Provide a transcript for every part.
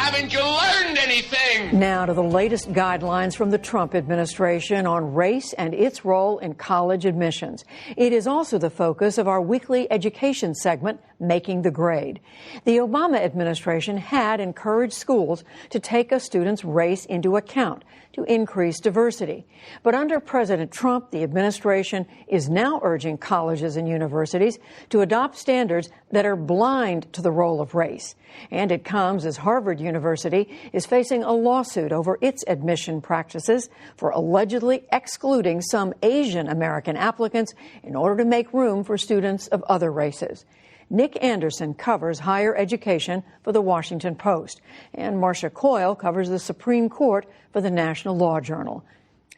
Haven't you learned anything? Now to the latest guidelines from the Trump administration on race and its role in college admissions. It is also the focus of our weekly education segment, Making the Grade. The Obama administration had encouraged schools to take a student's race into account to increase diversity. But under President Trump, the administration is now urging colleges and universities to adopt standards that are blind to the role of race. And it comes as Harvard University is facing a lawsuit over its admission practices for allegedly excluding some Asian American applicants in order to make room for students of other races. Nick Anderson covers higher education for The Washington Post, and Marcia Coyle covers the Supreme Court for the National Law Journal.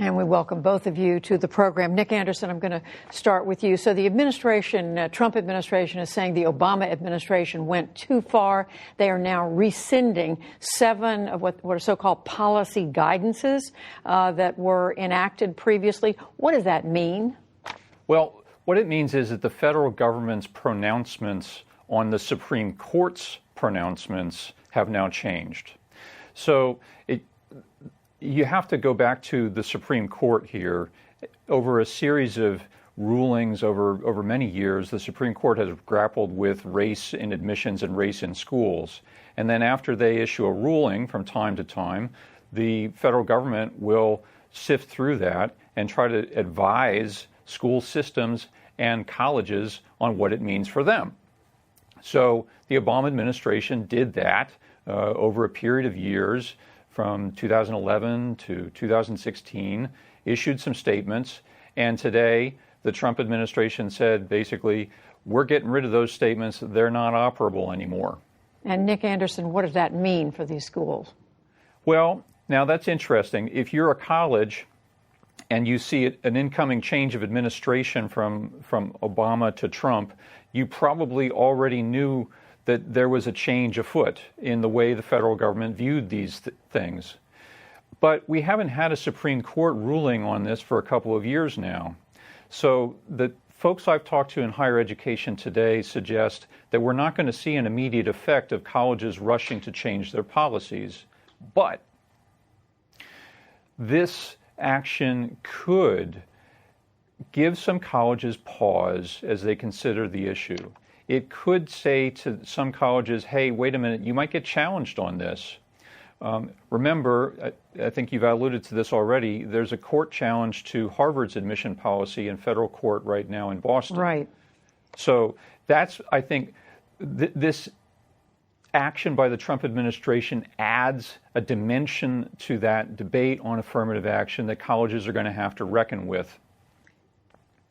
And we welcome both of you to the program. Nick Anderson, I'm going to start with you. So the administration, Trump administration, is saying the Obama administration went too far. They are now rescinding 7 of what are so-called policy guidances that were enacted previously. What does that mean? Well, what it means is that the federal government's pronouncements on the Supreme Court's pronouncements have now changed. So you have to go back to the Supreme Court here. Over a series of rulings over many years, the Supreme Court has grappled with race in admissions and race in schools. And then after they issue a ruling from time to time, the federal government will sift through that and try to advise school systems and colleges on what it means for them. So the Obama administration did that over a period of years from 2011 to 2016, issued some statements, and today the Trump administration said basically, we're getting rid of those statements, they're not operable anymore. And Nick Anderson, what does that mean for these schools? Well, now that's interesting. If you're a college and you see an incoming change of administration from Obama to Trump, you probably already knew that there was a change afoot in the way the federal government viewed these things. But we haven't had a Supreme Court ruling on this for a couple of years now. So the folks I've talked to in higher education today suggest that we're not going to see an immediate effect of colleges rushing to change their policies. But this action could give some colleges pause as they consider the issue. It could say to some colleges, hey, wait a minute, you might get challenged on this. Remember, I think you've alluded to this already, there's a court challenge to Harvard's admission policy in federal court right now in Boston. Right. So that's, I think, this action by the Trump administration adds a dimension to that debate on affirmative action that colleges are going to have to reckon with.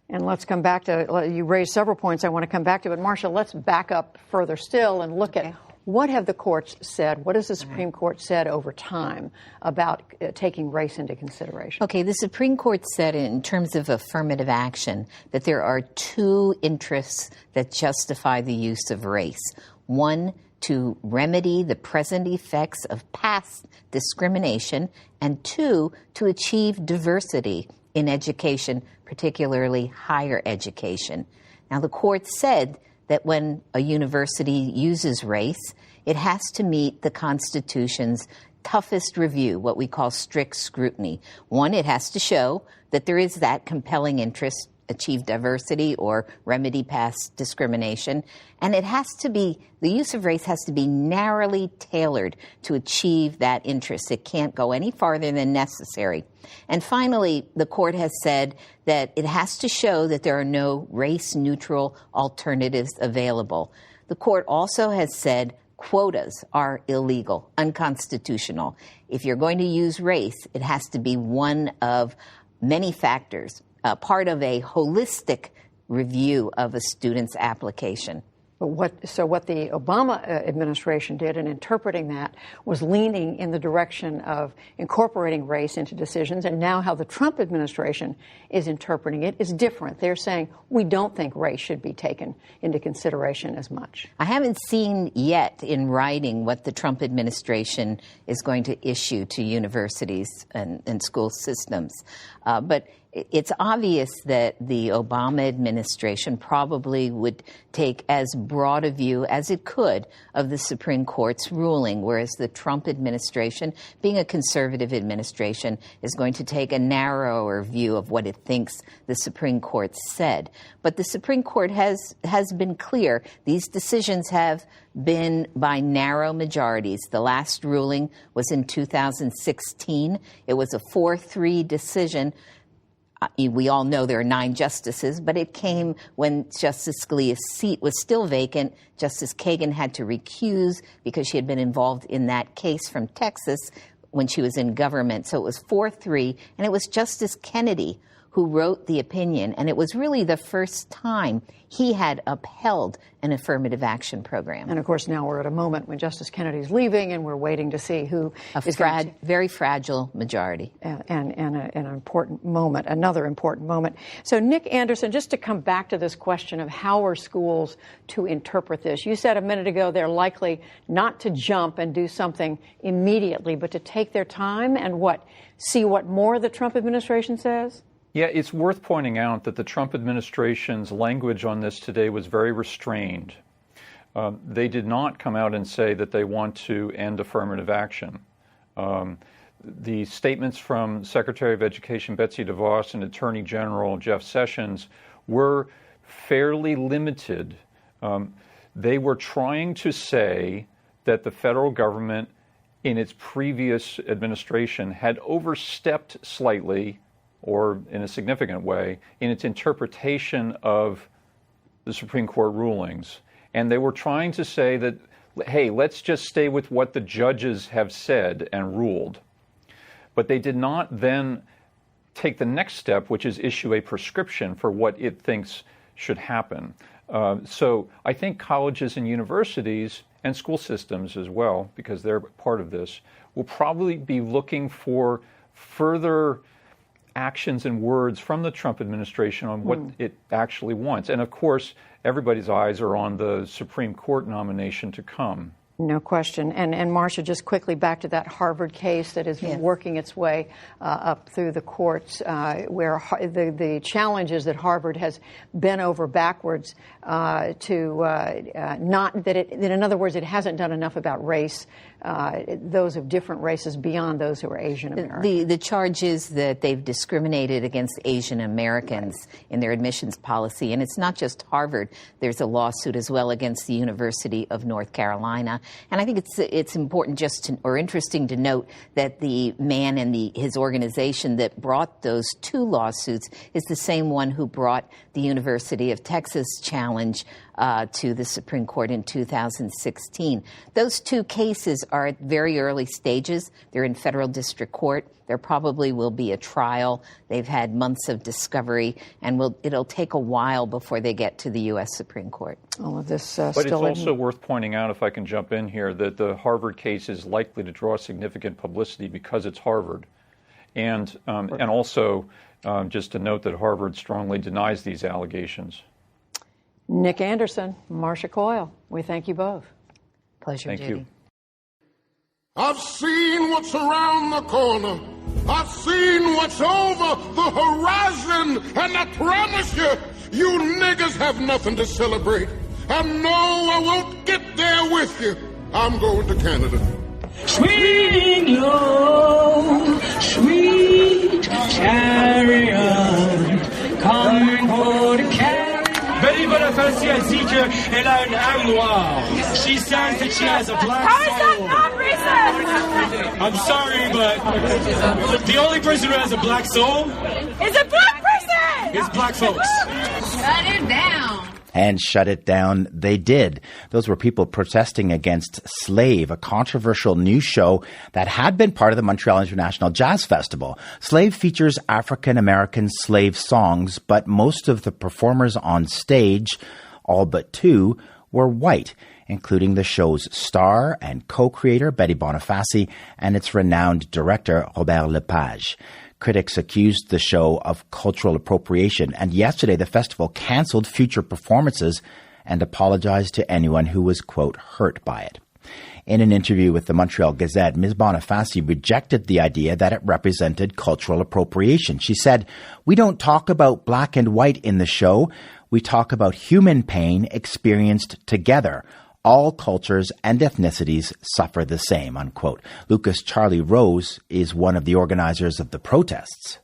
And let's come back to, you raised several points I want to come back to, but Marcia, let's back up further still and look at what have the courts said, what has the Supreme Court said over time about taking race into consideration? Okay, the Supreme Court said in terms of affirmative action that there are 2 interests that justify the use of race. One, to remedy the present effects of past discrimination, and 2, to achieve diversity in education, particularly higher education. Now, the court said that when a university uses race, it has to meet the Constitution's toughest review, what we call strict scrutiny. One, it has to show that there is that compelling interest, achieve diversity or remedy past discrimination. And it has to be, the use of race has to be narrowly tailored to achieve that interest. It can't go any farther than necessary. And finally, the court has said that it has to show that there are no race-neutral alternatives available. The court also has said quotas are illegal, unconstitutional. If you're going to use race, it has to be one of many factors, part of a holistic review of a student's application. But what the Obama administration did in interpreting that was leaning in the direction of incorporating race into decisions, and now how the Trump administration is interpreting it is different. They're saying we don't think race should be taken into consideration as much. I haven't seen yet in writing what the Trump administration is going to issue to universities and school systems, but it's obvious that the Obama administration probably would take as broad a view as it could of the Supreme Court's ruling, whereas the Trump administration, being a conservative administration, is going to take a narrower view of what it thinks the Supreme Court said. But the Supreme Court has been clear. These decisions have been by narrow majorities. The last ruling was in 2016. It was a 4-3 decision. We all know there are 9 justices, but it came when Justice Scalia's seat was still vacant. Justice Kagan had to recuse because she had been involved in that case from Texas when she was in government. So it was 4-3, and it was Justice Kennedy who wrote the opinion, and it was really the first time he had upheld an affirmative action program. And of course, now we're at a moment when Justice Kennedy's leaving, and we're waiting to see who is very fragile majority. And an important moment, another important moment. So, Nick Anderson, just to come back to this question of how are schools to interpret this, you said a minute ago they're likely not to jump and do something immediately, but to take their time and see what more the Trump administration says? Yeah, it's worth pointing out that the Trump administration's language on this today was very restrained. They did not come out and say that they want to end affirmative action. The statements from Secretary of Education Betsy DeVos and Attorney General Jeff Sessions were fairly limited. They were trying to say that the federal government in its previous administration had overstepped slightly or in a significant way, in its interpretation of the Supreme Court rulings. And they were trying to say that, hey, let's just stay with what the judges have said and ruled. But they did not then take the next step, which is issue a prescription for what it thinks should happen. So I think colleges and universities, and school systems as well, because they're part of this, will probably be looking for further actions and words from the Trump administration on what it actually wants. And of course, everybody's eyes are on the Supreme Court nomination to come. No question. And Marcia, just quickly back to that Harvard case that has been working its way up through the courts, where the challenge is that Harvard has bent over backwards in other words, it hasn't done enough about race, those of different races beyond those who are Asian American. The charge is that they've discriminated against Asian Americans in their admissions policy. And it's not just Harvard. There's a lawsuit as well against the University of North Carolina. And I think it's important or interesting to note that the man and his organization that brought those 2 lawsuits is the same one who brought the University of Texas challenge to the Supreme Court in 2016. Those 2 cases are at very early stages. They're in federal district court. There probably will be a trial. They've had months of discovery, and it'll take a while before they get to the U.S. Supreme Court. All of this But it's also worth pointing out, if I can jump in here, that the Harvard case is likely to draw significant publicity because it's Harvard. And also, just to note that Harvard strongly denies these allegations. Nick Anderson, Marcia Coyle, we thank you both. Pleasure, Thank you. I've seen what's around the corner. I've seen what's over the horizon. And I promise you, you niggas have nothing to celebrate. I know I won't get there with you. I'm going to Canada. Swing low, sweet chariot, coming for the carry. Betty Boniface a dit qu'elle a une âme noire. She says that she has a black soul. How is that not racist? I'm sorry, but the only person who has a black soul is a black person! is black folks. Shut it down. And shut it down they did. Those were people protesting against Slave, a controversial new show that had been part of the Montreal International Jazz Festival. Slave features African-American slave songs, but most of the performers on stage, all but 2, were white, including the show's star and co-creator Betty Boniface and its renowned director Robert Lepage. Critics accused the show of cultural appropriation, and yesterday the festival canceled future performances and apologized to anyone who was, quote, hurt by it. In an interview with the Montreal Gazette, Ms. Bonifaci rejected the idea that it represented cultural appropriation. She said, "We don't talk about black and white in the show. We talk about human pain experienced together. All cultures and ethnicities suffer the same," unquote. Lucas Charlie Rose is one of the organizers of the protests.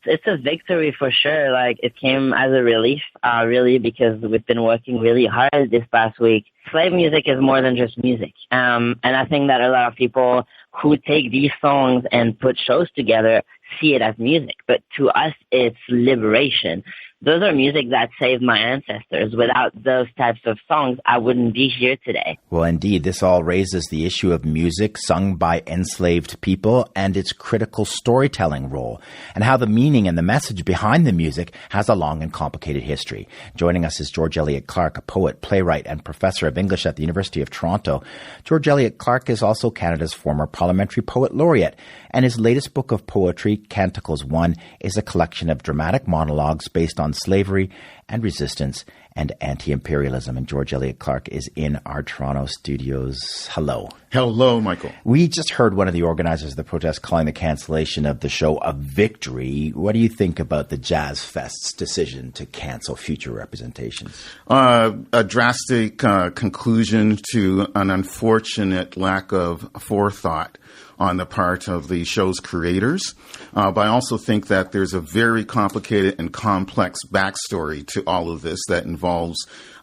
It's a victory for sure. Like, it came as a relief, really, because we've been working really hard this past week. Slave music is more than just music. And I think that a lot of people who take these songs and put shows together see it as music. But to us, it's liberation. Those are music that saved my ancestors. Without those types of songs, I wouldn't be here today. Well, indeed, this all raises the issue of music sung by enslaved people and its critical storytelling role, and how the meaning and the message behind the music has a long and complicated history. Joining us is George Eliot Clarke, a poet, playwright, and professor of English at the University of Toronto. George Eliot Clarke is also Canada's former parliamentary poet laureate, and his latest book of poetry, Canticles I, is a collection of dramatic monologues based on slavery and resistance and anti-imperialism. And George Eliot Clarke is in our Toronto studios. Hello. Hello, Michael. We just heard one of the organizers of the protest calling the cancellation of the show a victory. What do you think about the Jazz Fest's decision to cancel future representations? A drastic conclusion to an unfortunate lack of forethought on the part of the show's creators. But I also think that there's a very complicated and complex backstory to all of this that involves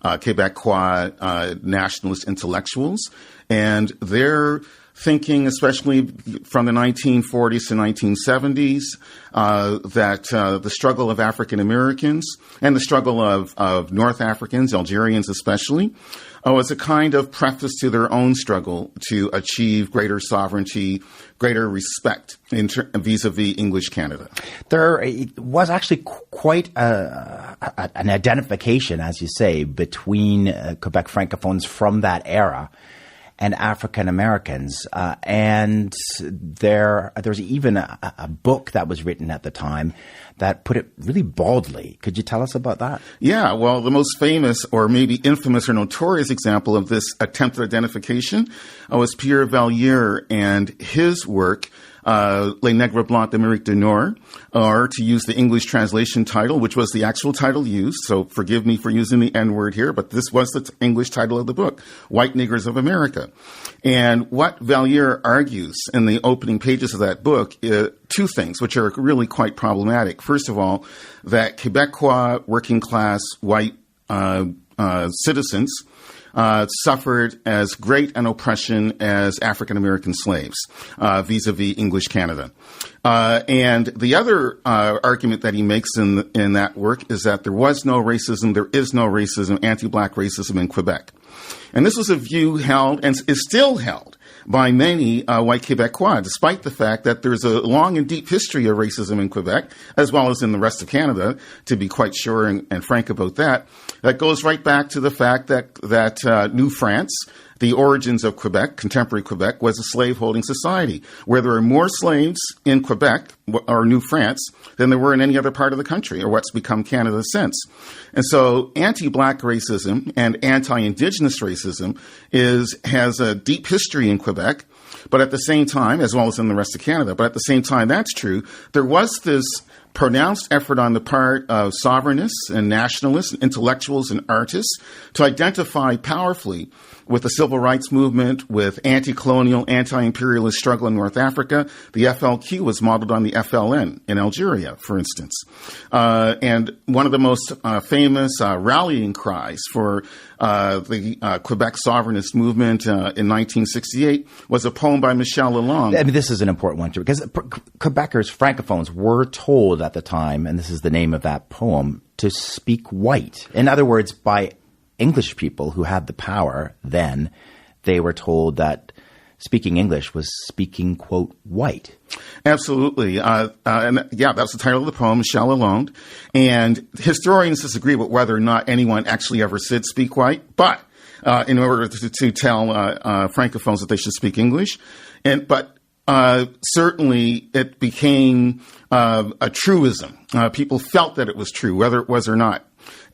Quebecois nationalist intellectuals and their thinking, especially from the 1940s to 1970s, that the struggle of African Americans and the struggle of North Africans, Algerians especially, was a kind of preface to their own struggle to achieve greater sovereignty, greater respect vis-a-vis English Canada. There was actually quite an identification, as you say, between Quebec Francophones from that era and African Americans. And there's even a book that was written at the time that put it really baldly. Could you tell us about that? Yeah, well, the most famous or maybe infamous or notorious example of this attempted identification was Pierre Valliere and his work, Les Nègres Blancs d'Amérique du Nord, or to use the English translation title, which was the actual title used, so forgive me for using the N-word here, but this was the English title of the book, White Niggers of America. And what Valliere argues in the opening pages of that book is two things, which are really quite problematic. First of all, that Quebecois working class white citizens suffered as great an oppression as African American slaves vis-a-vis English Canada. And the other argument that he makes in that work is that there was no racism, there is no racism, anti-black racism in Quebec. And this was a view held and is still held by many white Quebecois, despite the fact that there's a long and deep history of racism in Quebec, as well as in the rest of Canada, to be quite sure and frank about that. That goes right back to the fact that New France, the origins of Quebec, contemporary Quebec, was a slave-holding society, where there are more slaves in Quebec, or New France, than there were in any other part of the country, or what's become Canada since. And so anti-black racism and anti-indigenous racism has a deep history in Quebec, but at the same time, as well as in the rest of Canada, but at the same time that's true, there was this pronounced effort on the part of sovereignists and nationalists, and intellectuals and artists to identify powerfully with the civil rights movement, with anti-colonial, anti-imperialist struggle in North Africa. The FLQ was modeled on the FLN in Algeria, for instance. And one of the most famous rallying cries for the Quebec sovereignist movement in 1968 was a poem by Michel Lalonde. I mean, this is an important one, too, because Quebecers, Francophones, were told at the time, and this is the name of that poem, to speak white. In other words, by English people who had the power then, they were told that speaking English was speaking, quote, white. Absolutely. And yeah, that's the title of the poem, Michel Lalonde. And historians disagree about whether or not anyone actually ever said speak white, but in order to tell Francophones that they should speak English. But certainly it became a truism. People felt that it was true, whether it was or not.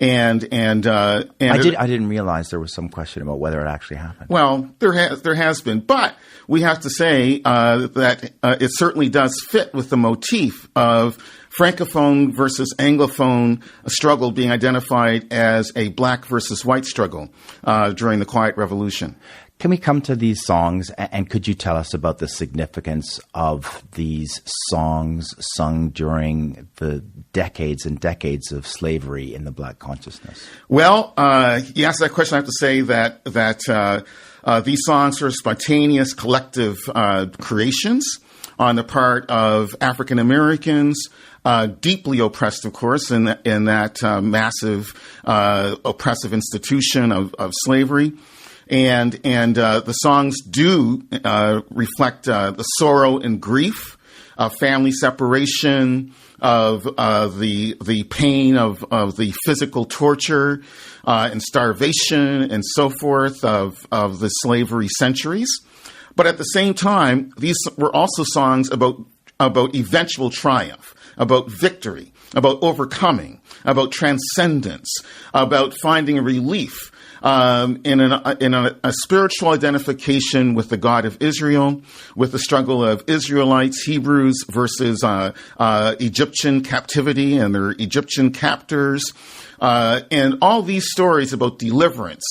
I didn't realize there was some question about whether it actually happened. Well, there has been, but we have to say that it certainly does fit with the motif of Francophone versus Anglophone struggle being identified as a black versus white struggle during the Quiet Revolution. Can we come to these songs, and could you tell us about the significance of these songs sung during the decades and decades of slavery in the black consciousness? Well, you asked that question. I have to say that these songs are spontaneous, collective creations on the part of African Americans, deeply oppressed, of course, in that massive oppressive institution of slavery. And the songs do reflect the sorrow and grief of family separation, of the pain of the physical torture and starvation and so forth of the slavery centuries. But at the same time, these were also songs about eventual triumph, about victory, about overcoming, about transcendence, about finding relief in a spiritual identification with the God of Israel, with the struggle of Israelites, Hebrews versus Egyptian captivity and their Egyptian captors. And all these stories about deliverance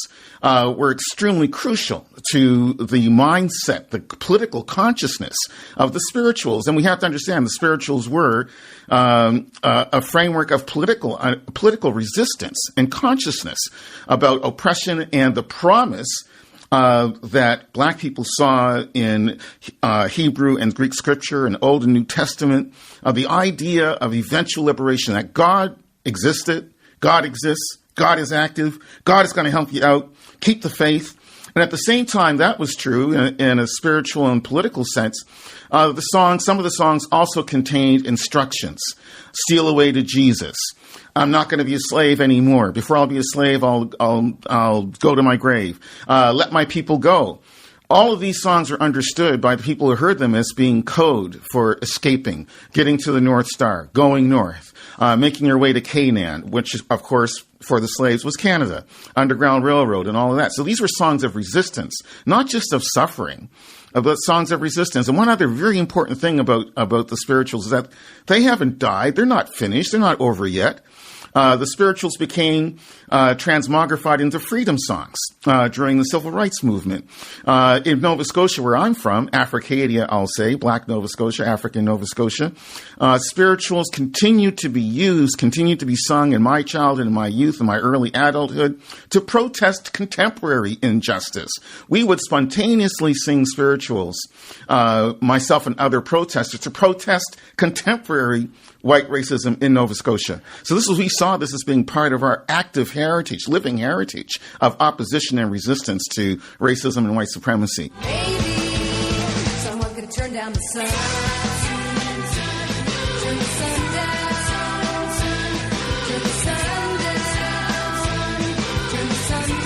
were extremely crucial to the mindset, the political consciousness of the spirituals. And we have to understand the spirituals were a framework of political resistance and consciousness about oppression and the promise that black people saw in Hebrew and Greek scripture and Old and New Testament, the idea of eventual liberation, that God existed, God exists, God is active, God is going to help you out, keep the faith. And at the same time, that was true in a spiritual and political sense. Some of the songs also contained instructions. Steal away to Jesus. I'm not going to be a slave anymore. Before I'll be a slave, I'll go to my grave. Let my people go. All of these songs are understood by the people who heard them as being code for escaping, getting to the North Star, going north, making your way to Canaan, which, of course, for the slaves was Canada, Underground Railroad, and all of that. So these were songs of resistance, not just of suffering, but songs of resistance. And one other very important thing about the spirituals is that they haven't died. They're not finished. They're not over yet. The spirituals became transmogrified into freedom songs during the Civil Rights Movement. In Nova Scotia, where I'm from, Africadia, I'll say, Black Nova Scotia, African Nova Scotia, spirituals continue to be used, continue to be sung in my childhood, in my youth, in my early adulthood, to protest contemporary injustice. We would spontaneously sing spirituals, myself and other protesters, to protest contemporary white racism in Nova Scotia. So we saw this as being part of our active heritage, living heritage of opposition and resistance to racism and white supremacy. Maybe someone could turn down the sun. Turn the sun down. Turn the sun down. Turn the sun down. Turn the sun down.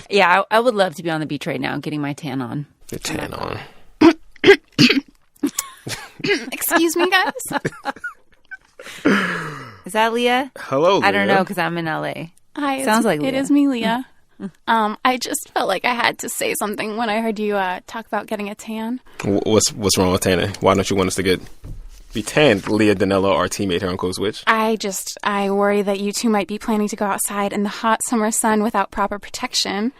Yeah, I would love to be on the beach right now getting my tan on. Your tan on. Excuse me, guys. Is that Leah? Hello, Leah. I don't know because I'm in LA. Hi. Sounds like Leah. It is me, Leah. I just felt like I had to say something when I heard you talk about getting a tan. What's wrong with tanning? Why don't you want us to be tanned, Leah Danella, our teammate here on Code Switch? I worry that you two might be planning to go outside in the hot summer sun without proper protection,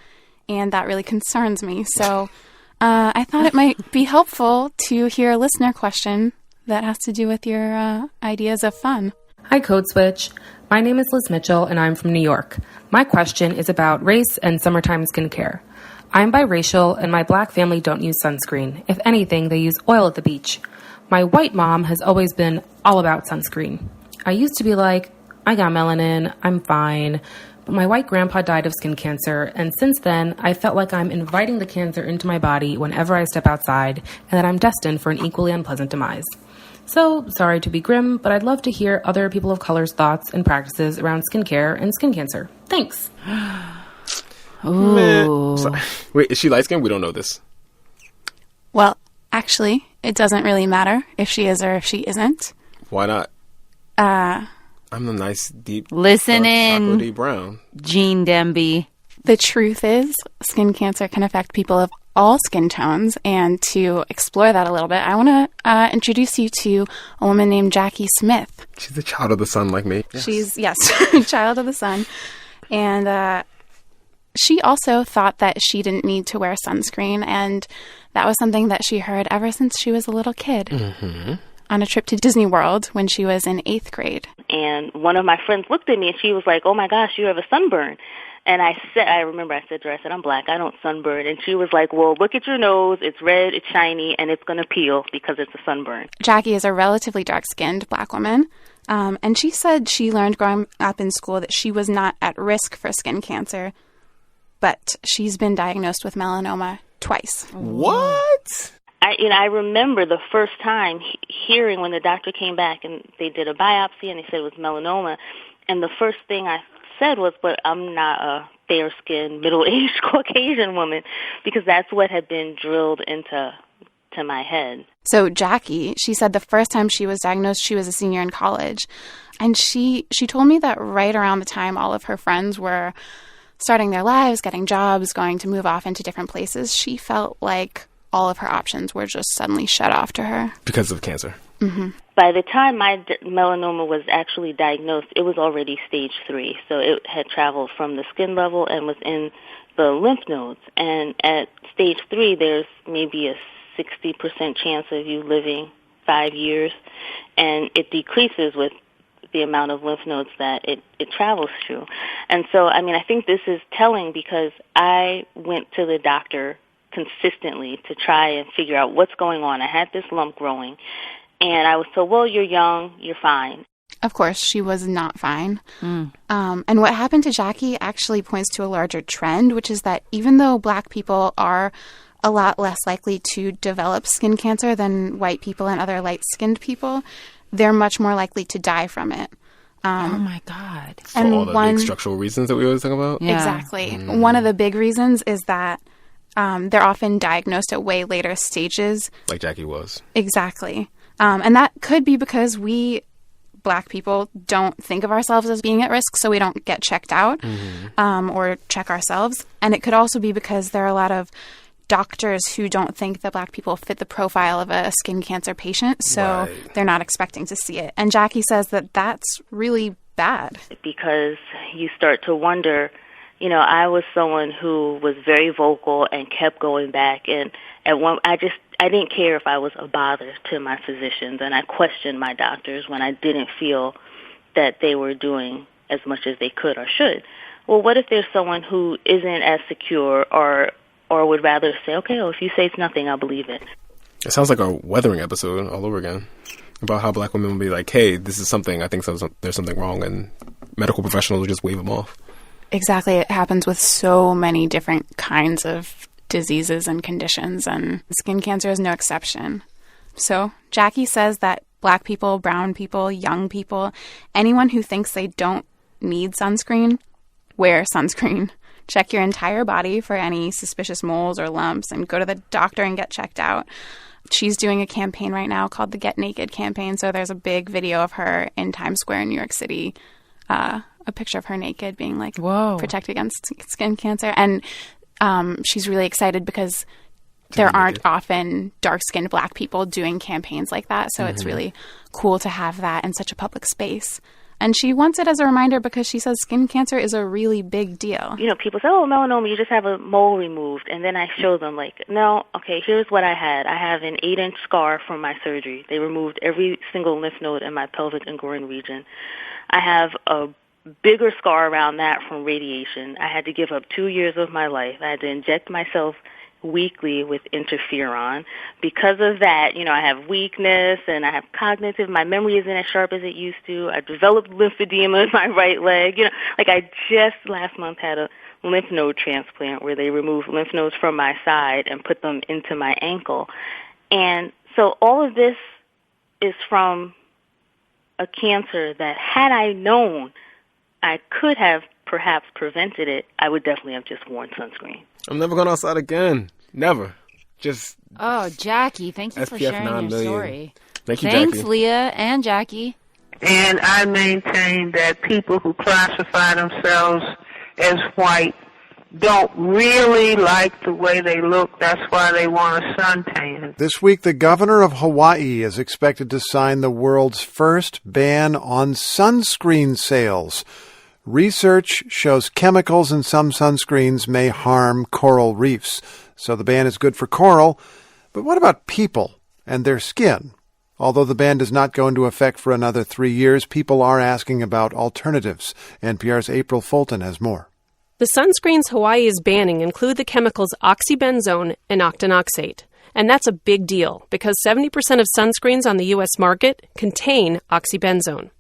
and that really concerns me. So I thought it might be helpful to hear a listener question that has to do with your ideas of fun. Hi, Code Switch. My name is Liz Mitchell, and I'm from New York. My question is about race and summertime skincare. I'm biracial, and my black family don't use sunscreen. If anything, they use oil at the beach. My white mom has always been all about sunscreen. I used to be like, I got melanin, I'm fine. But my white grandpa died of skin cancer, and since then, I felt like I'm inviting the cancer into my body whenever I step outside, and that I'm destined for an equally unpleasant demise. So, sorry to be grim, but I'd love to hear other people of color's thoughts and practices around skincare and skin cancer. Thanks. Ooh. Sorry. Wait, is she light-skinned? We don't know this. Well, actually, it doesn't really matter if she is or if she isn't. Why not? I'm the nice, deep, Listen dark, in, chocolatey brown. Gene Demby. The truth is, skin cancer can affect people of all skin tones, and to explore that a little bit, I want to introduce you to a woman named Jackie Smith. She's a child of the sun like me. Yes. She's, child of the sun. And she also thought that she didn't need to wear sunscreen, and that was something that she heard ever since she was a little kid. Mm-hmm. On a trip to Disney World when she was in 8th grade. And one of my friends looked at me and she was like, "Oh my gosh, you have a sunburn." And I remember I said to her, I said, "I'm black, I don't sunburn." And she was like, "Well, look at your nose, it's red, it's shiny, and it's going to peel because it's a sunburn." Jackie is a relatively dark-skinned black woman. And she said she learned growing up in school that she was not at risk for skin cancer, but she's been diagnosed with melanoma twice. What? I remember the first time hearing when the doctor came back and they did a biopsy and they said it was melanoma. And the first thing I said was, "But I'm not a fair-skinned, middle-aged Caucasian woman," because that's what had been drilled into my head. So Jackie, she said the first time she was diagnosed, she was a senior in college. And she told me that right around the time all of her friends were starting their lives, getting jobs, going to move off into different places, she felt like all of her options were just suddenly shut off to her. Because of cancer. Mm-hmm. By the time my melanoma was actually diagnosed, it was already stage 3. So it had traveled from the skin level and was in the lymph nodes. And at stage 3, there's maybe a 60% chance of you living 5 years. And it decreases with the amount of lymph nodes that it travels through. And so, I think this is telling because I went to the doctor consistently to try and figure out what's going on. I had this lump growing, and I was told, "Well, you're young, you're fine." Of course, she was not fine. And what happened to Jackie actually points to a larger trend, which is that even though black people are a lot less likely to develop skin cancer than white people and other light-skinned people, they're much more likely to die from it. Oh, my God. For all the big structural reasons that we always talk about? Yeah. Exactly. One of the big reasons is that they're often diagnosed at way later stages. Like Jackie was. Exactly. And that could be because we, black people, don't think of ourselves as being at risk, so we don't get checked out or check ourselves. And it could also be because there are a lot of doctors who don't think that black people fit the profile of a skin cancer patient, so they're not expecting to see it. And Jackie says that that's really bad. Because you start to wonder, I was someone who was very vocal and kept going back, and at one, I didn't care if I was a bother to my physicians, and I questioned my doctors when I didn't feel that they were doing as much as they could or should. Well, what if there's someone who isn't as secure or would rather say, "Okay, if you say it's nothing, I'll believe it." It sounds like a weathering episode all over again about how black women will be like, "Hey, this is something, I think there's something wrong," and medical professionals will just wave them off. Exactly. It happens with so many different kinds of diseases and conditions, and skin cancer is no exception. So Jackie says that black people, brown people, young people, anyone who thinks they don't need sunscreen, wear sunscreen. Check your entire body for any suspicious moles or lumps and go to the doctor and get checked out. She's doing a campaign right now called the Get Naked campaign. So there's a big video of her in Times Square in New York City, a picture of her naked being like, "Whoa, protect against skin cancer." And she's really excited because there aren't often dark-skinned black people doing campaigns like that. So it's really cool to have that in such a public space. And she wants it as a reminder because she says skin cancer is a really big deal. People say, "Oh, melanoma, you just have a mole removed." And then I show them, no, okay, here's what I had. I have an 8-inch scar from my surgery. They removed every single lymph node in my pelvic and groin region. I have a bigger scar around that from radiation. I had to give up 2 years of my life. I had to inject myself weekly with interferon. Because of that, I have weakness and I have cognitive, my memory isn't as sharp as it used to. I developed lymphedema in my right leg. I just last month had a lymph node transplant where they removed lymph nodes from my side and put them into my ankle. And so all of this is from a cancer that, had I known I could have perhaps prevented it, I would definitely have just worn sunscreen. I'm never going outside again. Never. Just. Oh, Jackie, thank you for SPF sharing 9 your million. story. Thank you, Thanks, Jackie. Leah and Jackie. And I maintain that people who classify themselves as white don't really like the way they look. That's why they want a suntan. This week, the governor of Hawaii is expected to sign the world's first ban on sunscreen sales. Research shows chemicals in some sunscreens may harm coral reefs. So the ban is good for coral. But what about people and their skin? Although the ban does not go into effect for another 3 years, people are asking about alternatives. NPR's April Fulton has more. The sunscreens Hawaii is banning include the chemicals oxybenzone and octinoxate. And that's a big deal because 70% of sunscreens on the U.S. market contain oxybenzone.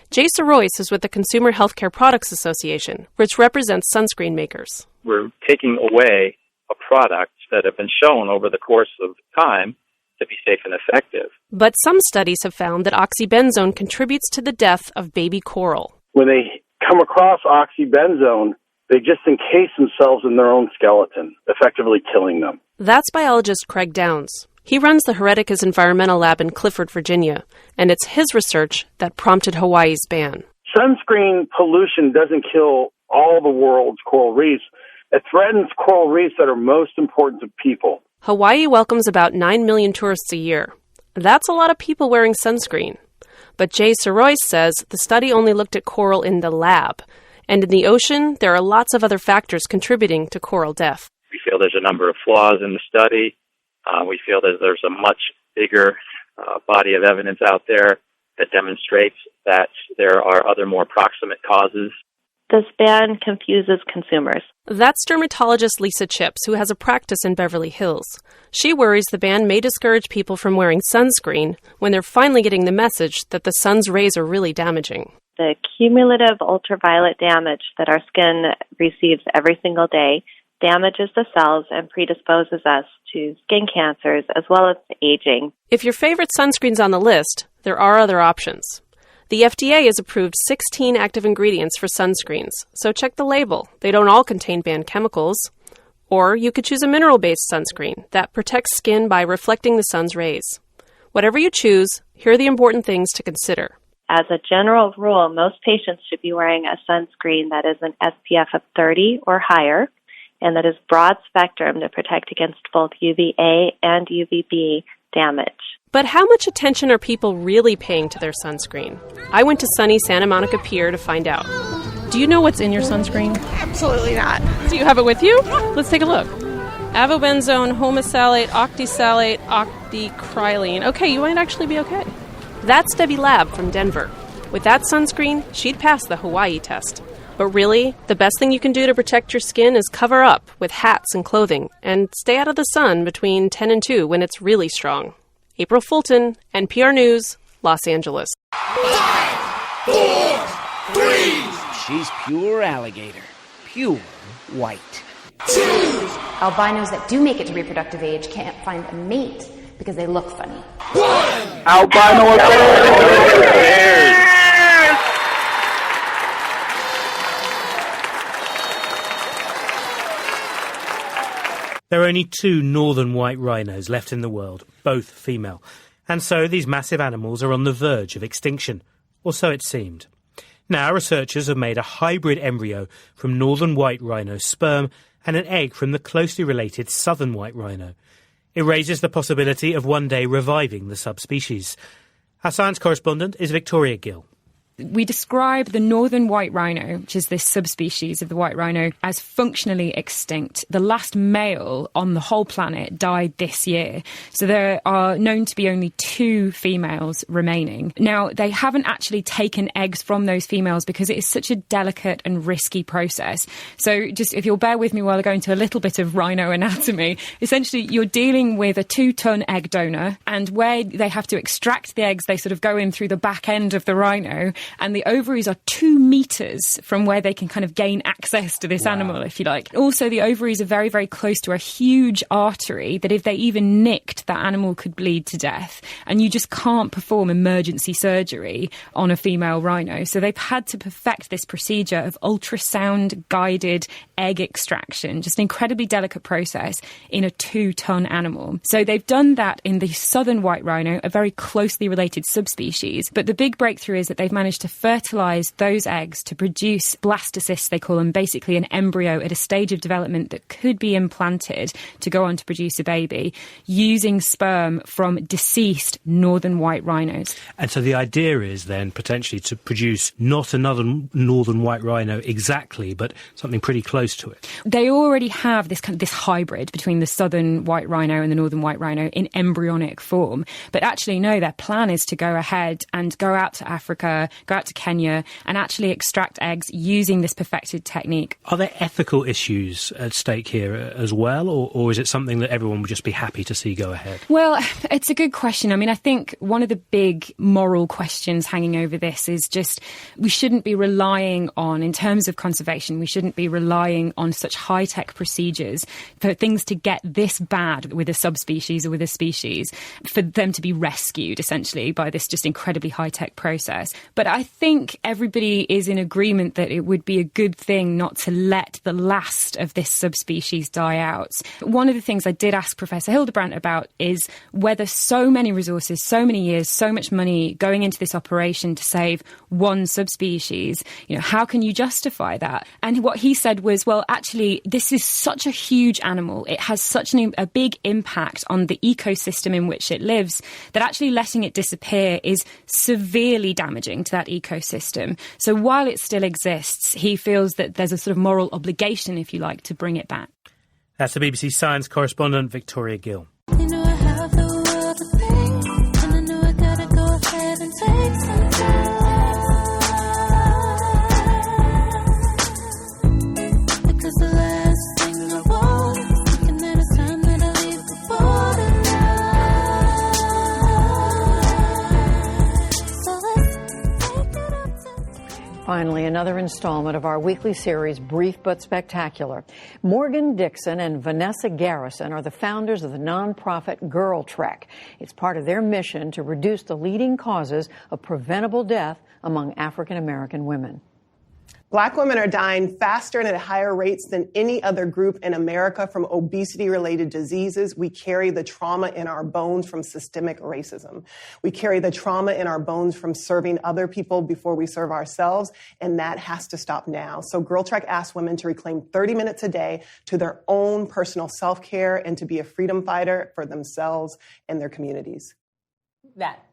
Jay Sorois is with the Consumer Healthcare Products Association, which represents sunscreen makers. We're taking away a product that have been shown over the course of time to be safe and effective. But some studies have found that oxybenzone contributes to the death of baby coral. When they come across oxybenzone, they just encase themselves in their own skeleton, effectively killing them. That's biologist Craig Downs. He runs the Hereticus Environmental Lab in Clifford, Virginia, and it's his research that prompted Hawaii's ban. Sunscreen pollution doesn't kill all the world's coral reefs. It threatens coral reefs that are most important to people. Hawaii welcomes about 9 million tourists a year. That's a lot of people wearing sunscreen. But Jay Sorois says the study only looked at coral in the lab. And in the ocean, there are lots of other factors contributing to coral death. We feel there's a number of flaws in the study. We feel that there's a much bigger body of evidence out there that demonstrates that there are other more proximate causes. This ban confuses consumers. That's dermatologist Lisa Chips, who has a practice in Beverly Hills. She worries the ban may discourage people from wearing sunscreen when they're finally getting the message that the sun's rays are really damaging. The cumulative ultraviolet damage that our skin receives every single day damages the cells and predisposes us to skin cancers as well as aging. If your favorite sunscreen's on the list, there are other options. The FDA has approved 16 active ingredients for sunscreens, so check the label. They don't all contain banned chemicals. Or you could choose a mineral-based sunscreen that protects skin by reflecting the sun's rays. Whatever you choose, here are the important things to consider. As a general rule, most patients should be wearing a sunscreen that is an SPF of 30 or higher, and that is broad spectrum to protect against both UVA and UVB damage. But how much attention are people really paying to their sunscreen? I went to sunny Santa Monica Pier to find out. Do you know what's in your sunscreen? Absolutely not. Do you have it with you? Let's take a look. Avobenzone, homosalate, octisalate, octicrylene. Okay, you might actually be okay. That's Debbie Lab from Denver. With that sunscreen, she'd pass the Hawaii test. But really, the best thing you can do to protect your skin is cover up with hats and clothing and stay out of the sun between 10 and 2 when it's really strong. April Fulton, NPR News, Los Angeles. 5, 4, 3. She's pure alligator. Pure white. 2. Albinos that do make it to reproductive age can't find a mate because they look funny. 1. Albino affairs. There are only 2 northern white rhinos left in the world, both female. And so these massive animals are on the verge of extinction. Or so it seemed. Now researchers have made a hybrid embryo from northern white rhino sperm and an egg from the closely related southern white rhino. It raises the possibility of one day reviving the subspecies. Our science correspondent is Victoria Gill. We describe the northern white rhino, which is this subspecies of the white rhino, as functionally extinct. The last male on the whole planet died this year. So there are known to be only 2 females remaining. Now, they haven't actually taken eggs from those females because it is such a delicate and risky process. So just if you'll bear with me while I go into a little bit of rhino anatomy, essentially you're dealing with a 2-ton egg donor, and where they have to extract the eggs, they sort of go in through the back end of the rhino, and the ovaries are 2 meters from where they can kind of gain access to this animal, if you like. Also, the ovaries are very, very close to a huge artery that if they even nicked, that animal could bleed to death. And you just can't perform emergency surgery on a female rhino. So they've had to perfect this procedure of ultrasound-guided egg extraction, just an incredibly delicate process in a 2-ton animal. So they've done that in the southern white rhino, a very closely related subspecies. But the big breakthrough is that they've managed to fertilize those eggs to produce blastocysts, they call them, basically an embryo at a stage of development that could be implanted to go on to produce a baby, using sperm from deceased northern white rhinos. And so the idea is then potentially to produce not another northern white rhino exactly, but something pretty close to it. They already have this hybrid between the southern white rhino and the northern white rhino in embryonic form. But actually, no, their plan is to go ahead and go out to Africa, go out to Kenya, and actually extract eggs using this perfected technique. Are there ethical issues at stake here as well, or is it something that everyone would just be happy to see go ahead? Well, it's a good question. I mean, I think one of the big moral questions hanging over this is just we shouldn't be relying on, in terms of conservation, we shouldn't be relying on such high-tech procedures for things to get this bad with a subspecies or with a species, for them to be rescued, essentially, by this just incredibly high-tech process. But I think everybody is in agreement that it would be a good thing not to let the last of this subspecies die out. One of the things I did ask Professor Hildebrandt about is whether so many resources, so many years, so much money going into this operation to save one subspecies, how can you justify that? And what he said was, well, actually, this is such a huge animal. It has such a big impact on the ecosystem in which it lives that actually letting it disappear is severely damaging to that ecosystem. So while it still exists, he feels that there's a sort of moral obligation, if you like, to bring it back. That's the BBC Science correspondent, Victoria Gill. Finally, another installment of our weekly series, Brief But Spectacular. Morgan Dixon and Vanessa Garrison are the founders of the nonprofit GirlTrek. It's part of their mission to reduce the leading causes of preventable death among African American women. Black women are dying faster and at higher rates than any other group in America from obesity-related diseases. We carry the trauma in our bones from systemic racism. We carry the trauma in our bones from serving other people before we serve ourselves, and that has to stop now. So GirlTrek asks women to reclaim 30 minutes a day to their own personal self-care and to be a freedom fighter for themselves and their communities. That.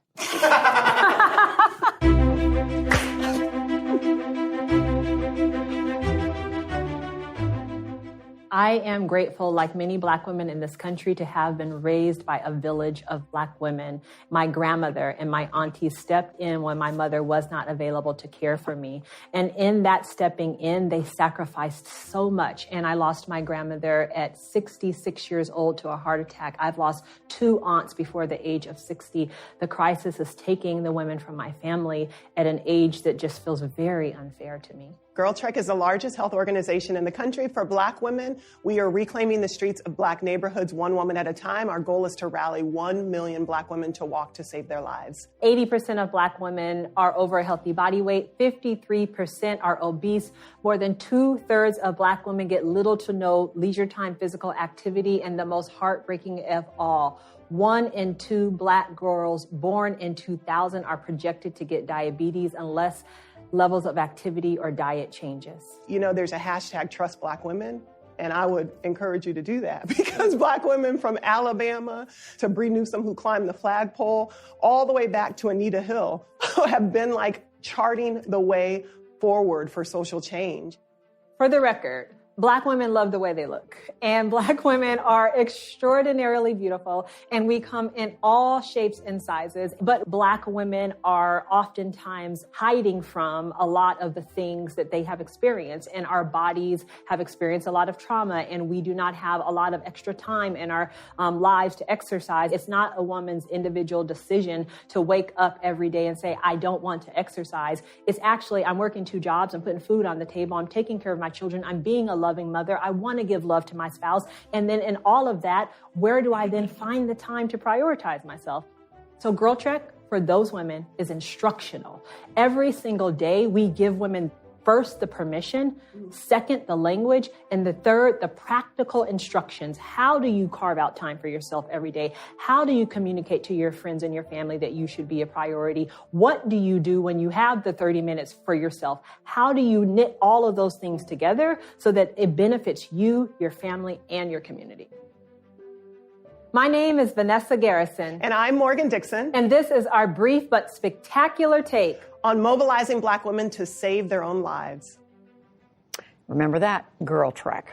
I am grateful, like many Black women in this country, to have been raised by a village of Black women. My grandmother and my auntie stepped in when my mother was not available to care for me. And in that stepping in, they sacrificed so much. And I lost my grandmother at 66 years old to a heart attack. I've lost 2 aunts before the age of 60. The crisis is taking the women from my family at an age that just feels very unfair to me. GirlTrek is the largest health organization in the country for Black women. We are reclaiming the streets of Black neighborhoods one woman at a time. Our goal is to rally 1 million Black women to walk to save their lives. 80% of Black women are over a healthy body weight. 53% are obese. More than 2/3 of Black women get little to no leisure time physical activity. And the most heartbreaking of all, 1 in 2 Black girls born in 2000 are projected to get diabetes unless levels of activity or diet changes. There's a hashtag Trust Black Women, and I would encourage you to do that because Black women from Alabama to Bree Newsom, who climbed the flagpole, all the way back to Anita Hill, have been charting the way forward for social change. For the record, Black women love the way they look, and Black women are extraordinarily beautiful, and we come in all shapes and sizes, but Black women are oftentimes hiding from a lot of the things that they have experienced, and our bodies have experienced a lot of trauma, and we do not have a lot of extra time in our lives to exercise. It's not a woman's individual decision to wake up every day and say, I don't want to exercise. It's actually, I'm working 2 jobs, I'm putting food on the table, I'm taking care of my children, I'm being a loving mother, I want to give love to my spouse. And then in all of that, where do I then find the time to prioritize myself? So GirlTrek, for those women, is instructional. Every single day, we give women first the permission, second the language, and the third the practical instructions. How do you carve out time for yourself every day? How do you communicate to your friends and your family that you should be a priority? What do you do when you have the 30 minutes for yourself? How do you knit all of those things together so that it benefits you, your family, and your community? My name is Vanessa Garrison. And I'm Morgan Dixon. And this is our brief but spectacular take on mobilizing Black women to save their own lives. Remember that, GirlTrek.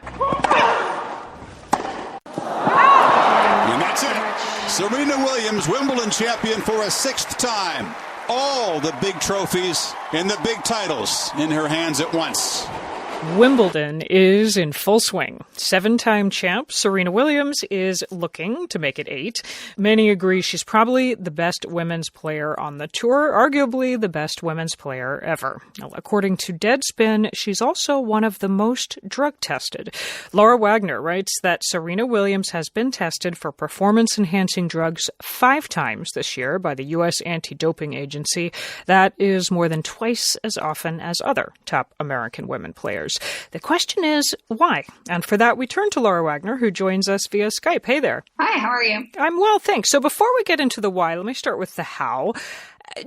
And that's it. Serena Williams, Wimbledon champion for a 6th time. All the big trophies and the big titles in her hands at once. Wimbledon is in full swing. 7-time champ Serena Williams is looking to make it 8. Many agree she's probably the best women's player on the tour, arguably the best women's player ever. Now, according to Deadspin, she's also one of the most drug-tested. Laura Wagner writes that Serena Williams has been tested for performance-enhancing drugs 5 times this year by the U.S. Anti-Doping Agency. That is more than twice as often as other top American women players. The question is, why? And for that, we turn to Laura Wagner, who joins us via Skype. Hey there. Hi, how are you? I'm well, thanks. So before we get into the why, let me start with the how.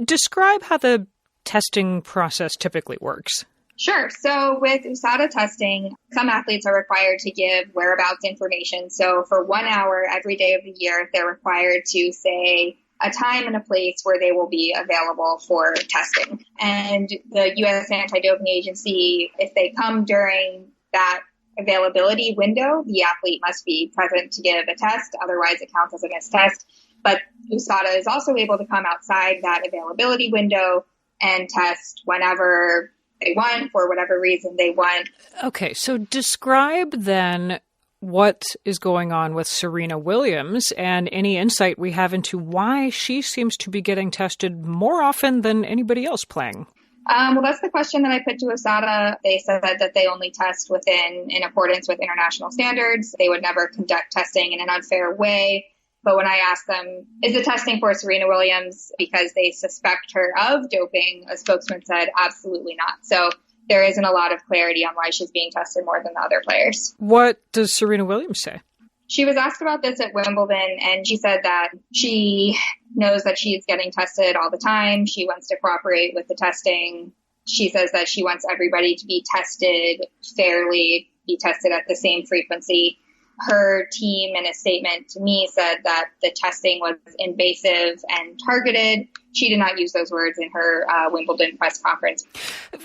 Describe how the testing process typically works. Sure. So with USADA testing, some athletes are required to give whereabouts information. So for 1 hour every day of the year, they're required to say a time and a place where they will be available for testing. And the U.S. Anti-Doping Agency, if they come during that availability window, the athlete must be present to give a test. Otherwise, it counts as a missed test. But USADA is also able to come outside that availability window and test whenever they want, for whatever reason they want. Okay, so describe then what is going on with Serena Williams and any insight we have into why she seems to be getting tested more often than anybody else playing. Well, that's the question that I put to USADA. They said that they only test in accordance with international standards. They would never conduct testing in an unfair way. But when I asked them, is the testing for Serena Williams because they suspect her of doping, a spokesman said, absolutely not. So there isn't a lot of clarity on why she's being tested more than the other players. What does Serena Williams say? She was asked about this at Wimbledon, and she said that she knows that she's getting tested all the time. She wants to cooperate with the testing. She says that she wants everybody to be tested fairly, be tested at the same frequency. Her team, in a statement to me, said that the testing was invasive and targeted. She did not use those words in her Wimbledon press conference.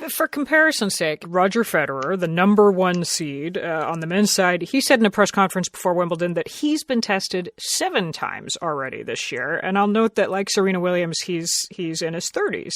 For comparison's sake, Roger Federer, the number 1 seed on the men's side, he said in a press conference before Wimbledon that he's been tested 7 times already this year. And I'll note that, like Serena Williams, he's in his 30s.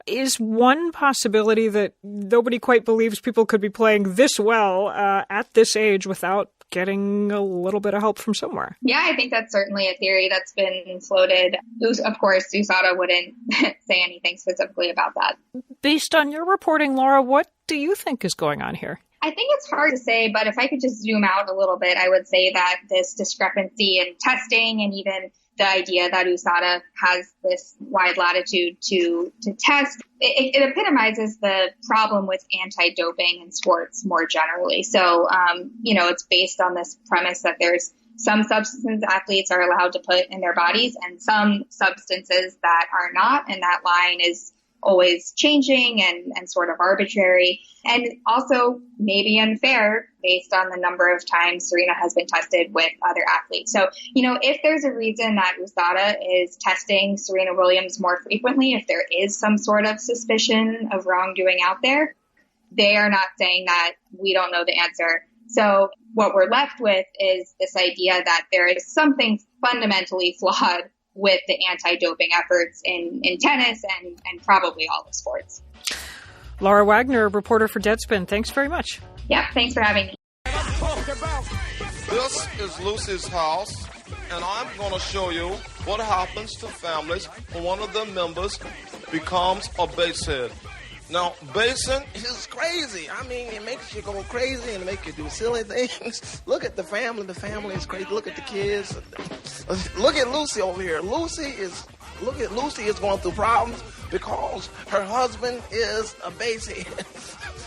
Is one possibility that nobody quite believes people could be playing this well at this age without getting a little bit of help from somewhere? Yeah, I think that's certainly a theory that's been floated. Of course, USADA wouldn't say anything specifically about that. Based on your reporting, Laura, what do you think is going on here? I think it's hard to say, but if I could just zoom out a little bit, I would say that this discrepancy in testing and even the idea that USADA has this wide latitude to test, it epitomizes the problem with anti-doping in sports more generally. So, it's based on this premise that there's some substances athletes are allowed to put in their bodies and some substances that are not, and that line is always changing and sort of arbitrary, and also maybe unfair based on the number of times Serena has been tested with other athletes. So, if there's a reason that USADA is testing Serena Williams more frequently, if there is some sort of suspicion of wrongdoing out there, they are not saying that we don't know the answer. So what we're left with is this idea that there is something fundamentally flawed with the anti-doping efforts in tennis and probably all the sports. Laura Wagner, reporter for Deadspin, thanks very much. Yeah, thanks for having me. This is Lucy's house, and I'm going to show you what happens to families when one of the members becomes a basehead. Now, basing is crazy. I mean, it makes you go crazy and make you do silly things. Look at the family. The family is crazy. Look at the kids. Look at Lucy over here. Lucy is going through problems because her husband is a basehead.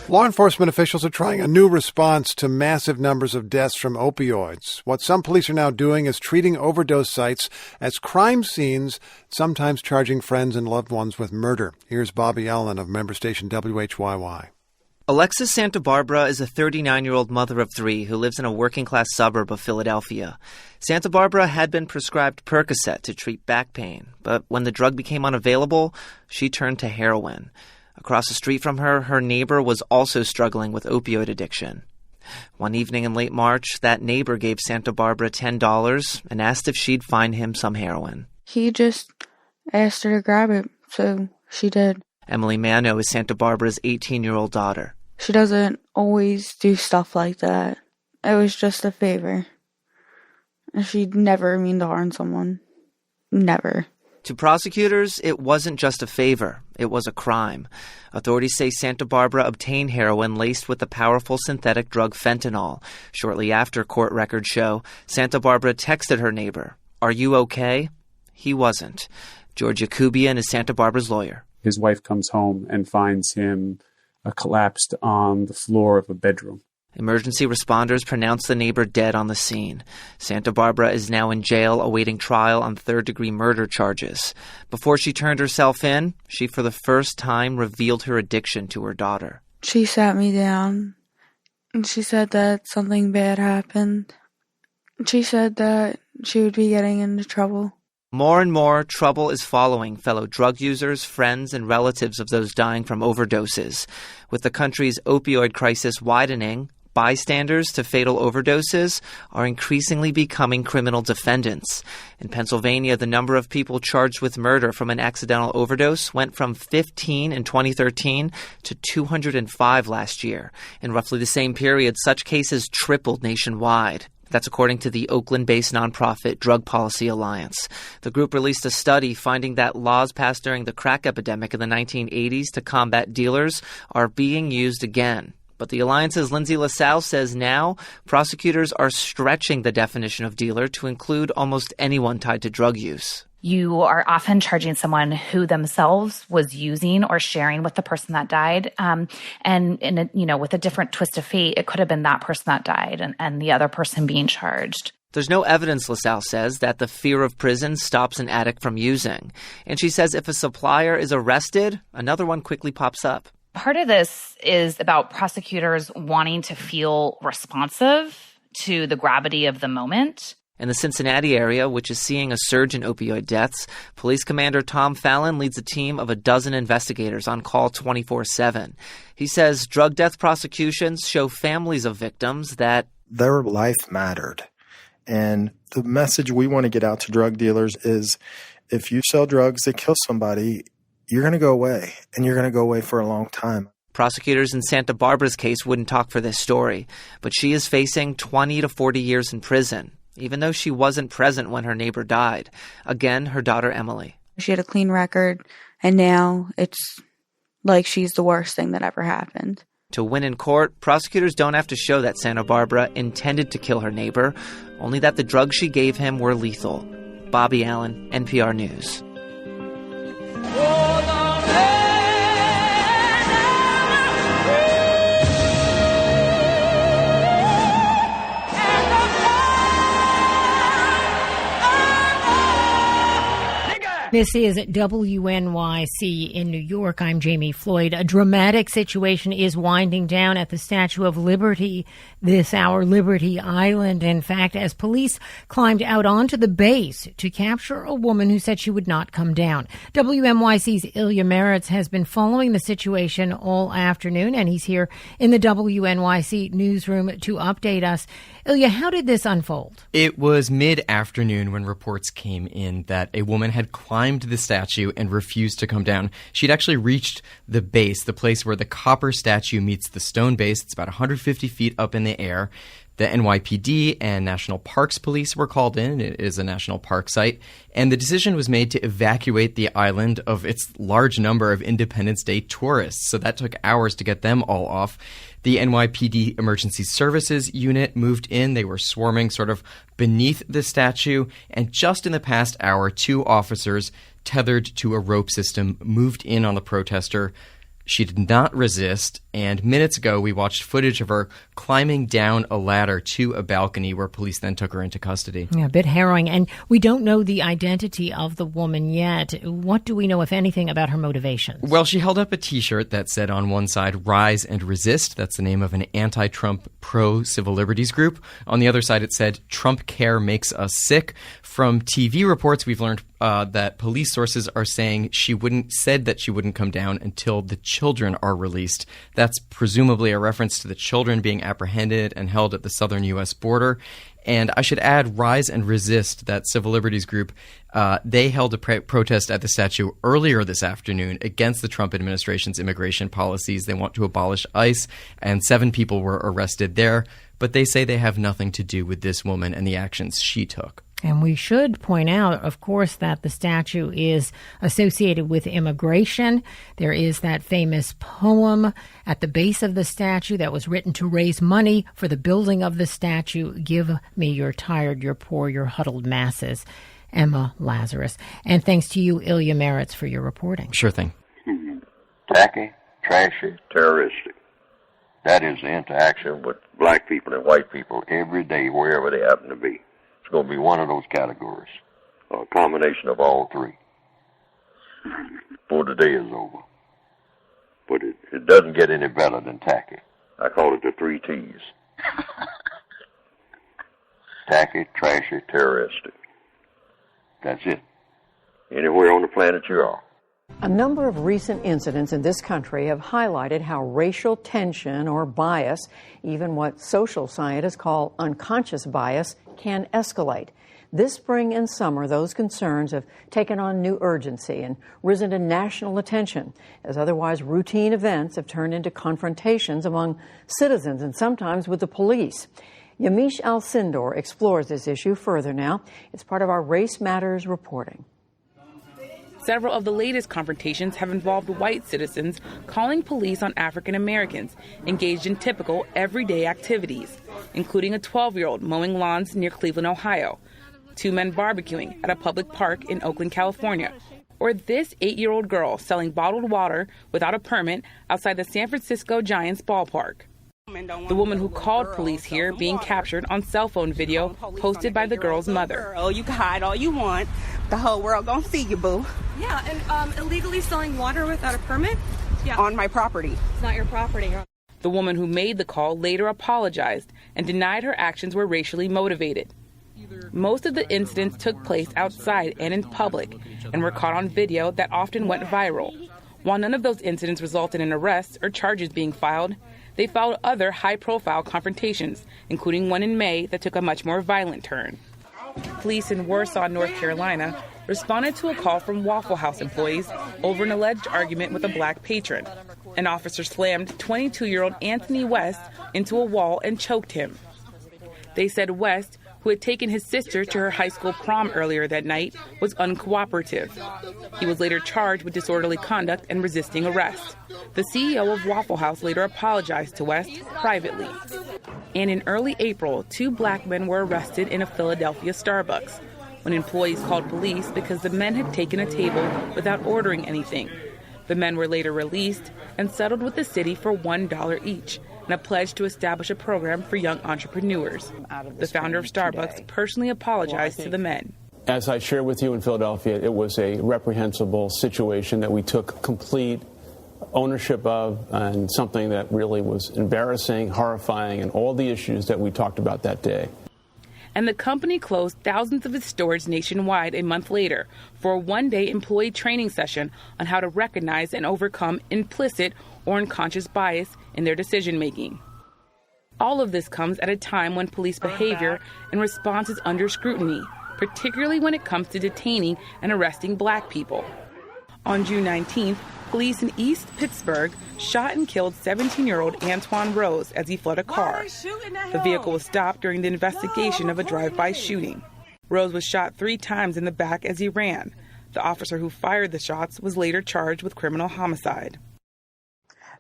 Law enforcement officials are trying a new response to massive numbers of deaths from opioids. What some police are now doing is treating overdose sites as crime scenes, sometimes charging friends and loved ones with murder. Here's Bobby Allen of member station WHYY. Alexis Santa Barbara is a 39-year-old mother of three who lives in a working-class suburb of Philadelphia. Santa Barbara had been prescribed Percocet to treat back pain, but when the drug became unavailable, she turned to heroin. Across the street from her, her neighbor was also struggling with opioid addiction. One evening in late March, that neighbor gave Santa Barbara $10 and asked if she'd find him some heroin. He just asked her to grab it, so she did. Emily Mano is Santa Barbara's 18-year-old daughter. She doesn't always do stuff like that. It was just a favor. She'd never mean to harm someone. Never. To prosecutors, it wasn't just a favor. It was a crime. Authorities say Santa Barbara obtained heroin laced with the powerful synthetic drug fentanyl. Shortly after, court records show, Santa Barbara texted her neighbor, "Are you okay?" He wasn't. George Yakubian is Santa Barbara's lawyer. His wife comes home and finds him collapsed on the floor of a bedroom. Emergency responders pronounced the neighbor dead on the scene. Santa Barbara is now in jail awaiting trial on third-degree murder charges. Before she turned herself in, she for the first time revealed her addiction to her daughter. She sat me down, and she said that something bad happened. She said that she would be getting into trouble. More and more trouble is following fellow drug users, friends, and relatives of those dying from overdoses. With the country's opioid crisis widening, bystanders to fatal overdoses are increasingly becoming criminal defendants. In Pennsylvania, the number of people charged with murder from an accidental overdose went from 15 in 2013 to 205 last year. In roughly the same period, such cases tripled nationwide. That's according to the Oakland-based nonprofit Drug Policy Alliance. The group released a study finding that laws passed during the crack epidemic in the 1980s to combat dealers are being used again. But the Alliance's Lindsay LaSalle says now prosecutors are stretching the definition of dealer to include almost anyone tied to drug use. You are often charging someone who themselves was using or sharing with the person that died. And with a different twist of fate, it could have been that person that died and the other person being charged. There's no evidence, LaSalle says, that the fear of prison stops an addict from using. And she says if a supplier is arrested, another one quickly pops up. Part of this is about prosecutors wanting to feel responsive to the gravity of the moment. In the Cincinnati area, which is seeing a surge in opioid deaths, Police Commander Tom Fallon leads a team of 12 investigators on call 24/7. He says drug death prosecutions show families of victims that their life mattered. And the message we want to get out to drug dealers is if you sell drugs that kill somebody, you're going to go away, and you're going to go away for a long time. Prosecutors in Santa Barbara's case wouldn't talk for this story, but she is facing 20 to 40 years in prison, even though she wasn't present when her neighbor died. Again, her daughter Emily. She had a clean record, and now it's like she's the worst thing that ever happened. To win in court, prosecutors don't have to show that Santa Barbara intended to kill her neighbor, only that the drugs she gave him were lethal. Bobby Allen, NPR News. This is WNYC in New York. I'm Jamie Floyd. A dramatic situation is winding down at the Statue of Liberty this hour, Liberty Island. In fact, as police climbed out onto the base to capture a woman who said she would not come down. WNYC's Eliot Meritz has been following the situation all afternoon, and he's here in the WNYC newsroom to update us. Eliot, how did this unfold? It was mid-afternoon when reports came in that a woman had climbed the statue and refused to come down. She'd actually reached the base, the place where the copper statue meets the stone base. It's about 150 feet up in the air. The NYPD and National Parks Police were called in. It is a national park site. And the decision was made to evacuate the island of its large number of Independence Day tourists. So that took hours to get them all off. The NYPD Emergency Services Unit moved in. They were swarming sort of beneath the statue. And just in the past hour, 2 officers tethered to a rope system moved in on the protester. She did not resist, and minutes ago we watched footage of her climbing down a ladder to a balcony where police then took her into custody. Yeah, a bit harrowing, and we don't know the identity of the woman yet. What do we know, if anything, about her motivations? Well, she held up a T-shirt that said on one side, "Rise and Resist." That's the name of an anti-Trump pro-civil liberties group. On the other side, it said, "Trump care makes us sick." From TV reports, we've learned that police sources are saying said that she wouldn't come down until the children are released. That's presumably a reference to the children being apprehended and held at the southern U.S. border. And I should add, Rise and Resist, that civil liberties group, they held a protest at the statue earlier this afternoon against the Trump administration's immigration policies. They want to abolish ICE, and 7 people were arrested there. But they say they have nothing to do with this woman and the actions she took. And we should point out, of course, that the statue is associated with immigration. There is that famous poem at the base of the statue that was written to raise money for the building of the statue. "Give me your tired, your poor, your huddled masses." Emma Lazarus. And thanks to you, Eliot Meritz, for your reporting. Sure thing. Tacky, trashy, terroristic. That is the interaction with black people and white people every day, wherever they happen to be. It's going to be one of those categories, a combination of all 3, before the day is over. But it doesn't get any better than tacky. I call it the 3 T's. Tacky, trashy, terroristic. That's it. Anywhere on the planet you are. A number of recent incidents in this country have highlighted how racial tension or bias, even what social scientists call unconscious bias, can escalate. This spring and summer, those concerns have taken on new urgency and risen to national attention as otherwise routine events have turned into confrontations among citizens and sometimes with the police. Yamiche Alcindor explores this issue further now. It's part of our Race Matters reporting. Several of the latest confrontations have involved white citizens calling police on African Americans engaged in typical everyday activities, including a 12-year-old mowing lawns near Cleveland, Ohio, 2 men barbecuing at a public park in Oakland, California, or this 8-year-old girl selling bottled water without a permit outside the San Francisco Giants ballpark. The woman who called police here being captured on cell phone video posted by the girl's mother. Girl, you can hide all you want. The whole world gonna see you, boo. Yeah, and illegally selling water without a permit? Yeah. On my property. It's not your property. The woman who made the call later apologized and denied her actions were racially motivated. Most of the incidents took place outside and in public and were caught on video that often went viral. While none of those incidents resulted in arrests or charges being filed, they followed other high-profile confrontations, including one in May that took a much more violent turn. Police in Warsaw, North Carolina, responded to a call from Waffle House employees over an alleged argument with a black patron. An officer slammed 22-year-old Anthony West into a wall and choked him. They said West, who had taken his sister to her high school prom earlier that night, was uncooperative. He was later charged with disorderly conduct and resisting arrest. The CEO of Waffle House later apologized to West privately. And in early April, 2 black men were arrested in a Philadelphia Starbucks when employees called police because the men had taken a table without ordering anything. The men were later released and settled with the city for $1 each, and a pledge to establish a program for young entrepreneurs. The founder of Starbucks personally apologized to the men. as I shared with you in Philadelphia, it was a reprehensible situation that we took complete ownership of, and something that really was embarrassing, horrifying, and all the issues that we talked about that day. And the company closed thousands of its stores nationwide a month later for a one-day employee training session on how to recognize and overcome implicit or unconscious bias in their decision-making. All of this comes at a time when police behavior and response is under scrutiny, particularly when it comes to detaining and arresting black people. On June 19th, police in East Pittsburgh shot and killed 17-year-old Antoine Rose as he fled a car. The vehicle was stopped during the investigation of a drive-by shooting. Rose was shot 3 times in the back as he ran. The officer who fired the shots was later charged with criminal homicide.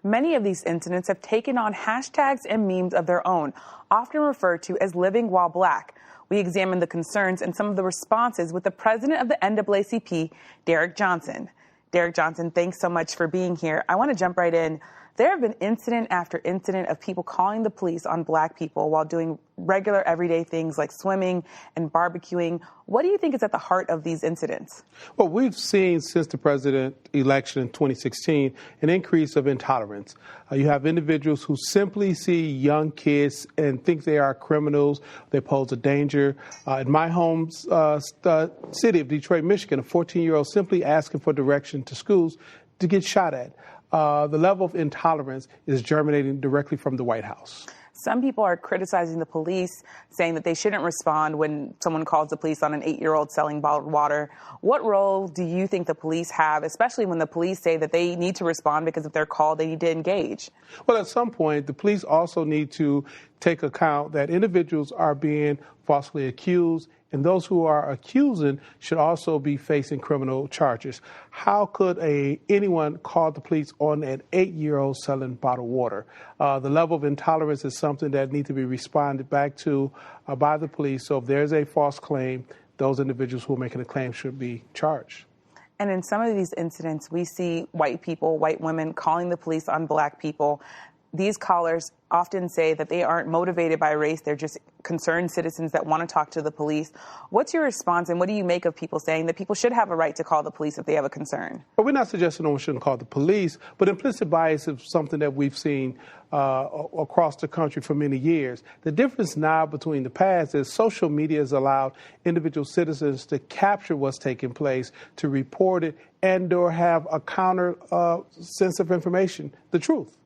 Many of these incidents have taken on hashtags and memes of their own, often referred to as living while black. We examined the concerns and some of the responses with the president of the NAACP, Derek Johnson. Derek Johnson, thanks so much for being here. I want to jump right in. There have been incident after incident of people calling the police on black people while doing regular everyday things like swimming and barbecuing. What do you think is at the heart of these incidents? Well, we've seen since the president election in 2016 an increase of intolerance. You have individuals who simply see young kids and think they are criminals. They pose a danger. In my home city of Detroit, Michigan, a 14-year-old simply asking for direction to schools to get shot at. The level of intolerance is germinating directly from the White House. Some people are criticizing the police, saying that they shouldn't respond when someone calls the police on an 8-year-old selling bottled water. What role do you think the police have, especially when the police say that they need to respond because if they're called, they need to engage? Well, at some point, the police also need to take account that individuals are being falsely accused, and those who are accusing should also be facing criminal charges. How could anyone call the police on an 8-year-old selling bottled water? The level of intolerance is something that needs to be responded back to by the police. So if there's a false claim, those individuals who are making a claim should be charged. And in some of these incidents, we see white people, white women calling the police on black people. These callers often say that they aren't motivated by race. They're just concerned citizens that want to talk to the police. What's your response, and what do you make of people saying that people should have a right to call the police if they have a concern? Well, we're not suggesting no one shouldn't call the police, but implicit bias is something that we've seen across the country for many years. The difference now between the past is social media has allowed individual citizens to capture what's taking place, to report it, and or have a counter sense of information, the truth.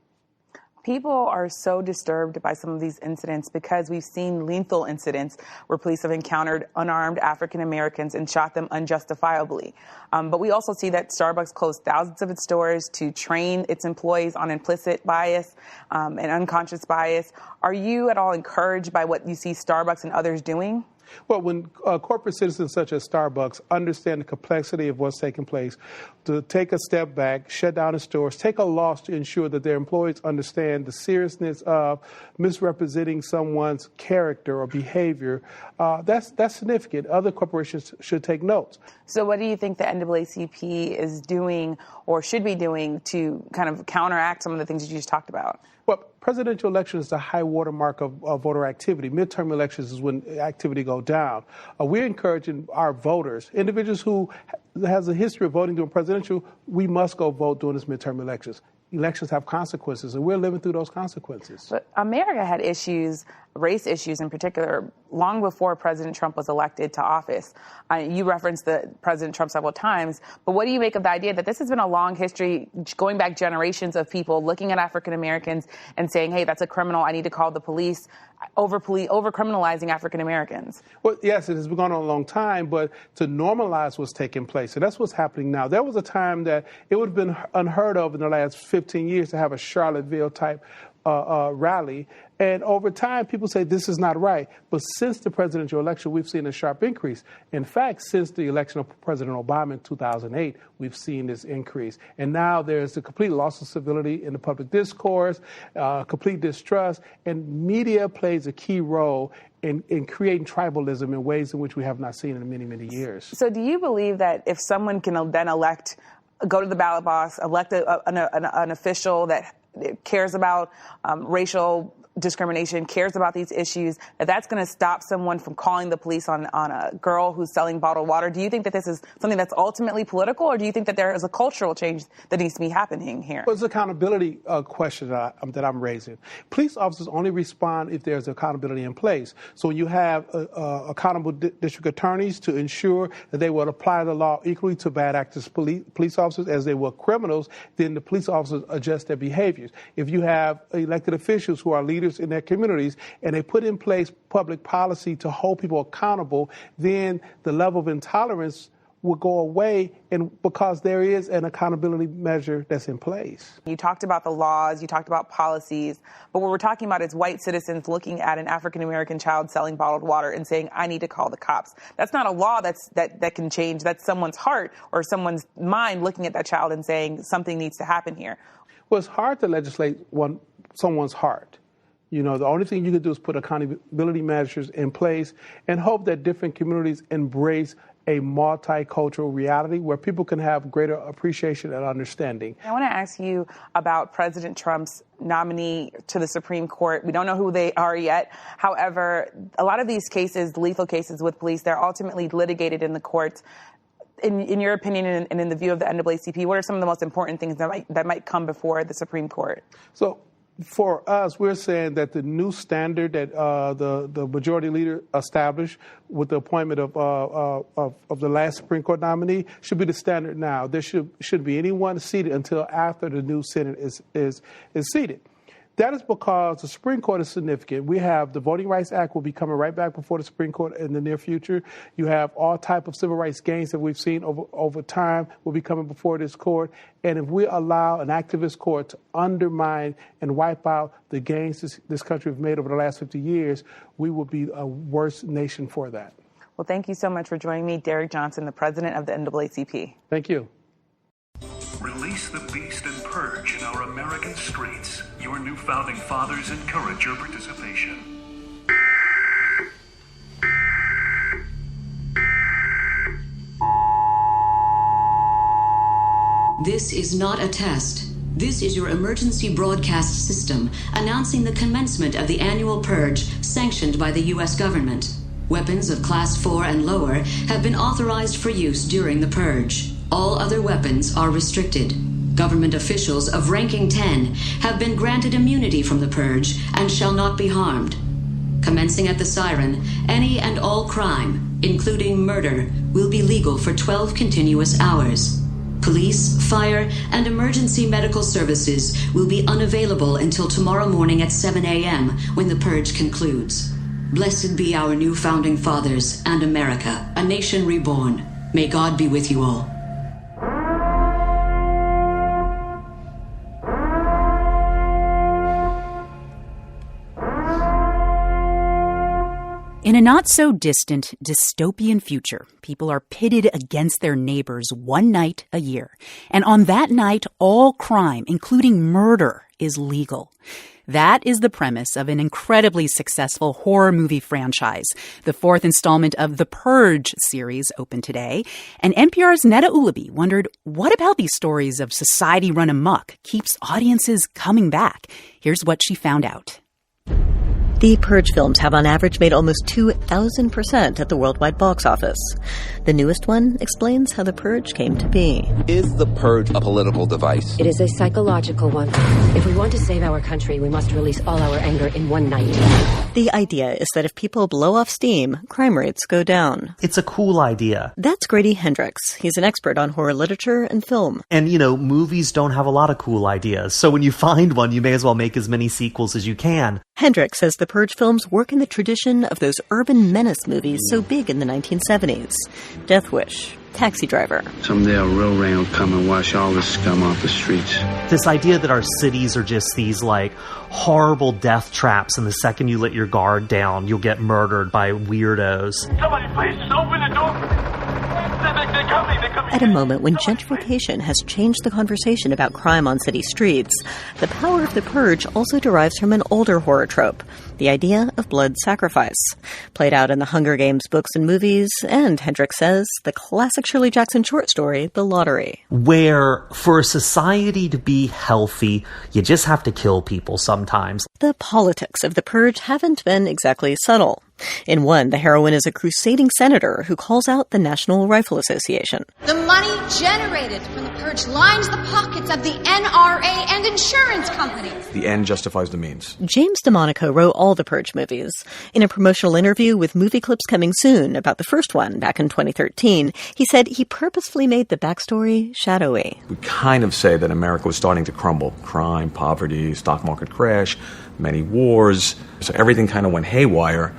People are so disturbed by some of these incidents because we've seen lethal incidents where police have encountered unarmed African Americans and shot them unjustifiably. But we also see that Starbucks closed thousands of its stores to train its employees on implicit bias and unconscious bias. Are you at all encouraged by what you see Starbucks and others doing? Well, when corporate citizens such as Starbucks understand the complexity of what's taking place, to take a step back, shut down the stores, take a loss to ensure that their employees understand the seriousness of misrepresenting someone's character or behavior, that's significant. Other corporations should take notes. So what do you think the NAACP is doing or should be doing to kind of counteract some of the things that you just talked about? Well, presidential election is the high watermark of voter activity. Midterm elections is when activity goes down. We're encouraging our voters, individuals who has a history of voting during presidential, we must go vote during this midterm elections. Elections have consequences, and we're living through those consequences. But America had issues, race issues in particular, long before President Trump was elected to office. You referenced President Trump several times, but what do you make of the idea that this has been a long history, going back generations of people looking at African Americans and saying, hey, that's a criminal, I need to call the police, over criminalizing African Americans? Well, yes, it has been going on a long time, but to normalize what's taking place, and that's what's happening now. There was a time that it would have been unheard of in the last 15 years to have a Charlottesville type rally. And over time, people say this is not right. But since the presidential election, we've seen a sharp increase. In fact, since the election of President Obama in 2008, we've seen this increase. And now there's a complete loss of civility in the public discourse, complete distrust, and media plays a key role in creating tribalism in ways in which we have not seen in many, many years. So do you believe that if someone can then go to the ballot box, elect an official that cares about racial discrimination, cares about these issues, that's going to stop someone from calling the police on a girl who's selling bottled water? Do you think that this is something that's ultimately political, or do you think that there is a cultural change that needs to be happening here? Well, it's an accountability question that I'm raising. Police officers only respond if there's accountability in place. So you have accountable district attorneys to ensure that they will apply the law equally to bad actors, police officers, as they will criminals. Then the police officers adjust their behaviors. If you have elected officials who are leaders in their communities and they put in place public policy to hold people accountable, then the level of intolerance will go away, and because there is an accountability measure that's in place. You talked about the laws, you talked about policies, but what we're talking about is white citizens looking at an African-American child selling bottled water and saying, I need to call the cops. That's not a law that can change. That's someone's heart or someone's mind looking at that child and saying something needs to happen here. Well, it's hard to legislate someone's heart. You know, the only thing you can do is put accountability measures in place and hope that different communities embrace a multicultural reality where people can have greater appreciation and understanding. I want to ask you about President Trump's nominee to the Supreme Court. We don't know who they are yet. However, a lot of these cases, lethal cases with police, they're ultimately litigated in the courts. In your opinion and in the view of the NAACP, what are some of the most important things that might come before the Supreme Court? So, for us, we're saying that the new standard that the majority leader established with the appointment of the last Supreme Court nominee should be the standard now. There should be anyone seated until after the new Senate is seated. That is because the Supreme Court is significant. We have the Voting Rights Act will be coming right back before the Supreme Court in the near future. You have all type of civil rights gains that we've seen over time will be coming before this court. And if we allow an activist court to undermine and wipe out the gains this country has made over the last 50 years, we will be a worse nation for that. Well, thank you so much for joining me, Derek Johnson, the president of the NAACP. Thank you. Release the beast and purge in our American streets. Your new founding fathers encourage your participation. This is not a test. This is your emergency broadcast system announcing the commencement of the annual purge sanctioned by the U.S. government. Weapons of Class 4 and lower have been authorized for use during the purge. All other weapons are restricted. Government officials of ranking 10 have been granted immunity from the purge and shall not be harmed. Commencing at the siren, any and all crime, including murder, will be legal for 12 continuous hours. Police, fire, and emergency medical services will be unavailable until tomorrow morning at 7 a.m. when the purge concludes. Blessed be our new founding fathers and America, a nation reborn. May God be with you all. In a not-so-distant dystopian future, people are pitted against their neighbors one night a year. And on that night, all crime, including murder, is legal. That is the premise of an incredibly successful horror movie franchise. The fourth installment of the Purge series opened today. And NPR's Neda Ulabi wondered, what about these stories of society run amok keeps audiences coming back? Here's what she found out. The Purge films have on average made almost 2,000% at the worldwide box office. The newest one explains how the Purge came to be. Is the Purge a political device? It is a psychological one. If we want to save our country, we must release all our anger in one night. The idea is that if people blow off steam, crime rates go down. It's a cool idea. That's Grady Hendrix. He's an expert on horror literature and film. And, movies don't have a lot of cool ideas. So when you find one, you may as well make as many sequels as you can. Hendrix says the Purge films work in the tradition of those urban menace movies so big in the 1970s. Death Wish, Taxi Driver. Someday a real rain will come and wash all this scum off the streets. This idea that our cities are just these, horrible death traps, and the second you let your guard down, you'll get murdered by weirdos. Somebody please open the door. At a moment when gentrification has changed the conversation about crime on city streets, the power of the purge also derives from an older horror trope, the idea of blood sacrifice. Played out in the Hunger Games books and movies, and, Hendricks says, the classic Shirley Jackson short story, The Lottery. Where, for a society to be healthy, you just have to kill people sometimes. The politics of the purge haven't been exactly subtle. In one, the heroine is a crusading senator who calls out the National Rifle Association. The money generated from the purge lines the pockets of the NRA and insurance companies. The end justifies the means. James DeMonaco wrote all the Purge movies. In a promotional interview with Movie Clips Coming Soon about the first one back in 2013, he said he purposefully made the backstory shadowy. We kind of say that America was starting to crumble. Crime, poverty, stock market crash, many wars. So everything kind of went haywire.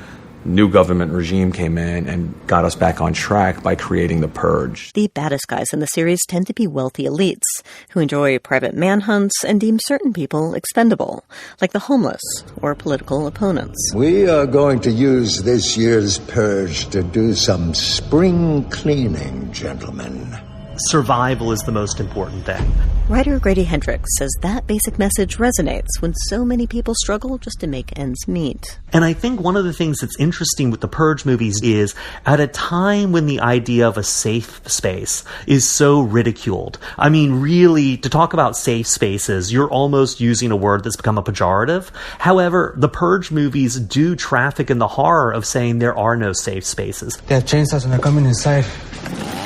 New government regime came in and got us back on track by creating the Purge. The baddest guys in the series tend to be wealthy elites who enjoy private manhunts and deem certain people expendable, like the homeless or political opponents. We are going to use this year's Purge to do some spring cleaning, gentlemen. Survival is the most important thing. Writer Grady Hendricks says that basic message resonates when so many people struggle just to make ends meet. And I think one of the things that's interesting with the Purge movies is at a time when the idea of a safe space is so ridiculed. I mean, really, to talk about safe spaces, you're almost using a word that's become a pejorative. However, the Purge movies do traffic in the horror of saying there are no safe spaces. They have chainsaws and they're coming inside.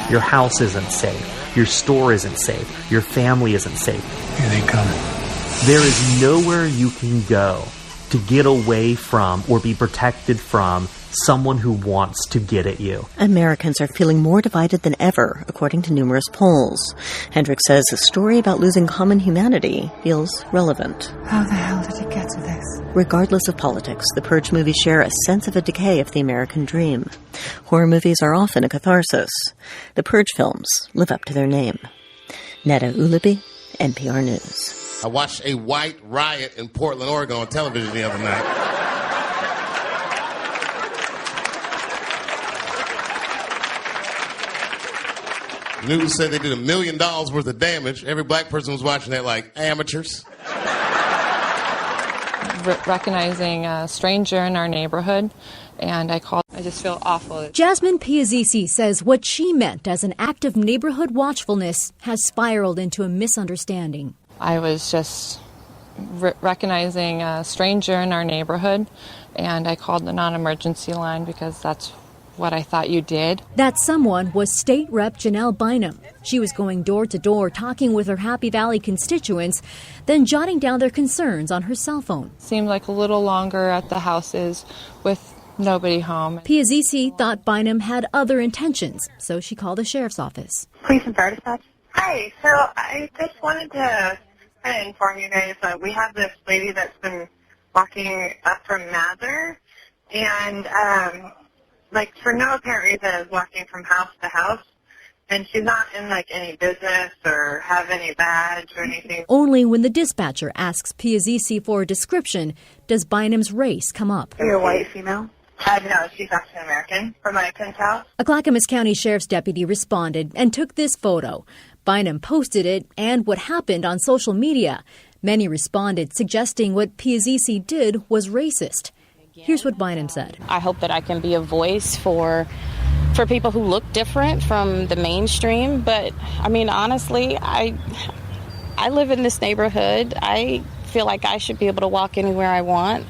Your house isn't safe. Your store isn't safe. Your family isn't safe. Here they come. There is nowhere you can go to get away from or be protected from someone who wants to get at you. Americans are feeling more divided than ever, according to numerous polls. Hendricks says a story about losing common humanity feels relevant. How the hell did it get to this? Regardless of politics, the Purge movies share a sense of a decay of the American dream. Horror movies are often a catharsis. The Purge films live up to their name. Netta Ulubi, NPR News. I watched a white riot in Portland, Oregon on television the other night. News said they did $1 million worth of damage. Every black person was watching that like amateurs. Recognizing a stranger in our neighborhood, and I just feel awful. Jasmine Piazzisi says what she meant as an act of neighborhood watchfulness has spiraled into a misunderstanding. I was just recognizing a stranger in our neighborhood, and I called the non-emergency line because that's what I thought you did. That someone was State Rep Jannelle Bynum. She was going door to door talking with her Happy Valley constituents, then jotting down their concerns on her cell phone. Seemed like a little longer at the houses with nobody home. Piazzisi thought Bynum had other intentions, so she called the sheriff's office. Police and fire dispatch. Hi, so I just wanted to kind of inform you guys that we have this lady that's been walking up from Mather, and for no apparent reason is walking from house to house, and she's not in any business or have any badge or anything. Only when the dispatcher asks Piazzisi for a description does Bynum's race come up. Are you a white female? No, she's African American, from my cousin's house. A Clackamas County Sheriff's deputy responded and took this photo. Bynum posted it and what happened on social media. Many responded, suggesting what Piazzisi did was racist. Here's what Bynum said. I hope that I can be a voice for people who look different from the mainstream. But, I mean, honestly, I live in this neighborhood. I feel like I should be able to walk anywhere I want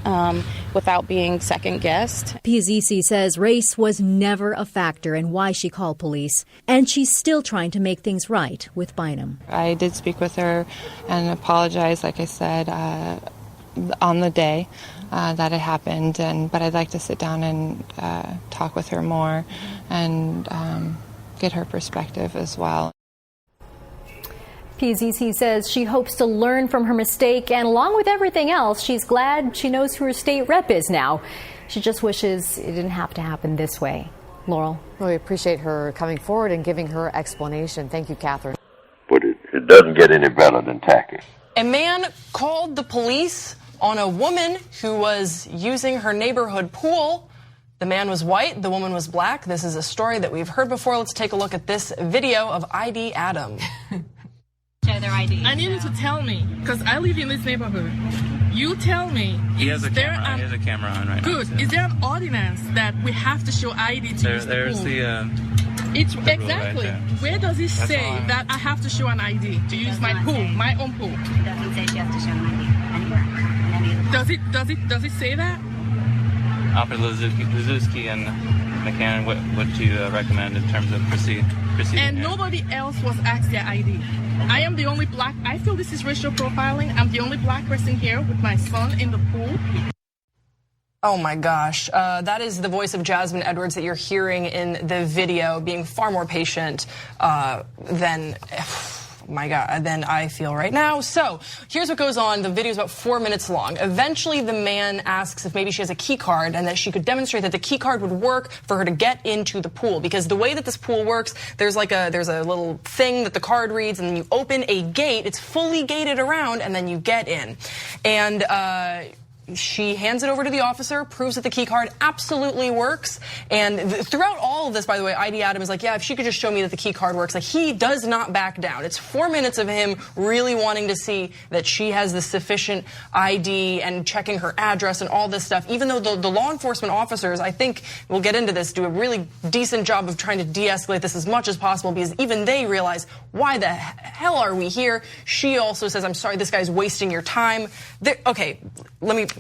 without being second-guessed. Piazzisi says race was never a factor in why she called police, and she's still trying to make things right with Bynum. I did speak with her and apologize, like I said, on the day that it happened, but I'd like to sit down and talk with her more and get her perspective as well. Piazzisi says she hopes to learn from her mistake, and along with everything else, she's glad she knows who her state rep is now. She just wishes it didn't have to happen this way. Laurel. Really appreciate her coming forward and giving her explanation. Thank you, Catherine. But it doesn't get any better than tacky. A man called the police on a woman who was using her neighborhood pool. The man was white, the woman was black. This is a story that we've heard before. Let's take a look at this video of ID Adam. Show their ID. I need you to tell me, because I live in this neighborhood. You tell me. He has a camera. He has a camera on right now. Good. So. Is there an ordinance that we have to show ID to use the There's pool? the exactly. Right, where does it say that I have to show an ID to use my pool, my own pool? It doesn't say she has to show an ID anywhere. Does it say that? Officer Lizuski and McCann, what do you recommend in terms of proceeding? And nobody else was asked their ID. I am the only black. I feel this is racial profiling. I'm the only black person here with my son in the pool. Oh my gosh, that is the voice of Jasmine Edwards that you're hearing in the video, being far more patient than I feel right now. So here's what goes on. The video is about 4 minutes long. Eventually, the man asks if maybe she has a key card and that she could demonstrate that the key card would work for her to get into the pool. Because the way that this pool works, there's a little thing that the card reads, and then you open a gate. It's fully gated around, and then you get in. And she hands it over to the officer, proves that the key card absolutely works. And throughout all of this, by the way, ID Adam is like, yeah, if she could just show me that the key card works. Like, he does not back down. It's 4 minutes of him really wanting to see that she has the sufficient ID and checking her address and all this stuff. Even though the law enforcement officers, I think we'll get into this, do a really decent job of trying to de-escalate this as much as possible, because even they realize, why the hell are we here? She also says, I'm sorry, this guy's wasting your time. Okay,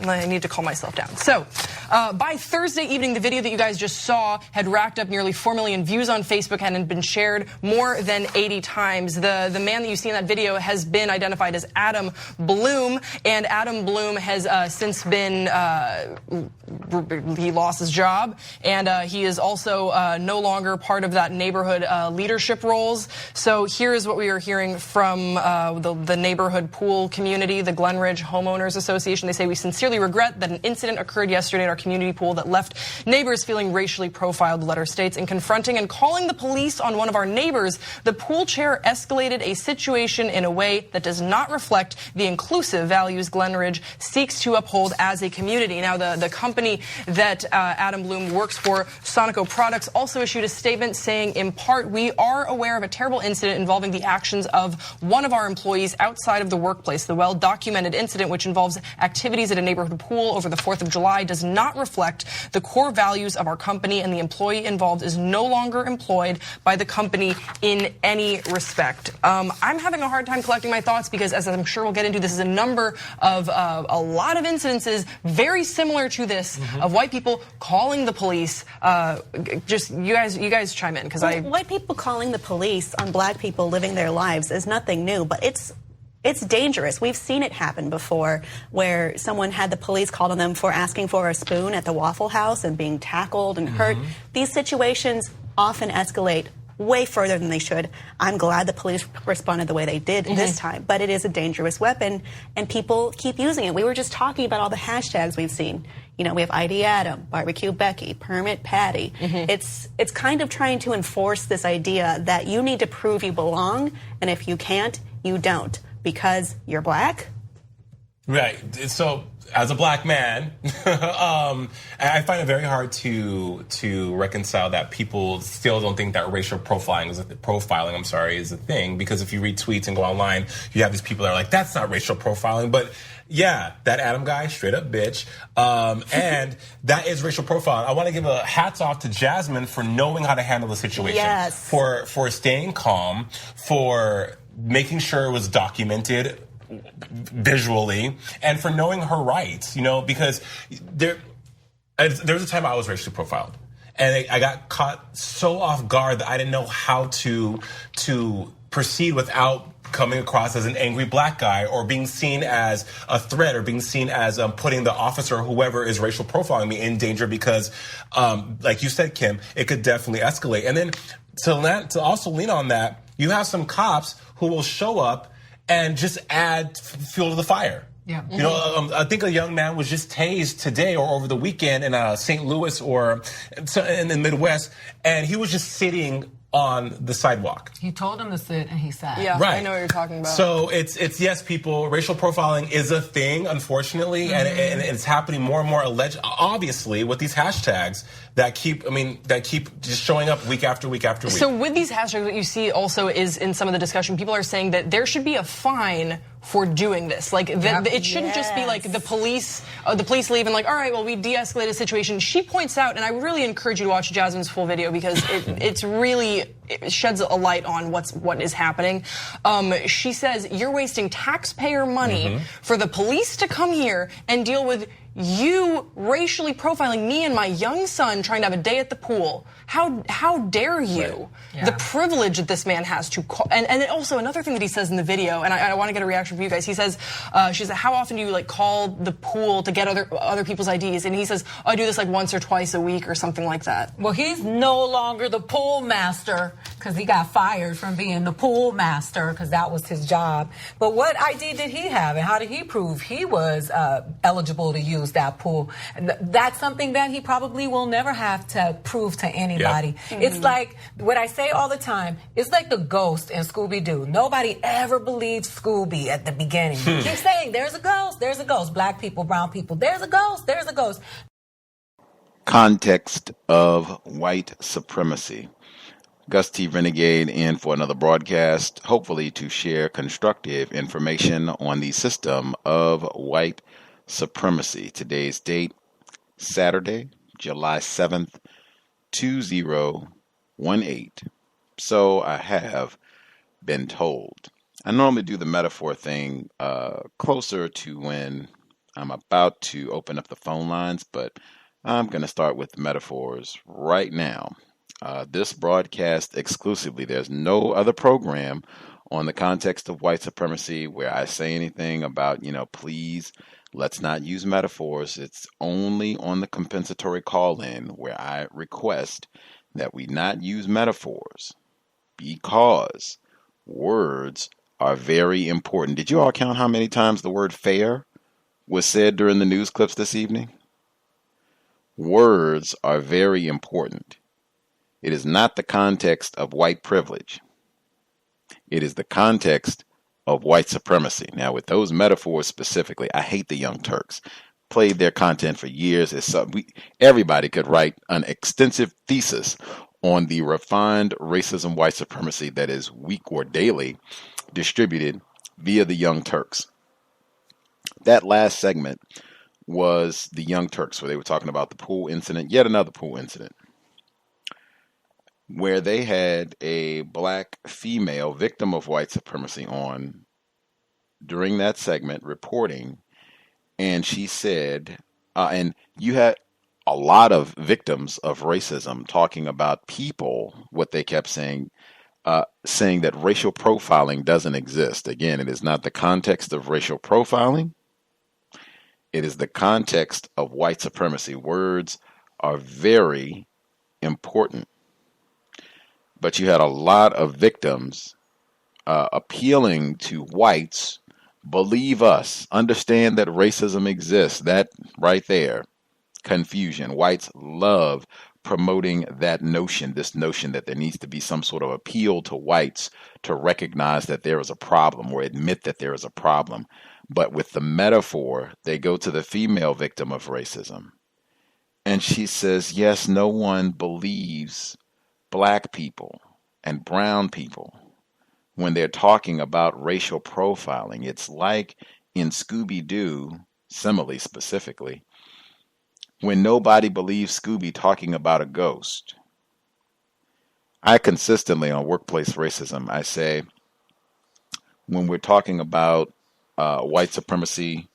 I need to calm myself down. So, by Thursday evening, the video that you guys just saw had racked up nearly 4 million views on Facebook and had been shared more than 80 times. The man that you see in that video has been identified as Adam Bloom, and Adam Bloom has since been, he lost his job, and he is also no longer part of that neighborhood leadership roles. So here is what we are hearing from the neighborhood pool community, the Glen Ridge Homeowners Association. They say, we sincerely regret that an incident occurred yesterday at our community pool that left neighbors feeling racially profiled, the letter states. In confronting and calling the police on one of our neighbors, the pool chair escalated a situation in a way that does not reflect the inclusive values Glen Ridge seeks to uphold as a community. Now, the company that Adam Bloom works for, Sonico Products, also issued a statement saying, in part, we are aware of a terrible incident involving the actions of one of our employees outside of the workplace. The well-documented incident, which involves activities at a neighborhood pool over the 4th of July, does not reflect the core values of our company, and the employee involved is no longer employed by the company in any respect. I'm having a hard time collecting my thoughts because, as I'm sure we'll get into, this is a number of a lot of incidences very similar to this of white people calling the police. Just you guys chime in, because white people calling the police on black people living their lives is nothing new, but it's dangerous. We've seen it happen before, where someone had the police called on them for asking for a spoon at the Waffle House and being tackled and hurt. These situations often escalate way further than they should. I'm glad the police responded the way they did this time, but it is a dangerous weapon, and people keep using it. We were just talking about all the hashtags we've seen. You know, we have ID Adam, Barbecue Becky, Permit Patty. It's kind of trying to enforce this idea that you need to prove you belong, and if you can't, you don't. Because you're black? Right. So, as a black man, I find it very hard to reconcile that people still don't think that racial profiling is a thing. Because if you read tweets and go online, you have these people that are like, that's not racial profiling. But yeah, that Adam guy, straight up bitch. And that is racial profiling. I want to give a hats off to Jasmine for knowing how to handle the situation. Yes. For staying calm, for making sure it was documented visually, and for knowing her rights, because there was a time I was racially profiled, and I got caught so off guard that I didn't know how to proceed without coming across as an angry black guy, or being seen as a threat, or being seen as putting the officer or whoever is racial profiling me in danger, because like you said, Kim, it could definitely escalate. And then to also lean on that, you have some cops who will show up and just add fuel to the fire. Yeah. I think a young man was just tased today or over the weekend in St. Louis or in the Midwest, and he was just sitting on the sidewalk. He told him to sit, and he sat. Yeah, Right. I know what you're talking about. So it's yes, people, racial profiling is a thing, unfortunately, and it's happening more and more obviously with these hashtags that keep just showing up week after week after week. So with these hashtags, what you see also is in some of the discussion, people are saying that there should be a fine for doing this. Like, it shouldn't just be like the police leave and like, all right, well, we de-escalate a situation. She points out, and I really encourage you to watch Jasmine's full video because it sheds a light on what is happening. She says, you're wasting taxpayer money for the police to come here and deal with you racially profiling me and my young son trying to have a day at the pool. How dare you? Right. Yeah. The privilege that this man has to call. And also another thing that he says in the video, and I want to get a reaction from you guys. He says, she said, how often do you like call the pool to get other people's IDs? And he says, oh, I do this like once or twice a week or something like that. Well, he's no longer the pool master because he got fired from being the pool master because that was his job. But what ID did he have, and how did he prove he was eligible to use that pool? That's something that he probably will never have to prove to anybody. Yeah. It's like what I say all the time. It's like the ghost in Scooby-Doo. Nobody ever believed Scooby at the beginning. Keep saying, there's a ghost, there's a ghost. Black people, brown people, there's a ghost, there's a ghost. Context of White Supremacy. Gus T Renegade in for another broadcast, hopefully to share constructive information on the system of white supremacy. Today's date, Saturday, July 7th, 2018. So I have been told. I normally do the metaphor thing closer to when I'm about to open up the phone lines, but I'm going to start with the metaphors right now. This broadcast exclusively, there's no other program on the context of white supremacy where I say anything about, please, let's not use metaphors. It's only on the compensatory call-in where I request that we not use metaphors because words are very important. Did you all count how many times the word fair was said during the news clips this evening? Words are very important. It is not the context of white privilege. It is the context of white supremacy. Now, with those metaphors specifically, I hate the Young Turks. Played their content for years. Everybody could write an extensive thesis on the refined racism, white supremacy that is week or daily distributed via the Young Turks. That last segment was the Young Turks, where they were talking about the pool incident, yet another pool incident, where they had a black female victim of white supremacy on during that segment reporting, and she said, and you had a lot of victims of racism talking about people, what they kept saying, saying that racial profiling doesn't exist. Again, it is not the context of racial profiling. It is the context of white supremacy. Words are very important. But you had a lot of victims appealing to whites, believe us, understand that racism exists. That right there, confusion. Whites love promoting that notion, this notion that there needs to be some sort of appeal to whites to recognize that there is a problem or admit that there is a problem. But with the metaphor, they go to the female victim of racism. And she says, yes, no one believes black people and brown people when they're talking about racial profiling. It's like in Scooby-Doo, simile specifically, when nobody believes Scooby talking about a ghost. I consistently, on workplace racism, I say, when we're talking about white supremacy,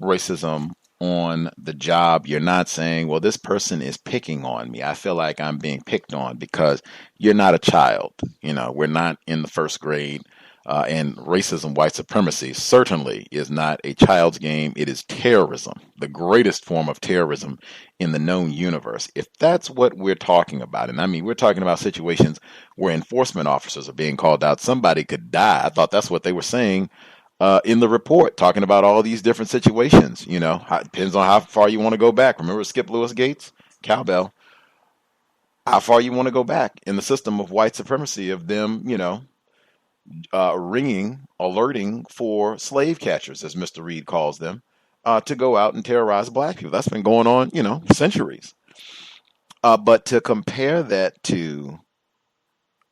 racism on the job, you're not saying, well, this person is picking on me. I feel like I'm being picked on because you're not a child. We're not in the first grade. And racism, white supremacy certainly is not a child's game. It is terrorism, the greatest form of terrorism in the known universe. If that's what we're talking about, and I mean, we're talking about situations where enforcement officers are being called out. Somebody could die. I thought that's what they were saying in the report, talking about all these different situations. It depends on how far you want to go back. Remember Skip Lewis Gates? Cowbell. how far you want to go back in the system of white supremacy of them, alerting for slave catchers, as Mr. Reed calls them, to go out and terrorize black people. That's been going on, centuries. But to compare that to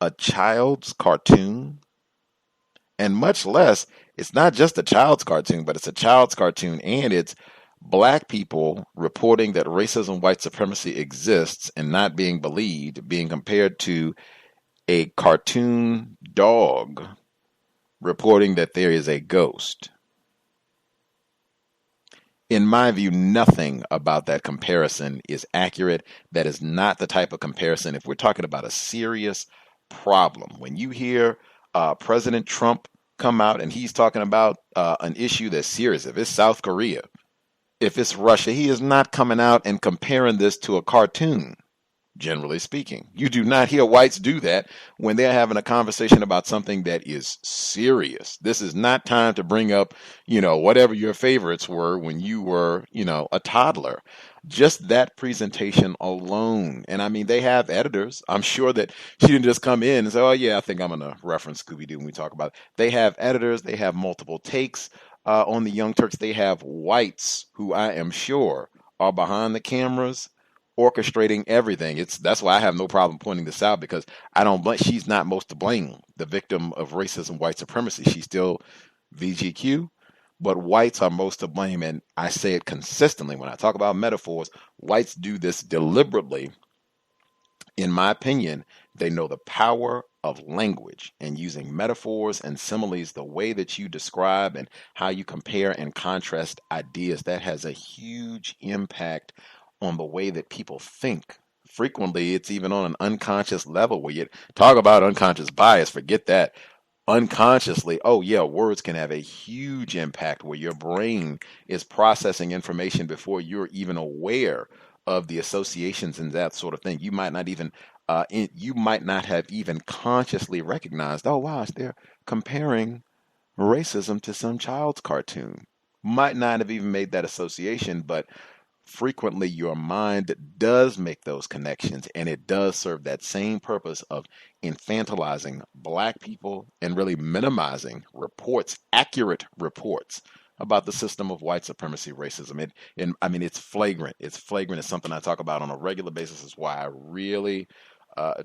a child's cartoon, and much less, it's not just a child's cartoon, but it's a child's cartoon, and it's black people reporting that racism, white supremacy exists and not being believed, being compared to a cartoon dog reporting that there is a ghost. In my view, nothing about that comparison is accurate. That is not the type of comparison. If we're talking about a serious problem, when you hear President Trump come out and he's talking about an issue that's serious, if it's South Korea, if it's Russia, he is not coming out and comparing this to a cartoon, generally speaking. You do not hear whites do that when they're having a conversation about something that is serious. This is not time to bring up, whatever your favorites were when you were, a toddler. Just that presentation alone. And I mean, they have editors. I'm sure that she didn't just come in and say, oh yeah, I think I'm going to reference Scooby-Doo when we talk about it. They have editors. They have multiple takes on the Young Turks. They have whites who I am sure are behind the cameras orchestrating everything. That's why I have no problem pointing this out, because she's not most to blame, the victim of racism, white supremacy. She's still VGQ. But whites are most to blame, and I say it consistently when I talk about metaphors. Whites do this deliberately. In my opinion, they know the power of language and using metaphors and similes, the way that you describe and how you compare and contrast ideas. That has a huge impact on the way that people think. Frequently, it's even on an unconscious level where you talk about unconscious bias. Forget that. Unconsciously, words can have a huge impact where your brain is processing information before you're even aware of the associations and that sort of thing. You might not even have even consciously recognized, oh wow, they're comparing racism to some child's cartoon. Might not have even made that association, but frequently your mind does make those connections, and it does serve that same purpose of infantilizing black people and really minimizing accurate reports about the system of white supremacy, racism. It's flagrant. It's flagrant. It's something I talk about on a regular basis. Is why I really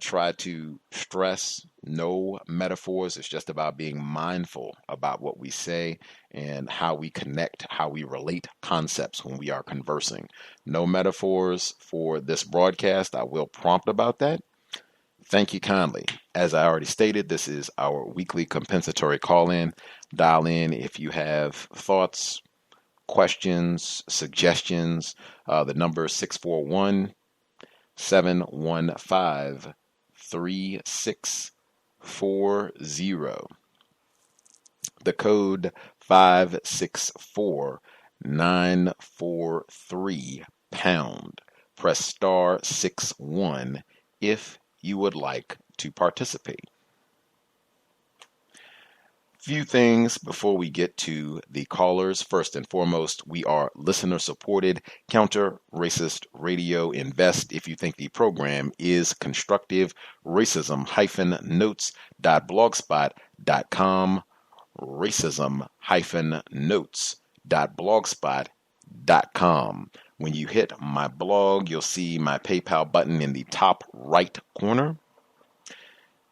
try to stress no metaphors. It's just about being mindful about what we say and how we connect, how we relate concepts when we are conversing. No metaphors for this broadcast. I will prompt about that. Thank you kindly. As I already stated, this is our weekly compensatory call-in. Dial in if you have thoughts, questions, suggestions. The number is 641-715-3640. The code 564943 pound. Press star 61 if you would like to participate. Few things before we get to the callers. First and foremost, we are listener-supported, counter-racist radio. Invest if you think the program is constructive. Racism-notes.blogspot.com. Racism-notes.blogspot.com. When you hit my blog, you'll see my PayPal button in the top right corner.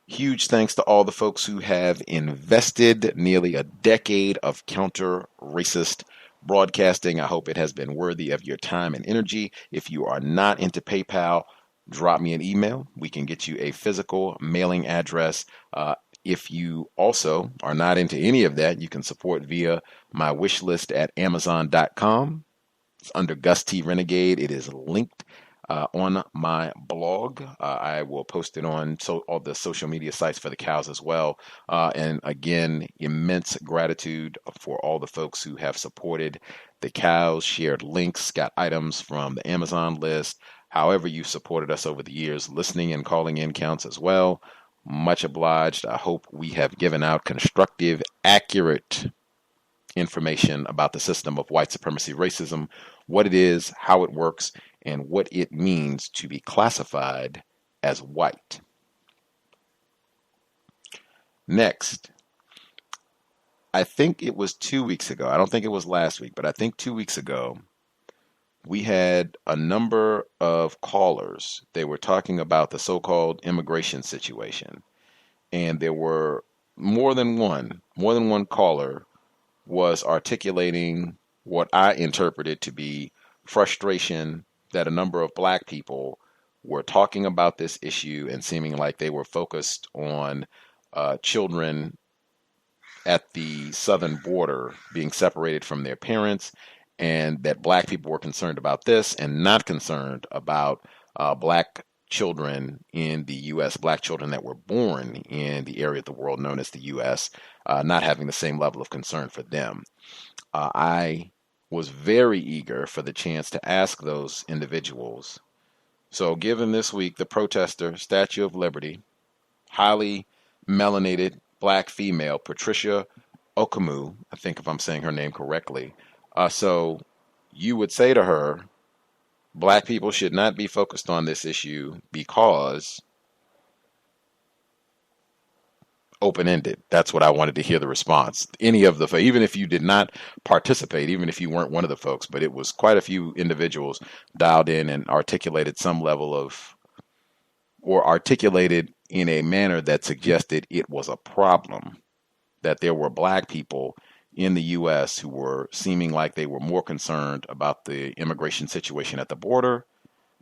Huge thanks to all the folks who have invested nearly a decade of counter-racist broadcasting. I hope it has been worthy of your time and energy. If you are not into PayPal, drop me an email. We can get you a physical mailing address. If you also are not into any of that, you can support via my wish list at Amazon.com. It's under Gus T Renegade. It is linked on my blog. I will post it on all the social media sites for the cows as well. And again, immense gratitude for all the folks who have supported the cows, shared links, got items from the Amazon list. However you supported us over the years, listening and calling in counts as well. Much obliged. I hope we have given out constructive, accurate information about the system of white supremacy racism, what it is, how it works, and what it means to be classified as white. Next, I think it was 2 weeks ago. I don't think it was last week, but I think 2 weeks ago, we had a number of callers. They were talking about the so-called immigration situation. And there were more than one caller was articulating what I interpreted to be frustration that a number of black people were talking about this issue and seeming like they were focused on children at the southern border being separated from their parents, and that black people were concerned about this and not concerned about black children in the U.S., black children that were born in the area of the world known as the U.S., not having the same level of concern for them. I was very eager for the chance to ask those individuals. So given this week, the protester, Statue of Liberty, highly melanated black female, Therese Okoumou, I think if I'm saying her name correctly. So you would say to her, black people should not be focused on this issue because open-ended. That's what I wanted to hear the response. Any of the, even if you did not participate, even if you weren't one of the folks, but it was quite a few individuals dialed in and articulated some level of, or articulated in a manner that suggested it was a problem, that there were black people in the U.S. who were seeming like they were more concerned about the immigration situation at the border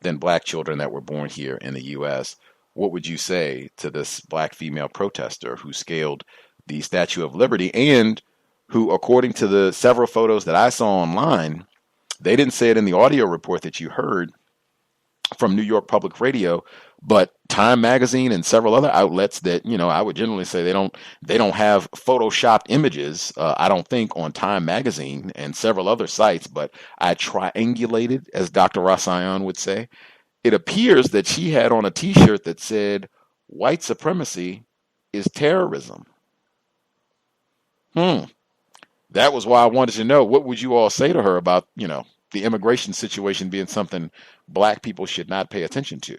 than black children that were born here in the U.S. What would you say to this black female protester who scaled the Statue of Liberty and who, according to the several photos that I saw online, they didn't say it in the audio report that you heard from New York Public Radio, but Time Magazine and several other outlets that, you know, I would generally say they don't have photoshopped images, I don't think, on Time Magazine and several other sites, but I triangulated, as Dr. Rasayan would say. It appears that she had on a t-shirt that said, "White supremacy is terrorism." That was why I wanted to know, what would you all say to her about, you know, the immigration situation being something black people should not pay attention to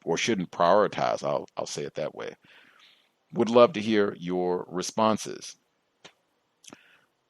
or shouldn't prioritize. I'll say it that way. Would love to hear your responses.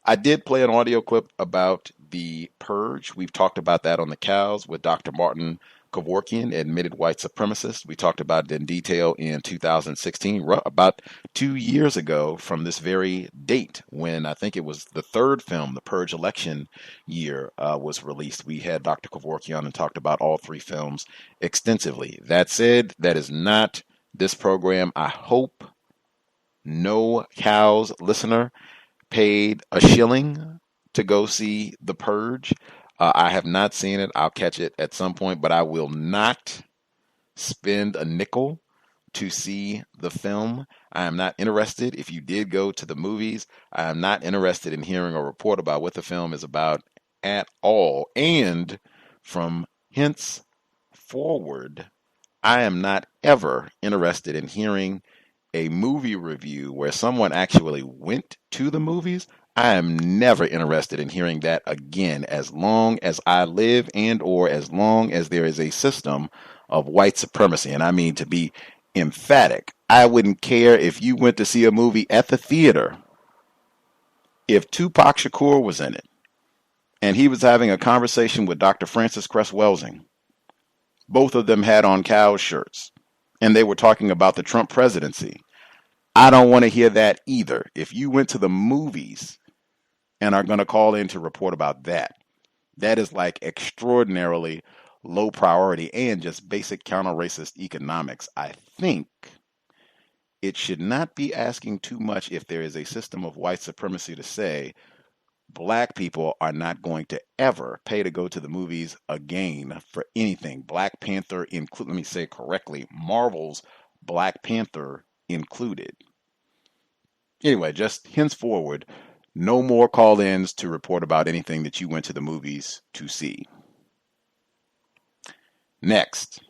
I did play an audio clip about the Purge. We've talked about that on the cows with Dr. Martin Kevorkian, admitted white supremacist. We talked about it in detail in 2016, about 2 years ago from this very date when I think it was the third film, the Purge election year, was released. We had Dr. Kevorkian and talked about all three films extensively. That said, that is not this program. I hope no cows listener paid a shilling to go see The Purge. I have not seen it. I'll catch it at some point, but I will not spend a nickel to see the film. I am not interested. If you did go to the movies, I am not interested in hearing a report about what the film is about at all. And from henceforward, I am not ever interested in hearing a movie review where someone actually went to the movies. I am never interested in hearing that again as long as I live and or as long as there is a system of white supremacy. And I mean, to be emphatic, I wouldn't care if you went to see a movie at the theater if Tupac Shakur was in it and he was having a conversation with Dr. Francis Cress Welsing. Both of them had on cow shirts and they were talking about the Trump presidency. I don't want to hear that either. If you went to the movies and are going to call in to report about that, that is like extraordinarily low priority and just basic counter-racist economics. I think it should not be asking too much if there is a system of white supremacy to say black people are not going to ever pay to go to the movies again for anything. Black Panther let me say correctly, Marvel's Black Panther included. Anyway, just henceforward, no more call-ins to report about anything that you went to the movies to see. Next,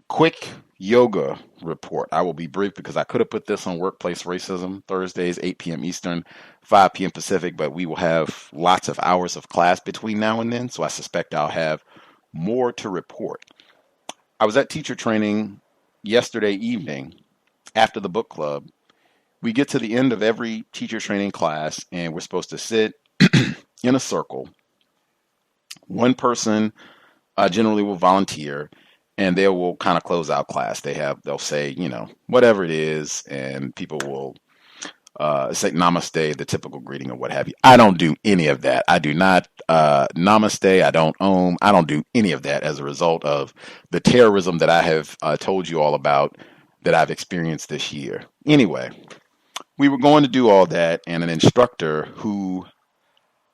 quick yoga report. I will be brief because I could have put this on Workplace Racism, Thursdays, 8 p.m. Eastern, 5 p.m. Pacific, but we will have lots of hours of class between now and then, so I suspect I'll have more to report. I was at teacher training yesterday evening after the book club. We get to the end of every teacher training class, and we're supposed to sit in a circle. One person generally will volunteer, and they will kind of close out class. They'll say, whatever it is, and people will say namaste, the typical greeting or what have you. I don't do any of that. I do not namaste. I don't om. I don't do any of that as a result of the terrorism that I have told you all about that I've experienced this year. Anyway, we were going to do all that, and an instructor who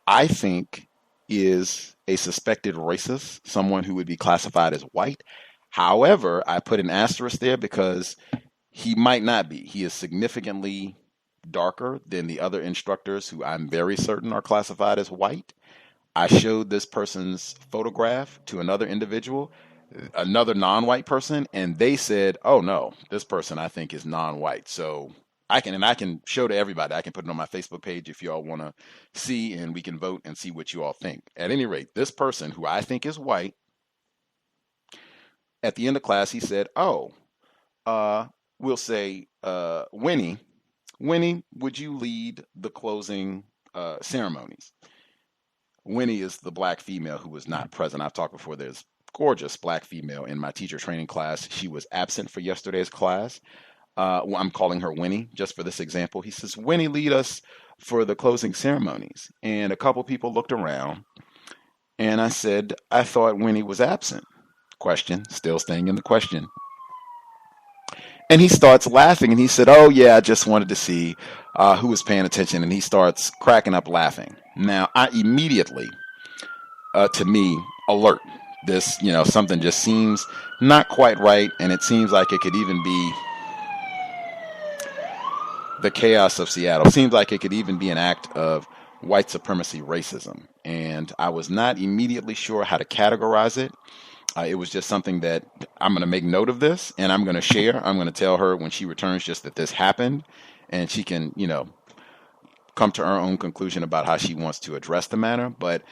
I think is a suspected racist, someone who would be classified as white. However, I put an asterisk there because he might not be. He is significantly darker than the other instructors who I'm very certain are classified as white. I showed this person's photograph to another individual, another non-white person, and they said, oh no, this person I think is non-white. So I can show to everybody. I can put it on my Facebook page if you all want to see, and we can vote and see what you all think. At any rate, this person who I think is white, at the end of class, he said, we'll say, Winnie, would you lead the closing ceremonies? Winnie is the black female who was not present. I've talked before. There's gorgeous black female in my teacher training class. She was absent for yesterday's class. I'm calling her Winnie just for this example. He says, Winnie, lead us for the closing ceremonies. And a couple people looked around, and I said, I thought Winnie was absent. Question, still staying in the question. And he starts laughing, and he said, oh yeah, I just wanted to see who was paying attention. And he starts cracking up laughing. Now, I immediately, to me, alert. This, something just seems not quite right, and it seems like it could even be the chaos of Seattle. Seems like it could even be an act of white supremacy racism. And I was not immediately sure how to categorize it. It was just something that I'm going to make note of this, and I'm going to share. I'm going to tell her when she returns just that this happened, and she can, come to her own conclusion about how she wants to address the matter. But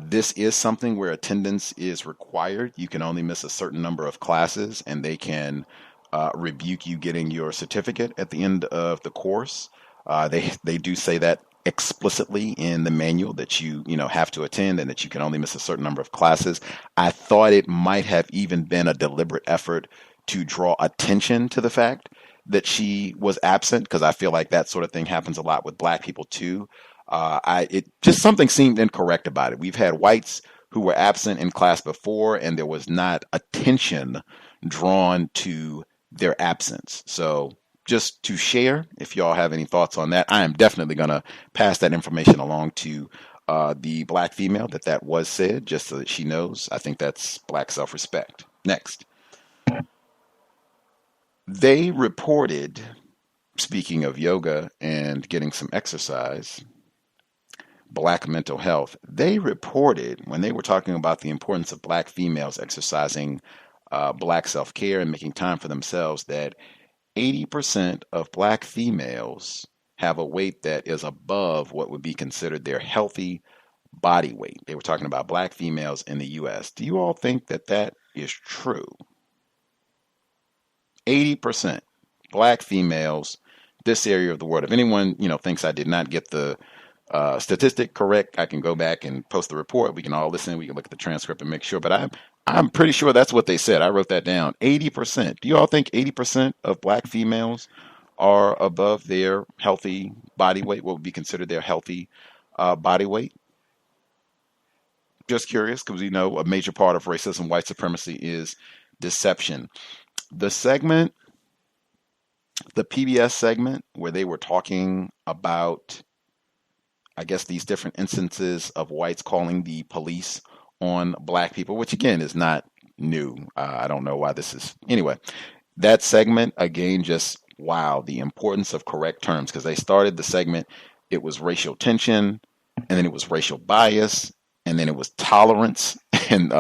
this is something where attendance is required. You can only miss a certain number of classes, and they can rebuke you getting your certificate at the end of the course. They do say that explicitly in the manual that you have to attend and that you can only miss a certain number of classes. I thought it might have even been a deliberate effort to draw attention to the fact that she was absent, because I feel like that sort of thing happens a lot with black people too. It just something seemed incorrect about it. We've had whites who were absent in class before, and there was not attention drawn to their absence. So just to share, if y'all have any thoughts on that, I am definitely going to pass that information along to the black female that was said, just so that she knows. I think that's black self-respect. Next. They reported, speaking of yoga and getting some exercise, black mental health, they reported when they were talking about the importance of black females exercising black self-care and making time for themselves, that 80% of black females have a weight that is above what would be considered their healthy body weight. They were talking about black females in the U.S. Do you all think that is true? 80% black females, this area of the world. If anyone, thinks I did not get the statistic correct, I can go back and post the report. We can all listen. We can look at the transcript and make sure. But I'm pretty sure that's what they said. I wrote that down. 80%. Do you all think 80% of black females are above their healthy body weight? What would be considered their healthy body weight? Just curious, because we know a major part of racism, white supremacy, is deception. The segment, the PBS segment, where they were talking about, I guess, these different instances of whites calling the police on black people, which again is not new. I don't know why this is. Anyway, that segment, again, just wow, the importance of correct terms, because they started the segment, it was racial tension, and then it was racial bias, and then it was tolerance and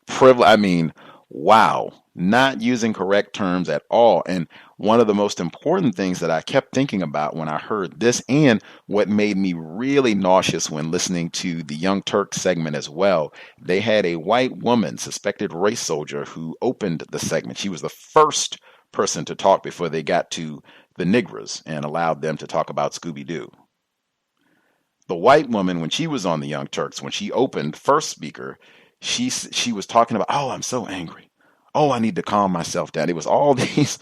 privilege. I mean, Wow, not using correct terms at all. And one of the most important things that I kept thinking about when I heard this, and what made me really nauseous when listening to the Young Turks segment as well, they had a white woman, suspected race soldier, who opened the segment. She was the first person to talk before they got to the Negras and allowed them to talk about Scooby-Doo. The white woman, when she was on the Young Turks, when she opened, first speaker, she was talking about, oh, I'm so angry. Oh, I need to calm myself down. It was all these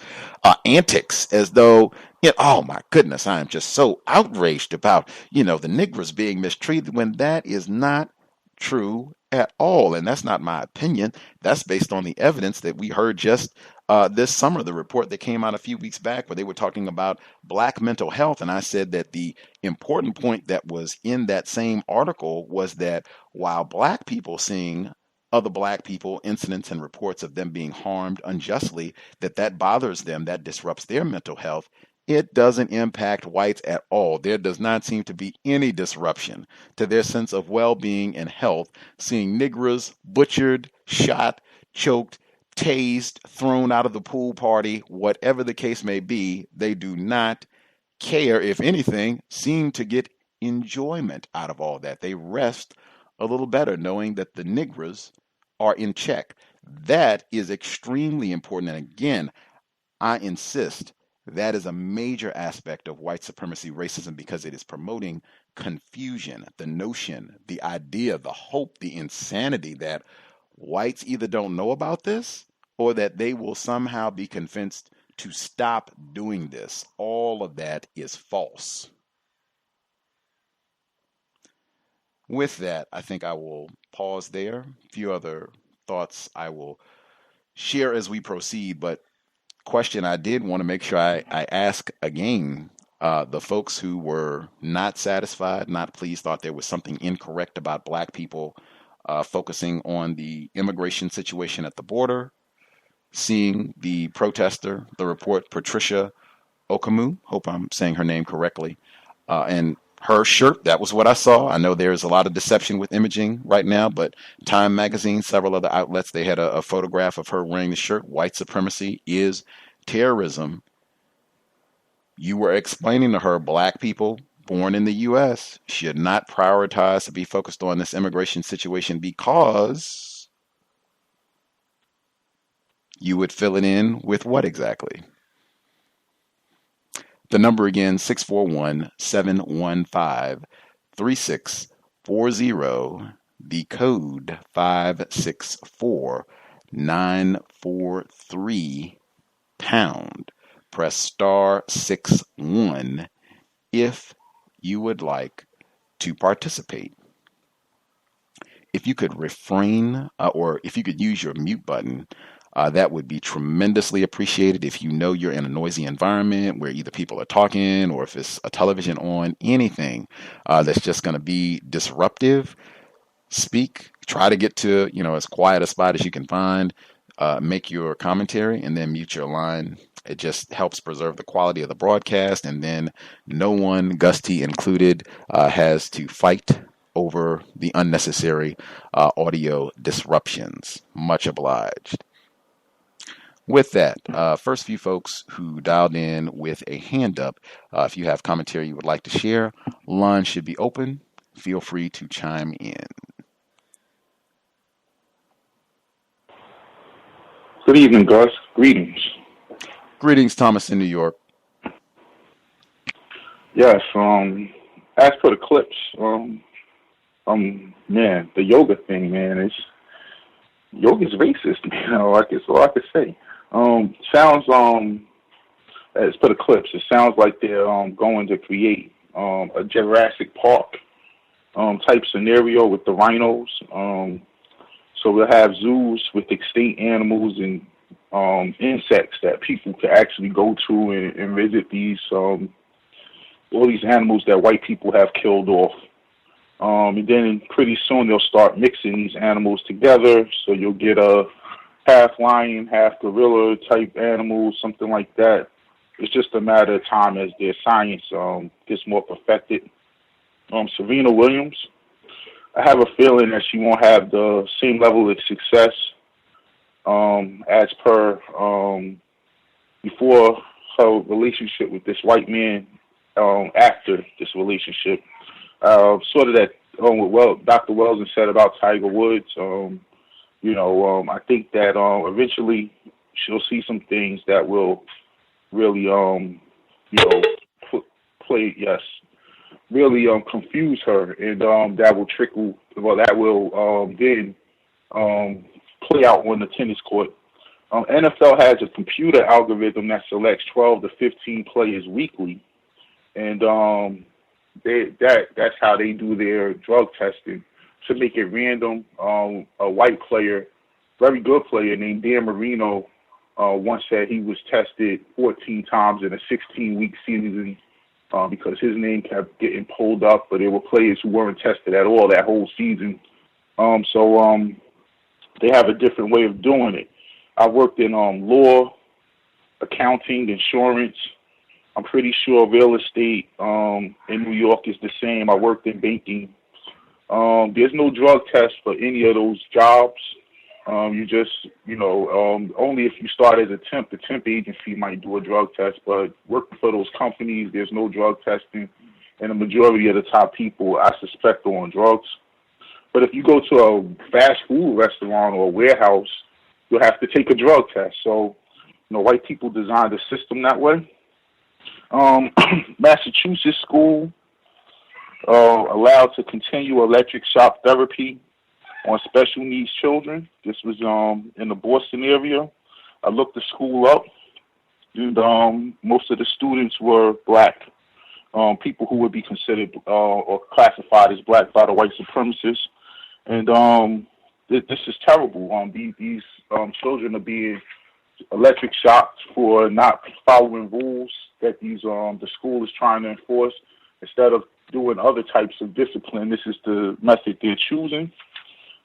antics as though, oh my goodness, I am just so outraged about, the Negroes being mistreated, when that is not true at all. And that's not my opinion. That's based on the evidence that we heard just this summer, the report that came out a few weeks back where they were talking about black mental health. And I said that the important point that was in that same article was that while black people seeing other black people, incidents and reports of them being harmed unjustly, that bothers them, that disrupts their mental health, it doesn't impact whites at all. There does not seem to be any disruption to their sense of well-being and health, seeing Negroes butchered, shot, choked, tased, thrown out of the pool party, whatever the case may be. They do not care. If anything, seem to get enjoyment out of all that. They rest a little better knowing that the Negroes are in check. That is extremely important. And again, I insist that is a major aspect of white supremacy racism, because it is promoting confusion, the notion, the idea, the hope, the insanity that whites either don't know about this or that they will somehow be convinced to stop doing this. All of that is false. With that, I think I will pause there. A few other thoughts I will share as we proceed, but question I did want to make sure I ask again, the folks who were not satisfied, not pleased, thought there was something incorrect about black people focusing on the immigration situation at the border, seeing the protester, the report, Therese Okoumou, hope I'm saying her name correctly, and her shirt, that was what I saw. I know there's a lot of deception with imaging right now, but Time Magazine, several other outlets, they had a photograph of her wearing the shirt, White Supremacy is Terrorism. You were explaining to her black people born in the U.S. should not prioritize to be focused on this immigration situation, because you would fill it in with what exactly? The number again, 641-715-3640. The code 564-943#. Press *61 if you would like to participate. If you could refrain, or if you could use your mute button, that would be tremendously appreciated. If you know you're in a noisy environment where either people are talking or if it's a television on, anything that's just going to be disruptive, speak. Try to get to as quiet a spot as you can find. Make your commentary and then mute your line. It just helps preserve the quality of the broadcast, and then no one, Gus T included, has to fight over the unnecessary audio disruptions. Much obliged. With that, first few folks who dialed in with a hand up, if you have commentary you would like to share, line should be open. Feel free to chime in. Good evening, Gus. Greetings. Greetings, Thomas in New York. Yes, as for the clips, man, the yoga thing, man, yoga's racist, that's all I could say. Sounds, as for the clips, it sounds like they're going to create a Jurassic Park type scenario with the rhinos. So we'll have zoos with extinct animals and insects that people can actually go to and visit these all these animals that white people have killed off. And then pretty soon they'll start mixing these animals together, so you'll get a half lion, half gorilla type animal, something like that. It's just a matter of time as their science gets more perfected. Serena Williams, I have a feeling that she won't have the same level of success as per before her relationship with this white man, after this relationship. Sort of that what Dr. Wells said about Tiger Woods. I think that eventually she'll see some things that will really really confuse her, and that will then play out on the tennis court. NFL has a computer algorithm that selects 12 to 15 players weekly, and that's how they do their drug testing, to make it random. A white player, very good player named Dan Marino, once said he was tested 14 times in a 16-week season because his name kept getting pulled up, but there were players who weren't tested at all that whole season. So they have a different way of doing it. I worked in law, accounting, insurance. I'm pretty sure real estate in New York is the same. I worked in banking. There's no drug test for any of those jobs. You just, only if you start as a temp, the temp agency might do a drug test, but working for those companies, there's no drug testing, and the majority of the top people, I suspect, are on drugs. But if you go to a fast food restaurant or a warehouse, you'll have to take a drug test. So, white people designed the system that way. Massachusetts school allowed to continue electric shock therapy on special needs children. This was in the Boston area. I looked the school up, and most of the students were black, people who would be considered or classified as black by the white supremacists. And this is terrible. These children are being electric shocked for not following rules that the school is trying to enforce. Instead of doing other types of discipline, this is the method they're choosing.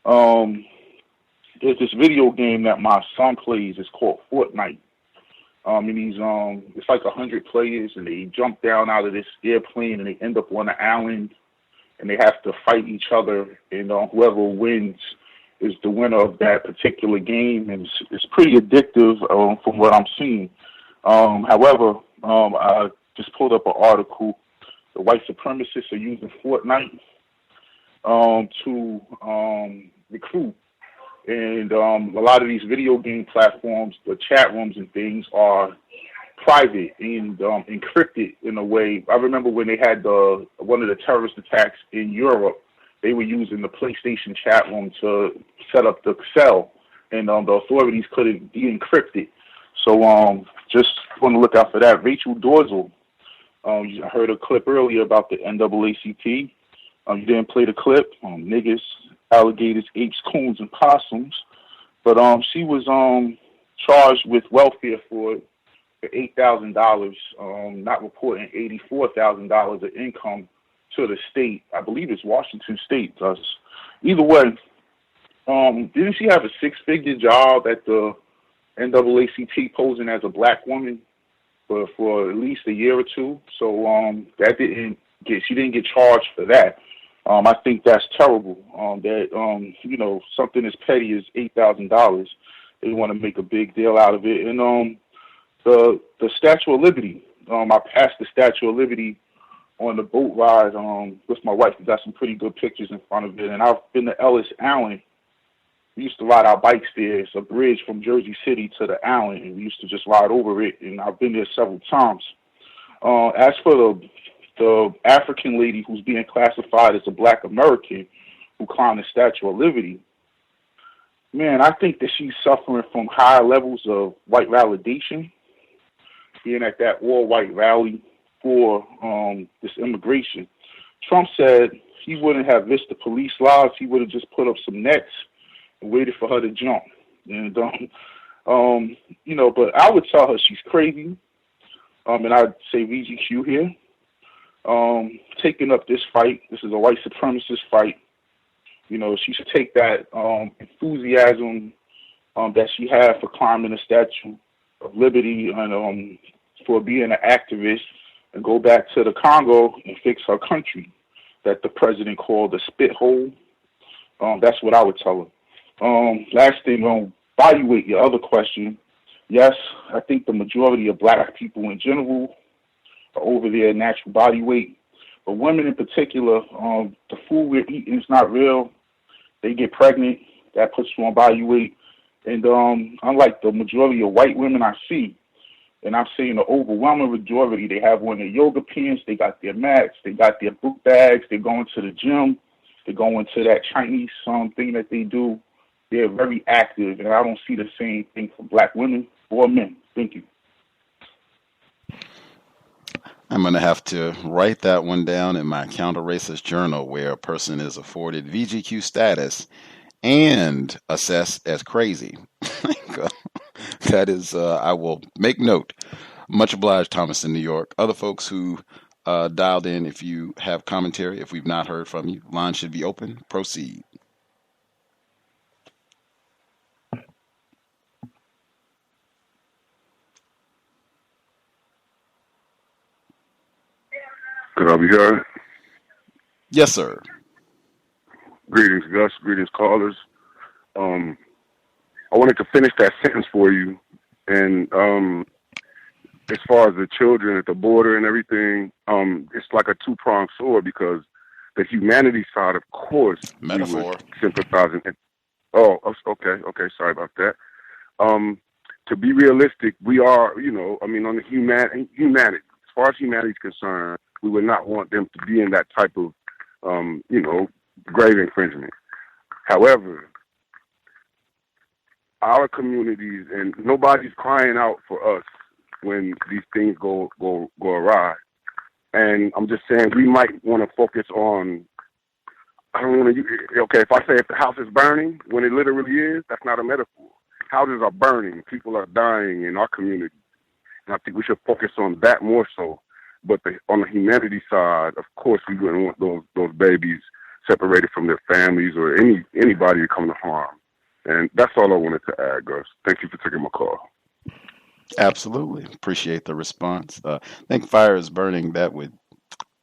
There's this video game that my son plays. It's called Fortnite. And it's like 100 players, and they jump down out of this airplane, and they end up on an island, and they have to fight each other, and whoever wins is the winner of that particular game, and it's pretty addictive from what I'm seeing. However, I just pulled up an article. The white supremacists are using Fortnite to recruit, and a lot of these video game platforms, the chat rooms and things, are private and encrypted in a way. I remember when they had one of the terrorist attacks in Europe, they were using the PlayStation chat room to set up the cell, and the authorities couldn't de-encrypt it. So just want to look out for that. Rachel Dorsal, I heard a clip earlier about the NAACP. You didn't play the clip. Niggas, alligators, apes, coons, and possums. But she was charged with welfare for $8,000, not reporting $84,000 of income to the state. I believe it's Washington State. Either way, didn't she have a six-figure job at the NAACP posing as a black woman for at least a year or two? So she didn't get charged for that. I think that's terrible. That something as petty as $8,000, they want to make a big deal out of it. And the Statue of Liberty, I passed the Statue of Liberty on the boat ride with my wife. We got some pretty good pictures in front of it. And I've been to Ellis Island. We used to ride our bikes there. It's a bridge from Jersey City to the island, and we used to just ride over it. And I've been there several times. As for the African lady who's being classified as a black American who climbed the Statue of Liberty, man, I think that she's suffering from high levels of white validation, being at that all-white rally for this immigration. Trump said he wouldn't have risked the police lives. He would have just put up some nets and waited for her to jump. And, but I would tell her she's crazy. And I'd say VGQ here. Taking up this fight. This is a white supremacist fight. She should take that enthusiasm that she had for climbing the Statue of Liberty and for being an activist and go back to the Congo and fix her country that the president called a spit hole. That's what I would tell her. Last thing, Body weight, your other question. Yes, I think the majority of black people in general are over their natural body weight. But women in particular, the food we're eating is not real. They get pregnant, that puts you on body weight. And unlike the majority of white women I see, and I'm saying the overwhelming majority, they have on their yoga pants, they got their mats, they got their book bags, they're going to the gym, they're going to that Chinese thing that they do. They're very active, and I don't see the same thing for black women or men. Thank you. I'm going to have to write that one down in my counter-racist journal, where a person is afforded VGQ status and assessed as crazy. That is, I will make note. Much obliged, Thomas in New York. Other folks who dialed in, if you have commentary, if we've not heard from you, line should be open. Proceed. Could I be heard? Yes, sir. Greetings, Gus. Greetings, callers. I wanted to finish that sentence for you. And as far as the children at the border and everything, it's like a two-pronged sword, because the humanity side, of course, metaphor, we would sympathize. Oh, okay, sorry about that. To be realistic, we are, on the humanity, as far as humanity is concerned, we would not want them to be in that type of, grave infringement. However, our communities, and nobody's crying out for us when these things go awry. And I'm just saying we might want to focus on, if I say if the house is burning, when it literally is, that's not a metaphor. Houses are burning. People are dying in our community. And I think we should focus on that more so. But on the humanity side, of course, we wouldn't want those babies separated from their families or anybody to come to harm. And that's all I wanted to add, Gus. Thank you for taking my call. Absolutely. Appreciate the response. I think fire is burning. That would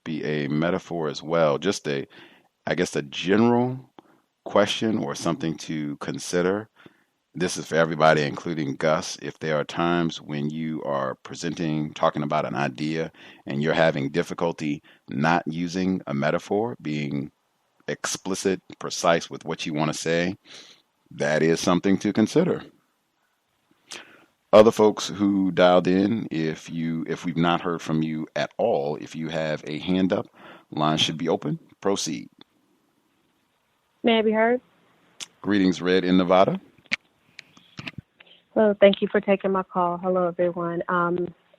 be a metaphor as well. Just a general question or something to consider. This is for everybody, including Gus. If there are times when you are talking about an idea, and you're having difficulty not using a metaphor, being explicit, precise with what you want to say, that is something to consider. Other folks who dialed in, if we've not heard from you at all, if you have a hand up, line should be open. Proceed. May I be heard? Greetings, Red in Nevada. Hello, thank you for taking my call. Hello, everyone.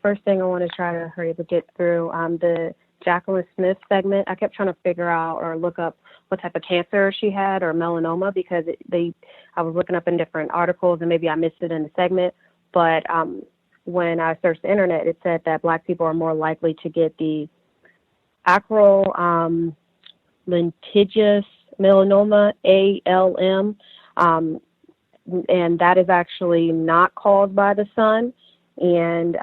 First thing I want to try to hurry up and get through the Jacqueline Smith segment. I kept trying to figure out or look up what type of cancer she had or melanoma, because I was looking up in different articles and maybe I missed it in the segment. But when I searched the internet, it said that Black people are more likely to get the acral lentigious melanoma, ALM, and that is actually not caused by the sun. And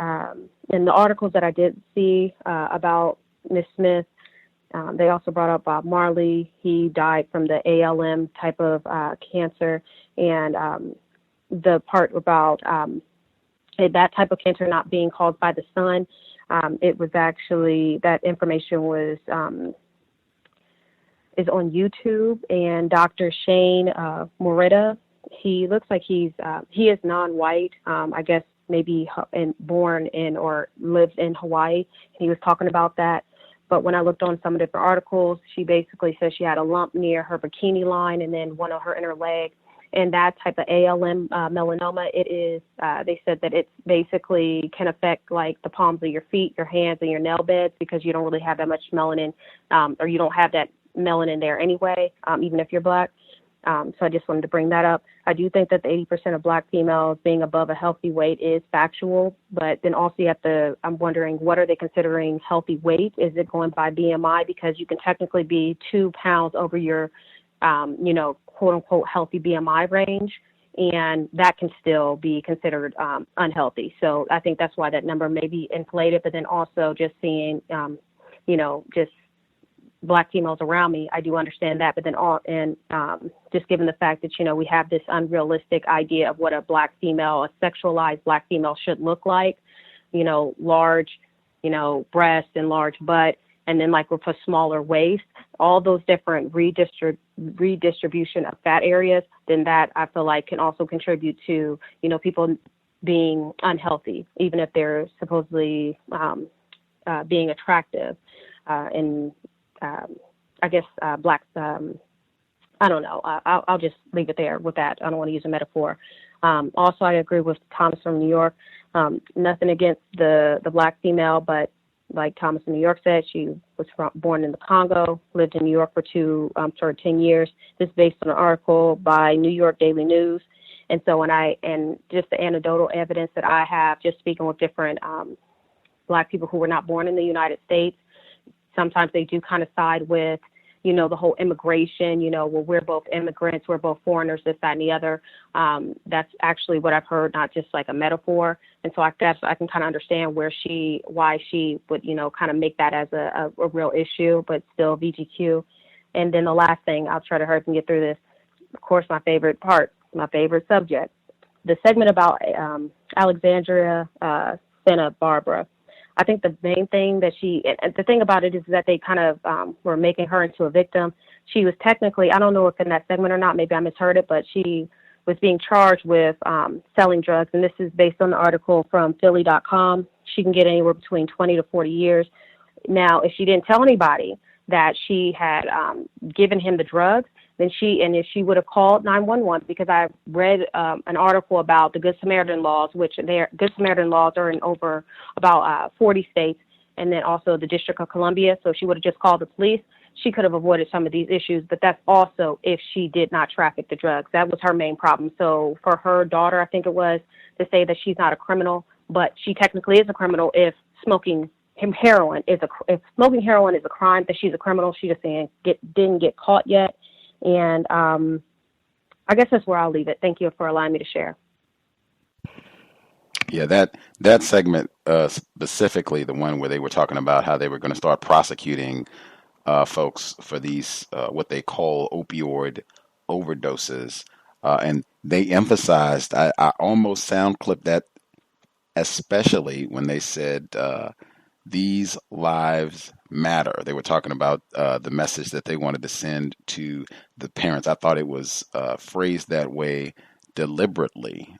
in the articles that I did see about Ms. Smith, they also brought up Bob Marley. He died from the ALM type of cancer. And the part about that type of cancer not being caused by the sun, it was actually, that information was is on YouTube. And Dr. Shane Morita, he looks like he is non-white, I guess maybe born in or lives in Hawaii. He was talking about that. But when I looked on some of the different articles, she basically said she had a lump near her bikini line and then one on her inner leg. And that type of ALM melanoma, it is, they said that it basically can affect like the palms of your feet, your hands, and your nail beds, because you don't really have that much melanin, or you don't have that melanin there anyway, even if you're Black. So I just wanted to bring that up. I do think that the 80% of Black females being above a healthy weight is factual, but then also you have to, I'm wondering, what are they considering healthy weight? Is it going by BMI? Because you can technically be 2 pounds over your, quote unquote, healthy BMI range, and that can still be considered unhealthy. So I think that's why that number may be inflated, but then also just seeing, just Black females around me, I do understand that. But then just given the fact that, we have this unrealistic idea of what a Black female, a sexualized Black female should look like, large, breast and large butt, and then like with a smaller waist, all those different redistribution of fat areas, then that I feel like can also contribute to, people being unhealthy, even if they're supposedly being attractive. And I guess Blacks, I don't know. I'll just leave it there with that. I don't want to use a metaphor. Also, I agree with Thomas from New York. Nothing against the Black female, but like Thomas in New York said, she was born in the Congo, lived in New York for 10 years. This is based on an article by New York Daily News. And so and just the anecdotal evidence that I have, just speaking with different Black people who were not born in the United States, sometimes they do kind of side with, the whole immigration, well, we're both immigrants, we're both foreigners, this, that, and the other. That's actually what I've heard, not just like a metaphor. And so I guess I can kind of understand why she would, kind of make that as a real issue, but still VGQ. And then the last thing, I'll try to hurry up and get through this. Of course, my favorite part, my favorite subject, the segment about Alexandria Santa Barbara. I think the main thing that the thing about it is that they kind of were making her into a victim. She was technically, I don't know if in that segment or not, maybe I misheard it, but she was being charged with selling drugs. And this is based on the article from Philly.com. She can get anywhere between 20 to 40 years. Now, if she didn't tell anybody that she had given him the drugs, then if she would have called 911, because I read an article about the Good Samaritan laws, which Good Samaritan laws are in over about 40 states, and then also the District of Columbia. So if she would have just called the police, she could have avoided some of these issues. But that's also if she did not traffic the drugs. That was her main problem. So for her daughter, I think it was, to say that she's not a criminal, but she technically is a criminal if smoking heroin is if smoking heroin is a crime, that she's a criminal. She just didn't get caught yet. And I guess that's where I'll leave it. Thank you for allowing me to share. Yeah, that segment, specifically the one where they were talking about how they were going to start prosecuting folks for these what they call opioid overdoses, and they emphasized, I almost sound clipped that, especially when they said these lives matter. They were talking about the message that they wanted to send to the parents. I thought it was phrased that way deliberately,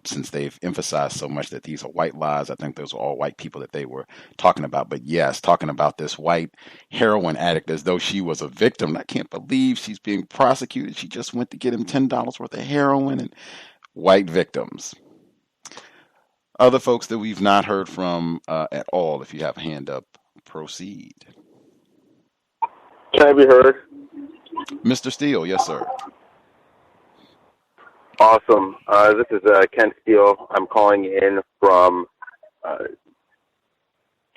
since they've emphasized so much that these are white lives. I think those are all white people that they were talking about. But yes, talking about this white heroin addict as though she was a victim. I can't believe she's being prosecuted. She just went to get him $10 worth of heroin, and white victims. Other folks that we've not heard from at all, if you have a hand up, proceed. Can I be heard? Mr. Steele, yes, sir. Awesome. This is Ken Steele. I'm calling in from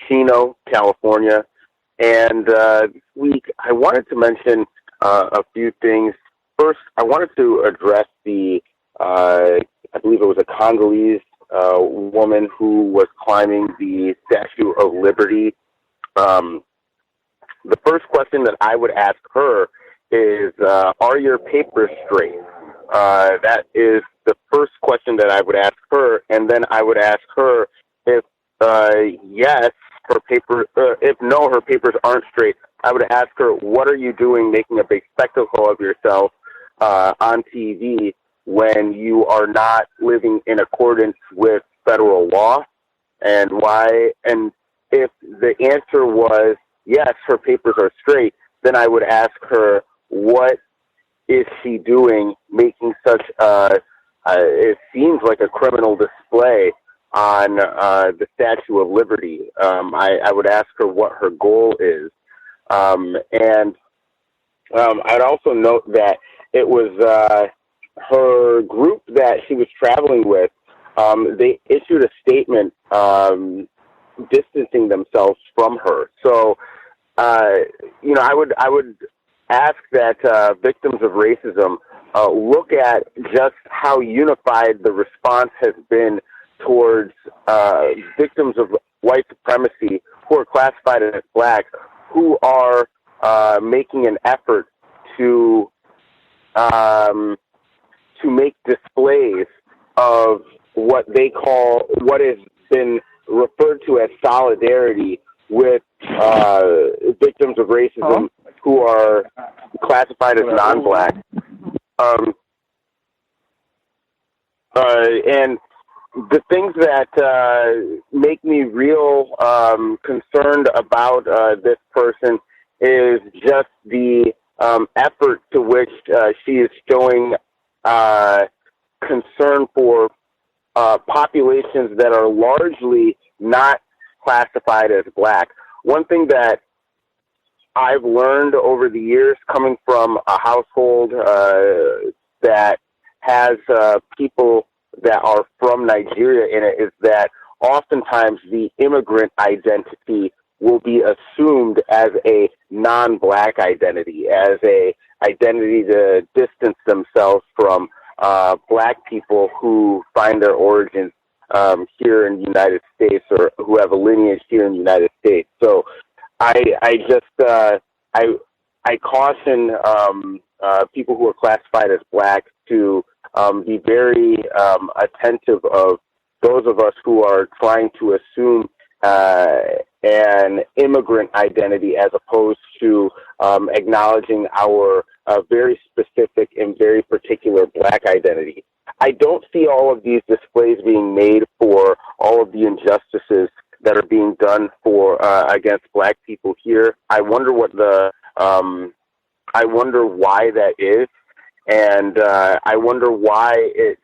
Chino, California. And this week, I wanted to mention a few things. First, I wanted to address I believe it was a Congolese woman who was climbing the Statue of Liberty. The first question that I would ask her is, are your papers straight? That is the first question that I would ask her, and then I would ask her if yes, her papers. If no, her papers aren't straight. I would ask her, what are you doing, making a big spectacle of yourself on TV when you are not living in accordance with federal law, and why? And if the answer was yes, her papers are straight, then I would ask her, what is she doing making such it seems like a criminal display on the Statue of Liberty? I would ask her what her goal is. And I'd also note that it was her group that she was traveling with. They issued a statement distancing themselves from her. So, I would ask that victims of racism look at just how unified the response has been towards victims of white supremacy who are classified as black, who are making an effort to make displays of what they call, what has been referred to as solidarity with victims of racism who are classified as non-black. And the things that make me real concerned about this person is just the effort to which she is showing concern for populations that are largely not classified as black. One thing that I've learned over the years, coming from a household that has people that are from Nigeria in it, is that oftentimes the immigrant identity will be assumed as a non-black identity, as a identity to distance themselves from black people who find their origins here in the United States, or who have a lineage here in the United States. So I caution people who are classified as black to be very attentive of those of us who are trying to assume an immigrant identity as opposed to acknowledging our very specific and very particular black identity. I don't see all of these displays being made for all of the injustices that are being done for against black people here. I wonder what I wonder why that is, and I wonder why it's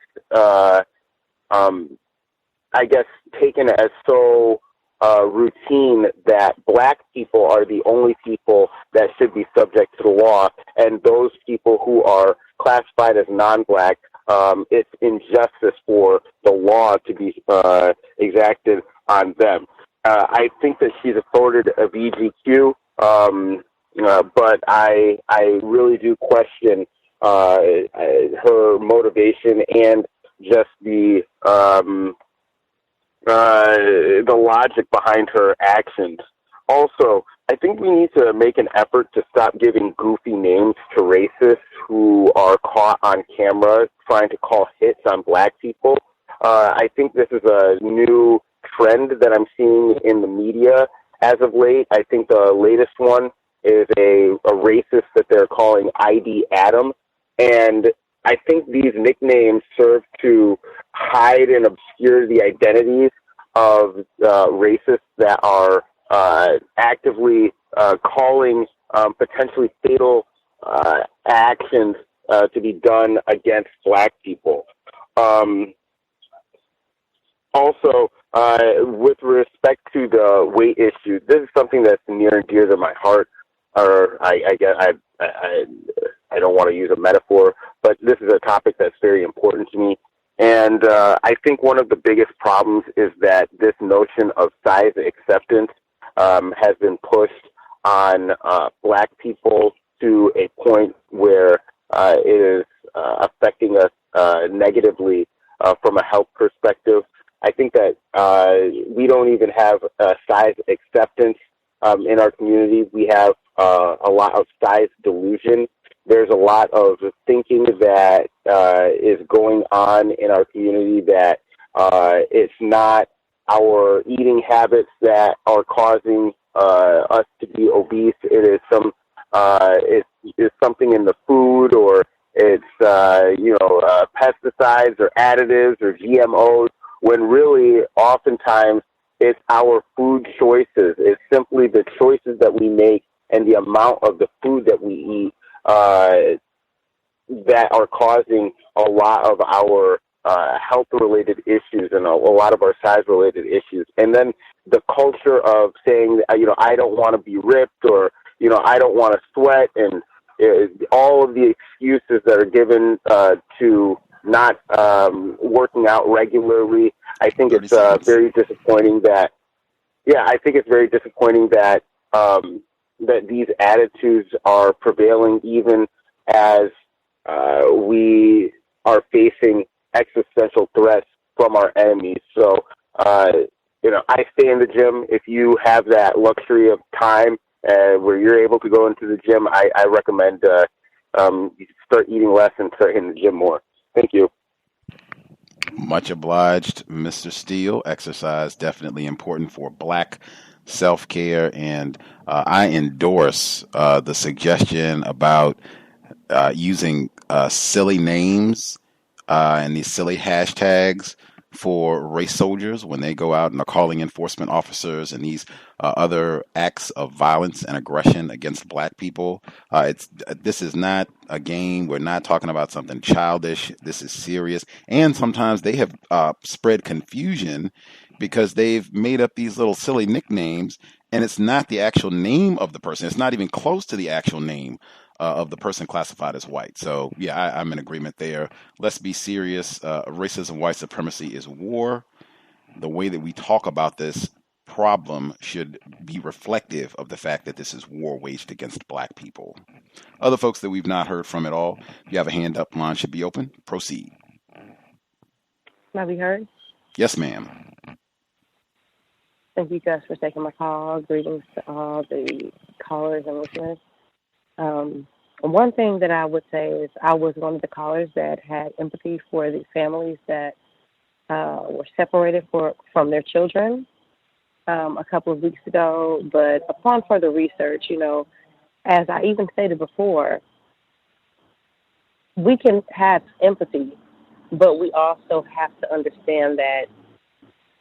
I guess taken as so routine that black people are the only people that should be subject to the law, and those people who are classified as non-black, it's injustice for the law to be exacted on them. I think that she's afforded a VGQ, but I really do question her motivation and just the logic behind her actions. Also, I think we need to make an effort to stop giving goofy names to racists who are caught on camera trying to call hits on black people. I think this is a new trend that I'm seeing in the media as of late. I think the latest one is a racist that they're calling ID Adam. And I think these nicknames serve to hide and obscure the identities of racists that are actively calling potentially fatal actions to be done against black people. Also, with respect to the weight issue, this is something that's near and dear to my heart. Or I guess I don't want to use a metaphor, but this is a topic that's very important to me. And I think one of the biggest problems is that this notion of size acceptance has been pushed on black people to a point where it is affecting us negatively from a health perspective. I think that we don't even have size acceptance in our community. We have a lot of size delusion. There's a lot of thinking that is going on in our community that it's not our eating habits that are causing us to be obese. It is it's something in the food, or it's pesticides or additives or GMOs, when really oftentimes it's our food choices. It's simply the choices that we make and the amount of the food that we eat that are causing a lot of our health-related issues and a lot of our size-related issues. And then the culture of saying, I don't want to be ripped, or, I don't want to sweat, and all of the excuses that are given to not working out regularly. I think it's very disappointing that, that these attitudes are prevailing even as we are facing existential threats from our enemies. So, I stay in the gym. If you have that luxury of time where you're able to go into the gym, I recommend you start eating less and start hitting the gym more. Thank you. Much obliged, Mr. Steele. Exercise definitely important for Black self-care, and I endorse the suggestion about using silly names and these silly hashtags for race soldiers when they go out and are calling enforcement officers and these other acts of violence and aggression against Black people. This is not a game. We're not talking about something childish. This is serious. And sometimes they have spread confusion because they've made up these little silly nicknames, and it's not the actual name of the person. It's not even close to the actual name of the person classified as white. So, yeah, I'm in agreement there. Let's be serious. Racism, white supremacy is war. The way that we talk about this problem should be reflective of the fact that this is war waged against Black people. Other folks that we've not heard from at all, if you have a hand up, line should be open. Proceed. May we heard? Yes, ma'am. Thank you, Gus, for taking my call. Greetings to all the callers and listeners. One thing that I would say is I was one of the callers that had empathy for the families that were separated from their children a couple of weeks ago. But upon further research, as I even stated before, we can have empathy, but we also have to understand that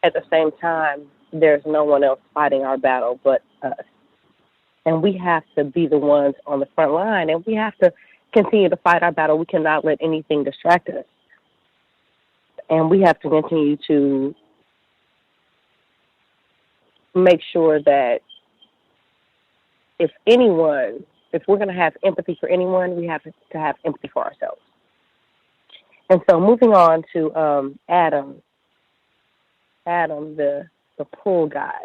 at the same time, there's no one else fighting our battle but us. And we have to be the ones on the front line, and we have to continue to fight our battle. We cannot let anything distract us. And we have to continue to make sure that if we're going to have empathy for anyone, we have to have empathy for ourselves. And so moving on to Adam, the pool guy,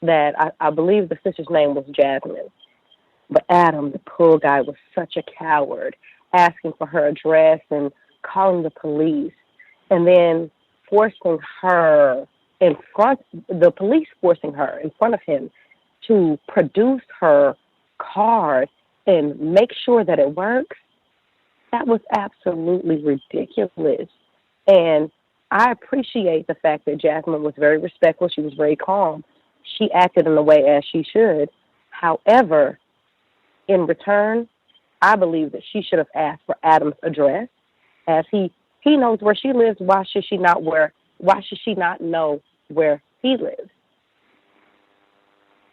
that I believe the sister's name was Jasmine. But Adam, the pool guy, was such a coward, asking for her address and calling the police, and then forcing her the police forcing her in front of him to produce her card and make sure that it works. That was absolutely ridiculous. And I appreciate the fact that Jasmine was very respectful. She was very calm. She acted in the way as she should. However, in return, I believe that she should have asked for Adam's address, as he knows where she lives. Why should she not know where he lives?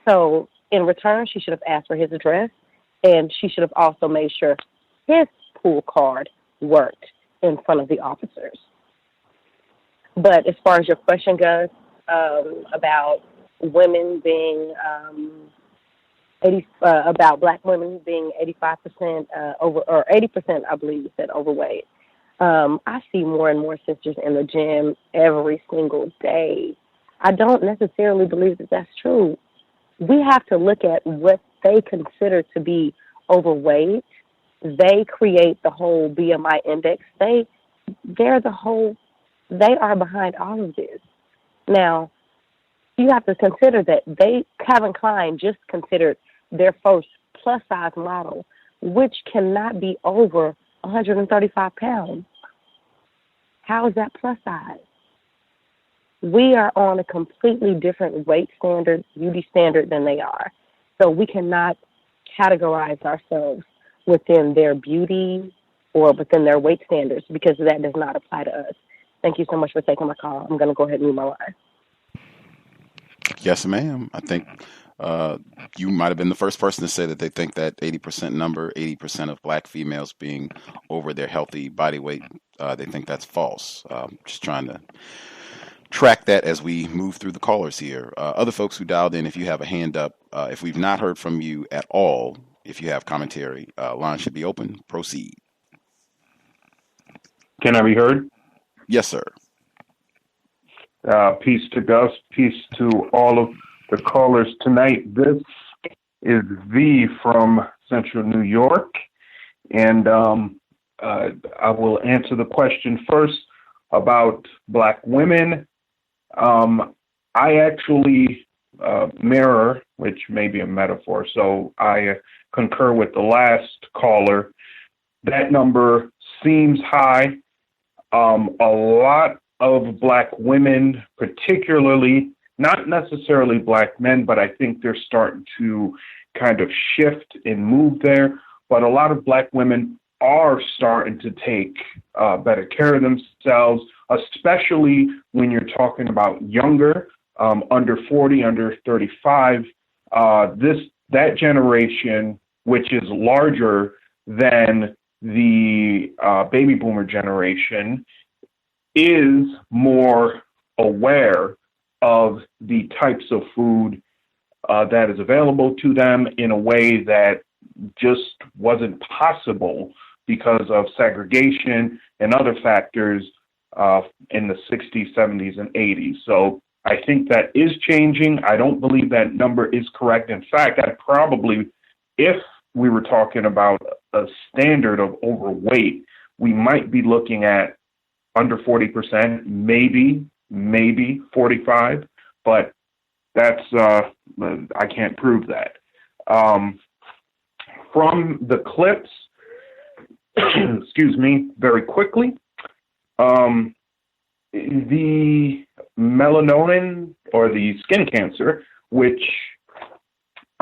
So in return, she should have asked for his address, and she should have also made sure his pool card worked in front of the officers. But as far as your question goes, about women being about Black women being 85% over, or 80%, I believe you said, overweight. I see more and more sisters in the gym every single day. I don't necessarily believe that that's true. We have to look at what they consider to be overweight. They create the whole BMI index. They are behind all of this. Now, you have to consider that Calvin Klein just considered their first plus-size model, which cannot be over 135 pounds. How is that plus size? We are on a completely different weight standard, beauty standard than they are. So we cannot categorize ourselves within their beauty or within their weight standards, because that does not apply to us. Thank you so much for taking my call. I'm going to go ahead and move my line. Yes, ma'am. I think you might have been the first person to say that they think that 80% number, 80% of Black females being over their healthy body weight, they think that's false. Just trying to track that as we move through the callers here. Other folks who dialed in, if you have a hand up, if we've not heard from you at all, if you have commentary, line should be open. Proceed. Can I be heard? Yes, sir. Peace to Gus. Peace to all of the callers tonight. This is V from Central New York, and I will answer the question first about Black women. I actually mirror, which may be a metaphor. So I concur with the last caller. That number seems high. A lot of Black women, particularly, not necessarily Black men, but I think they're starting to kind of shift and move there. But a lot of Black women are starting to take better care of themselves, especially when you're talking about younger, under 40, under 35. That generation, which is larger than the baby boomer generation, is more aware of the types of food that is available to them in a way that just wasn't possible because of segregation and other factors in the 60s, 70s, and 80s. So I think that is changing. I don't believe that number is correct. In fact, I'd probably, if we were talking about a standard of overweight, we might be looking at under 40%, maybe 45, but that's, I can't prove that. From the clips, excuse me, very quickly, the melanonin or the skin cancer, which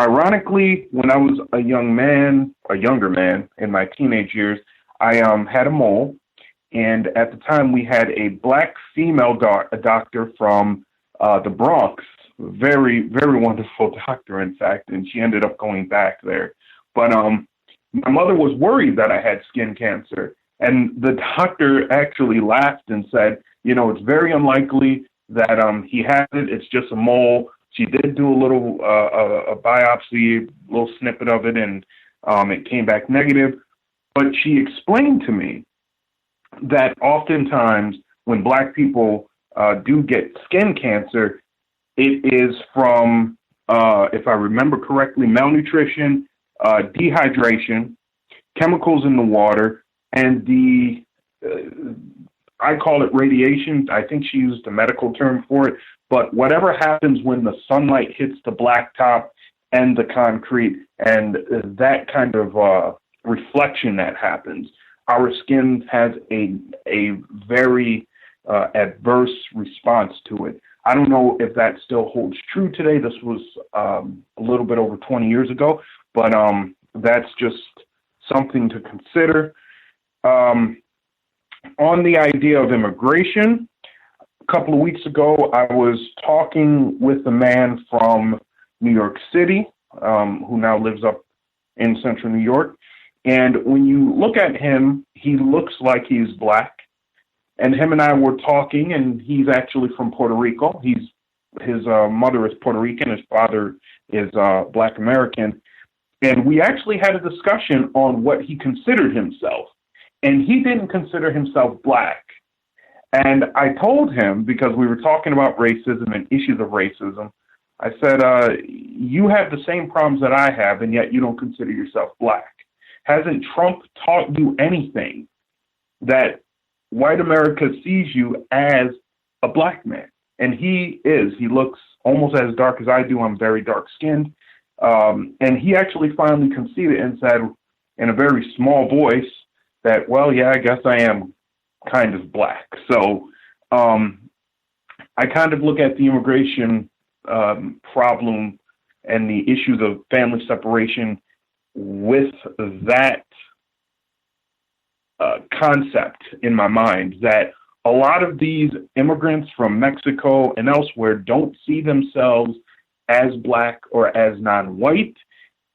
ironically, when I was a younger man in my teenage years, I had a mole. And at the time, we had a Black female doctor from the Bronx, very, very wonderful doctor, in fact, and she ended up going back there. But my mother was worried that I had skin cancer, and the doctor actually laughed and said, you know, it's very unlikely that he has it. It's just a mole. She did do a little a biopsy, a little snippet of it, and it came back negative. But she explained to me that oftentimes when Black people do get skin cancer, it is from, if I remember correctly, malnutrition, dehydration, chemicals in the water, and the, I call it radiation. I think she used a medical term for it. But whatever happens when the sunlight hits the blacktop and the concrete and that kind of reflection that happens, our skin has a very adverse response to it. I don't know if that still holds true today. This was a little bit over 20 years ago, but that's just something to consider. On the idea of immigration, a couple of weeks ago, I was talking with a man from New York City who now lives up in central New York. And when you look at him, he looks like he's Black. And him and I were talking, and he's actually from Puerto Rico. His mother is Puerto Rican. His father is Black American. And we actually had a discussion on what he considered himself. And he didn't consider himself Black. And I told him, because we were talking about racism and issues of racism, I said, you have the same problems that I have, and yet you don't consider yourself Black. Hasn't Trump taught you anything that white America sees you as a Black man? And he looks almost as dark as I do. I'm very dark skinned. And he actually finally conceded and said in a very small voice that, well, yeah, I guess I am kind of Black. So I kind of look at the immigration problem and the issues of family separation with that concept in my mind, that a lot of these immigrants from Mexico and elsewhere don't see themselves as Black or as non-white.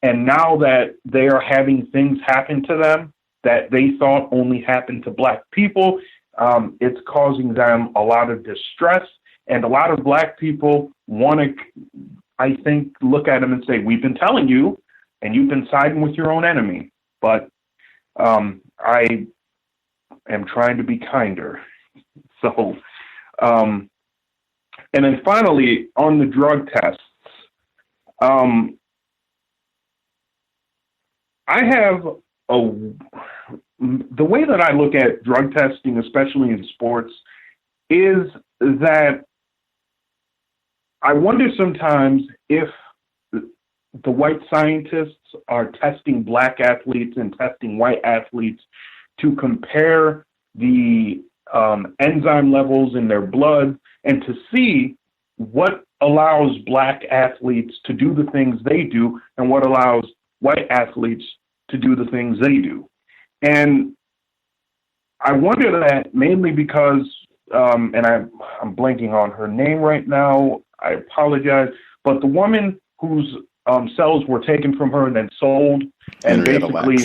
And now that they are having things happen to them that they thought only happened to Black people, it's causing them a lot of distress. And a lot of Black people want to, I think, look at them and say, we've been telling you, and you've been siding with your own enemy. But I am trying to be kinder. So, and then finally, on the drug tests, I have the way that I look at drug testing, especially in sports, is that I wonder sometimes if the white scientists are testing black athletes and testing white athletes to compare the enzyme levels in their blood and to see what allows black athletes to do the things they do and what allows white athletes to do the things they do. And I wonder that mainly because, and I'm blanking on her name right now, I apologize, but the woman whose cells were taken from her and then sold, and basically,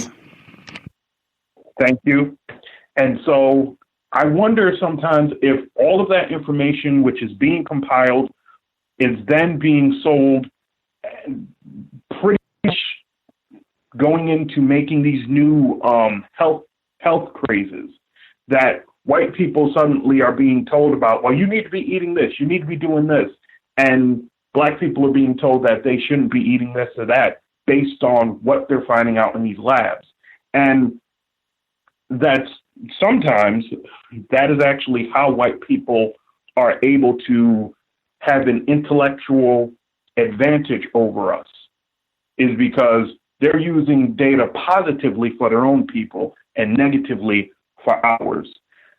thank you. And so I wonder sometimes if all of that information, which is being compiled, is then being sold, pretty much going into making these new health crazes that white people suddenly are being told about. Well, you need to be eating this, you need to be doing this, and black people are being told that they shouldn't be eating this or that based on what they're finding out in these labs. And that's sometimes that is actually how white people are able to have an intellectual advantage over us, is because they're using data positively for their own people and negatively for ours.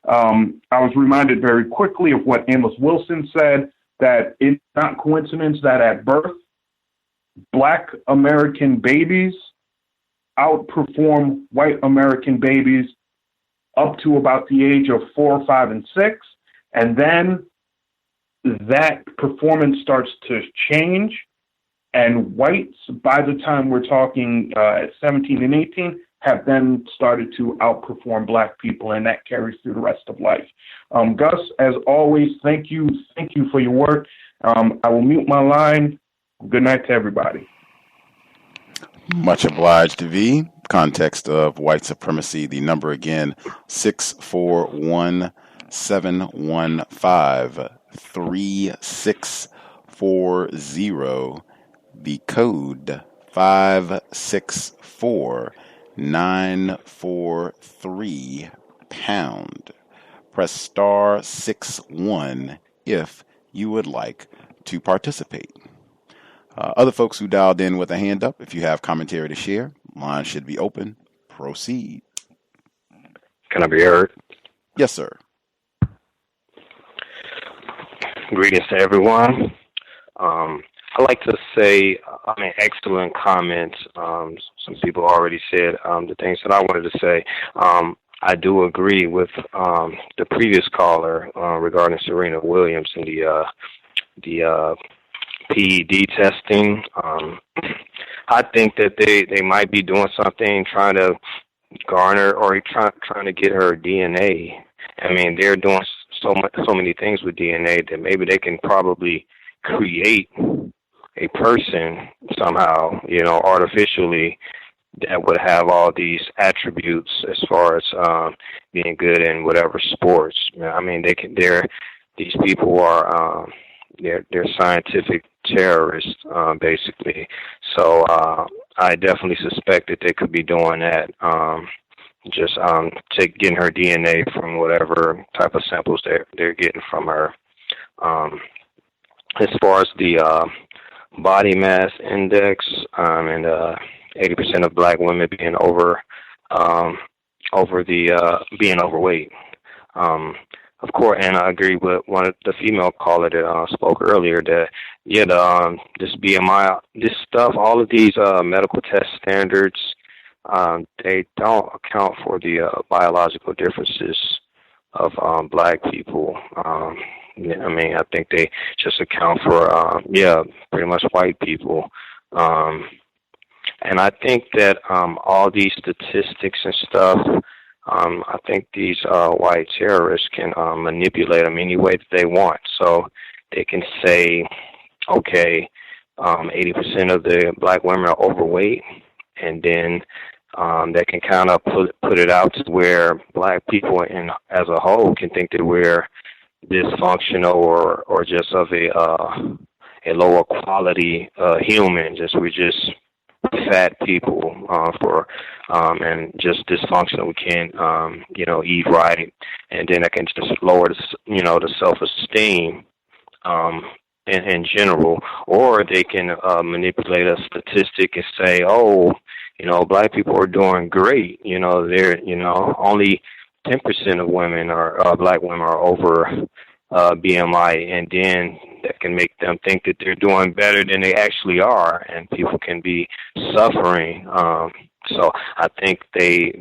I was reminded very quickly of what Amos Wilson said, that it's not coincidence that at birth, black American babies outperform white American babies up to about the age of 4, 5, and 6. And then that performance starts to change. And whites, by the time we're talking at 17 and 18, have then started to outperform black people, and that carries through the rest of life. Gus, as always, thank you for your work. I will mute my line. Good night to everybody. Much obliged, V. Context of White Supremacy. The number again, 641-715-3640. The code 564-943#. Press star 61 if you would like to participate. Other folks who dialed in with a hand up, if you have commentary to share, line should be open. Proceed. Can I be heard? Yes, sir. Greetings to everyone. I'd like to say, excellent comments. Some people already said the things that I wanted to say. I do agree with the previous caller regarding Serena Williams and the PED testing. I think that they might be doing something, trying to garner or trying to get her DNA. I mean, they're doing so many things with DNA that maybe they can probably create a person somehow, artificially, that would have all these attributes as far as being good in whatever sports. I mean, these people are they're scientific terrorists, basically. So I definitely suspect that they could be doing that. Just getting her DNA from whatever type of samples they're getting from her. As far as the body mass index and 80% of black women being being overweight. Of course, and I agree with one of the female caller that spoke earlier that this BMI, this stuff, all of these medical test standards, they don't account for the biological differences of black people. I think they just account for pretty much white people. And I think that all these statistics and stuff, I think these white terrorists can manipulate them any way that they want. So they can say, okay, 80% of the black women are overweight, and then they can kind of put it out to where black people as a whole can think that we're dysfunctional or just of a lower quality human. We're just fat people and just dysfunctional. We can't eat right, and then that can just lower the self-esteem in general, or they can manipulate a statistic and say, oh, black people are doing great. They're, only 10% of women black women are over BMI, and then that can make them think that they're doing better than they actually are, and people can be suffering. So I think they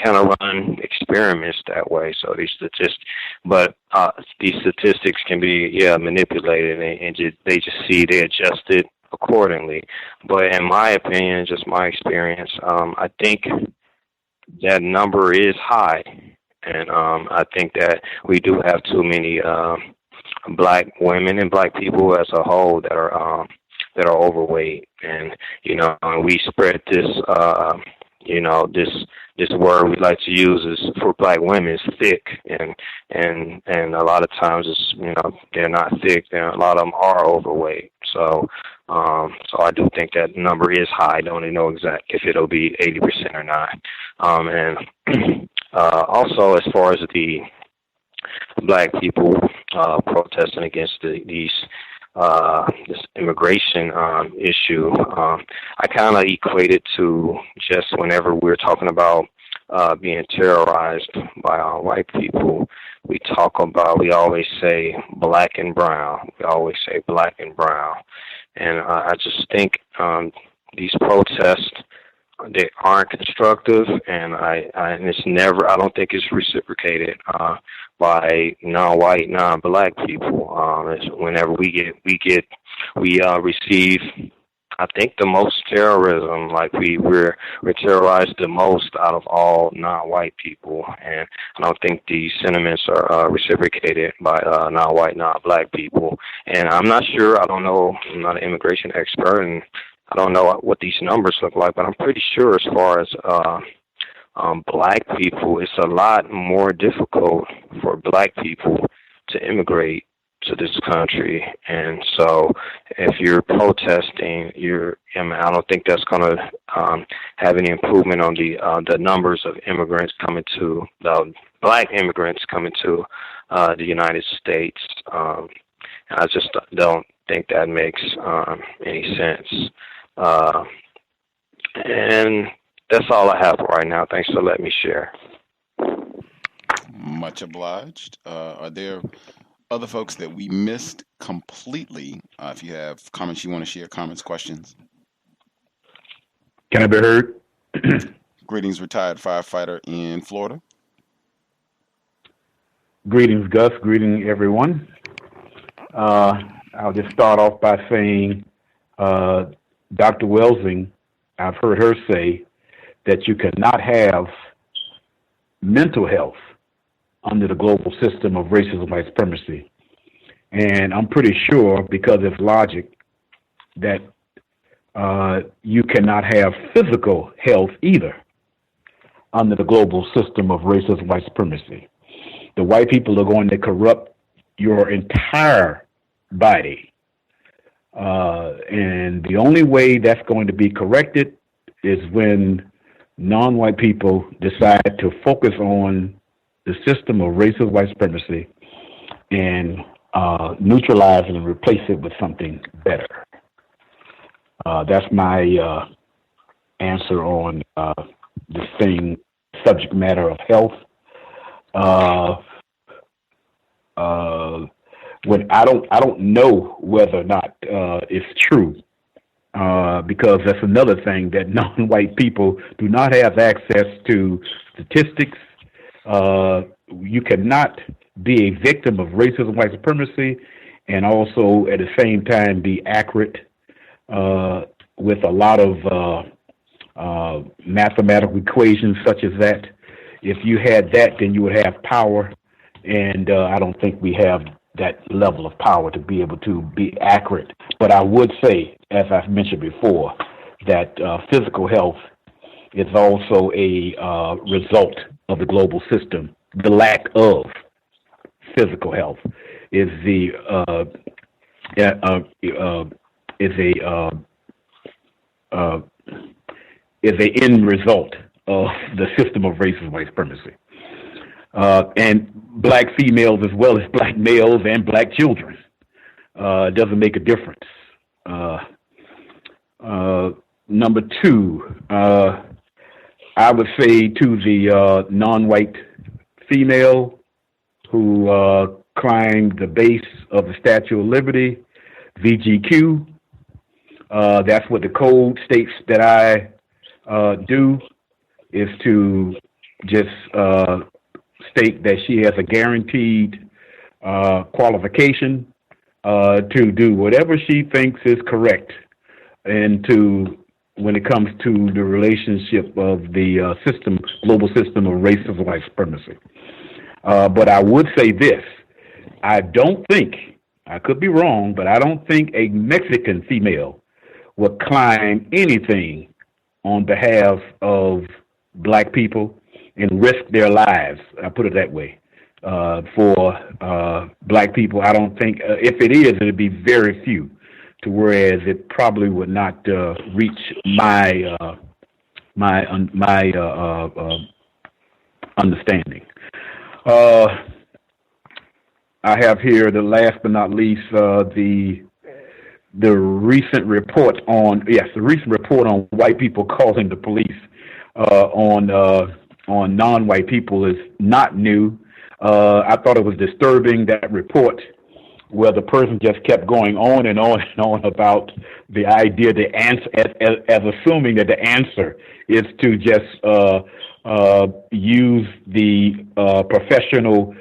kind of run experiments that way. So these statistics can be manipulated, and they adjust it accordingly. But in my opinion, just my experience, I think that number is high, and I think that we do have too many black women and black people as a whole that are overweight, and we spread this this word we like to use is for black women is thick, and a lot of times it's they're not thick, a lot of them are overweight. So I do think that number is high. I don't know exact if it'll be 80% or not. And also as far as the black people protesting against this immigration issue, I kind of equate it to just whenever we're talking about being terrorized by white people, we always say black and brown. We always say black and brown. And I just think these protests, they aren't constructive, and I don't think it's reciprocated by non-white, non-black people. Whenever we receive, I think, the most terrorism. Like we're terrorized the most out of all non-white people, and I don't think these sentiments are reciprocated by non-white, non-black people. And I'm not sure. I don't know. I'm not an immigration expert, and I don't know what these numbers look like, but I'm pretty sure as far as black people, it's a lot more difficult for black people to immigrate to this country. And so if you're protesting, I don't think that's going to have any improvement on the numbers of immigrants coming to, the black immigrants coming to the United States. I just don't think that makes any sense. And that's all I have right now. Thanks for letting me share. Much obliged. Are there other folks that we missed completely? If you have comments you want to share, comments, questions. Can I be heard? Greetings, retired firefighter in Florida. Greetings, Gus. Greetings, everyone. I'll just start off by saying Dr. Welsing, I've heard her say that you cannot have mental health under the global system of racism and white supremacy. And I'm pretty sure, because it's logic, that you cannot have physical health either under the global system of racism and white supremacy. The white people are going to corrupt your entire body. And the only way that's going to be corrected is when non-white people decide to focus on the system of racist white supremacy and neutralize it and replace it with something better. That's my answer on this subject matter of health. When I don't know whether or not it's true, because that's another thing, that non-white people do not have access to statistics. You cannot be a victim of racism, white supremacy, and also at the same time be accurate with a lot of mathematical equations such as that. If you had that, then you would have power, and I don't think we have that level of power to be able to be accurate. But I would say, as I've mentioned before, that physical health is also a result of the global system. The lack of physical health is the end result of the system of racism, white supremacy. And black females as well as black males and black children doesn't make a difference. Number two, I would say to the non-white female who climbed the base of the Statue of Liberty, VGQ, that's what the code states that I do, is to just state that she has a guaranteed qualification to do whatever she thinks is correct, and to when it comes to the relationship of the global system of racist white supremacy. But I would say this: I don't think, I could be wrong, but I don't think a Mexican female would climb anything on behalf of black people and risk their lives. I put it that way. For black people, I don't think, if it is, it'd be very few, to whereas it probably would not reach my understanding. I have here, the last but not least, the recent report on white people calling the police on non-white people is not new. I thought it was disturbing, that report, where the person just kept going on and on and on about the idea, the answer, as assuming that the answer is to just use the professional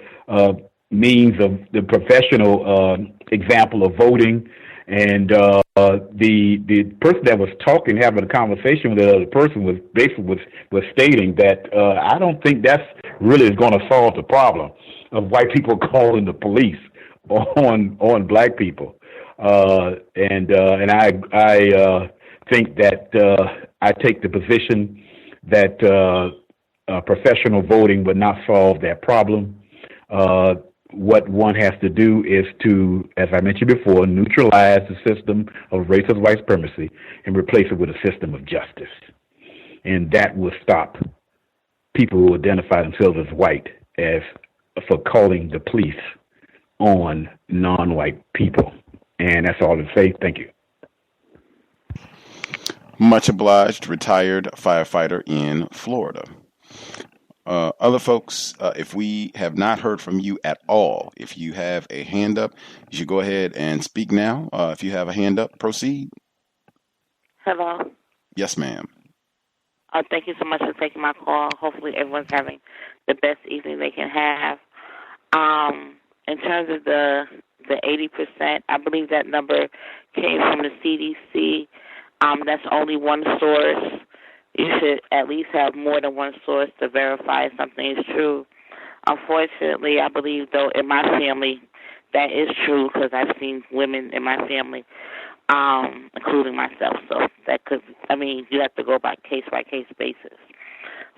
means of the professional example of voting. And the person that was talking, having a conversation with the other person, was basically was stating that I don't think that's really going to solve the problem of white people calling the police on black people. And I think that I take the position that professional voting would not solve that problem. What one has to do is to, as I mentioned before, neutralize the system of racist white supremacy and replace it with a system of justice. And that will stop people who identify themselves as white for calling the police on non-white people. And that's all to say. Thank you. Much obliged, retired firefighter in Florida. Other folks, if we have not heard from you at all, if you have a hand up, you should go ahead and speak now. If you have a hand up, proceed. Hello. Yes, ma'am. Thank you so much for taking my call. Hopefully everyone's having the best evening they can have. In terms of the 80%, I believe that number came from the CDC. That's only one source. You should at least have more than one source to verify if something is true. Unfortunately, I believe, though, in my family, that is true, because I've seen women in my family, including myself. So that could, you have to go by case-by-case basis.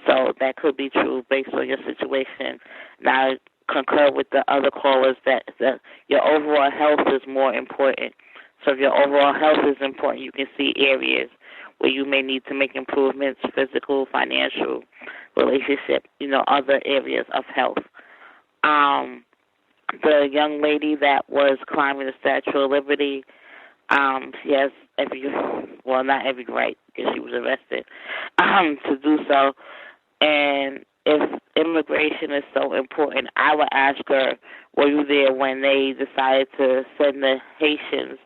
So that could be true based on your situation. Now, I concur with the other callers that your overall health is more important. So if your overall health is important, you can see areas where you may need to make improvements, physical, financial, relationship, other areas of health. The young lady that was climbing the Statue of Liberty, she has not every right, because she was arrested, to do so. And if immigration is so important, I would ask her, were you there when they decided to send the Haitians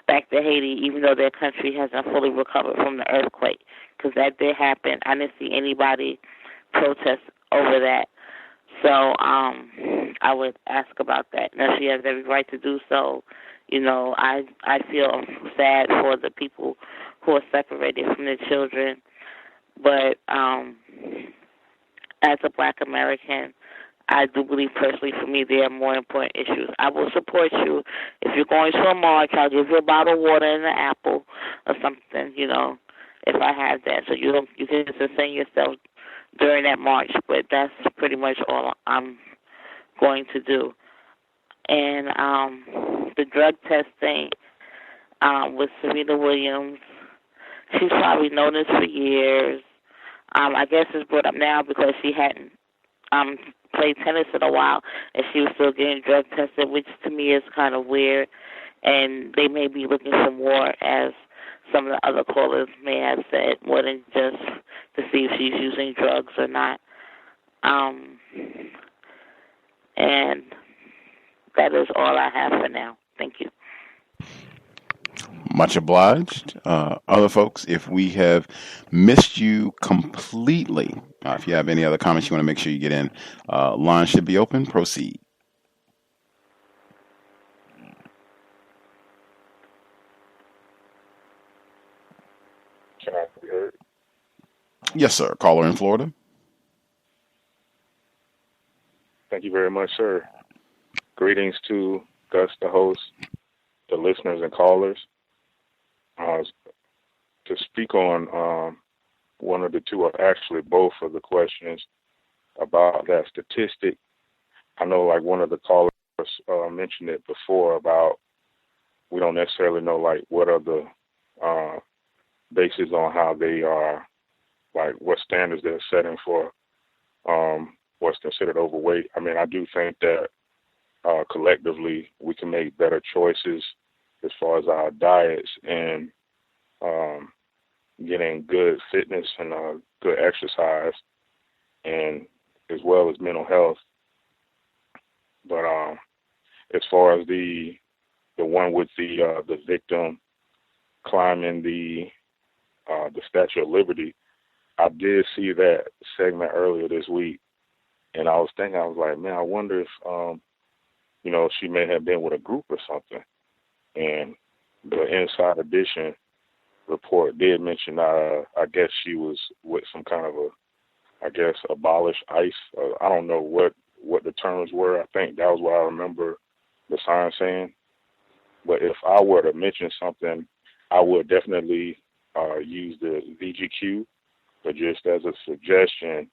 back to Haiti, even though their country hasn't fully recovered from the earthquake? Because that did happen. I didn't see anybody protest over that. So I would ask about that. Now, she has every right to do so. I feel sad for the people who are separated from their children. But as a black American, I do believe personally, for me, there are more important issues. I will support you. If you're going to a march, I'll give you a bottle of water and an apple or something, if I have that. So you can sustain yourself during that march. But that's pretty much all I'm going to do. And the drug testing with Serena Williams, she's probably known this for years. I guess it's brought up now because she hadn't played tennis in a while, and she was still getting drug tested, which to me is kind of weird. and they may be looking for more, as some of the other callers may have said, more than just to see if she's using drugs or not. And that is all I have for now. Thank you. Much obliged. Other folks, if we have missed you completely, if you have any other comments you want to make sure you get in, line should be open. Proceed. Can I be heard? Yes, sir. Caller in Florida. Thank you very much, sir. Greetings to Gus, the host, the listeners and callers. To speak on one of the two, or actually both of the questions about that statistic, I know like one of the callers mentioned it before about we don't necessarily know like what are the bases on how they are, like what standards they're setting for what's considered overweight. I mean, I do think that collectively we can make better choices as far as our diets and getting good fitness and good exercise, and as well as mental health. But as far as the one with the victim climbing the Statue of Liberty, I did see that segment earlier this week, and I was thinking, I was like, man, I wonder if she may have been with a group or something. And the Inside Edition report did mention, I guess she was with some kind of abolish ICE. I don't know what the terms were. I think that was what I remember the sign saying. But if I were to mention something, I would definitely use the VGQ, but just as a suggestion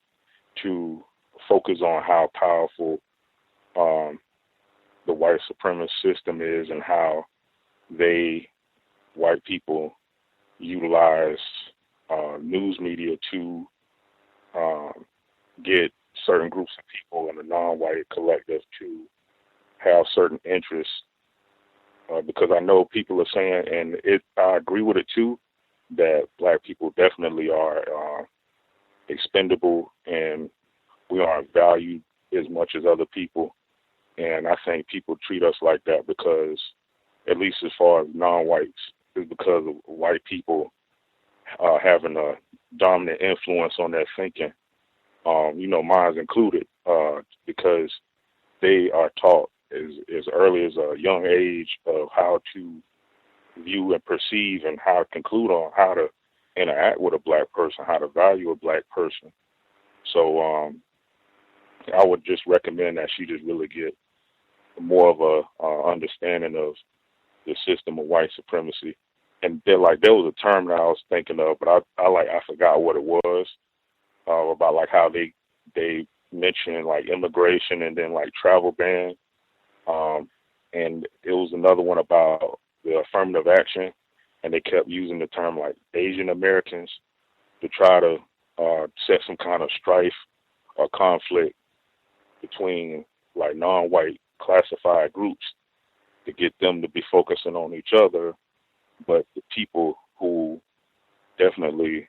to focus on how powerful the white supremacist system is and how white people utilize news media to get certain groups of people in the non-white collective to have certain interests. Because I know people are saying, and I agree with it too, that black people definitely are expendable and we aren't valued as much as other people. And I think people treat us like that because, at least as far as non-whites, is because of white people having a dominant influence on their thinking. Mine's included, because they are taught as early as a young age of how to view and perceive and how to conclude on how to interact with a black person, how to value a black person. So I would just recommend that she just really get more of a understanding of the system of white supremacy. And there was a term that I was thinking of, but I forgot what it was, about like how they mentioned like immigration and then like travel ban. And it was another one about the affirmative action, and they kept using the term like Asian Americans to try to set some kind of strife or conflict between like non-white classified groups to get them to be focusing on each other, but the people who definitely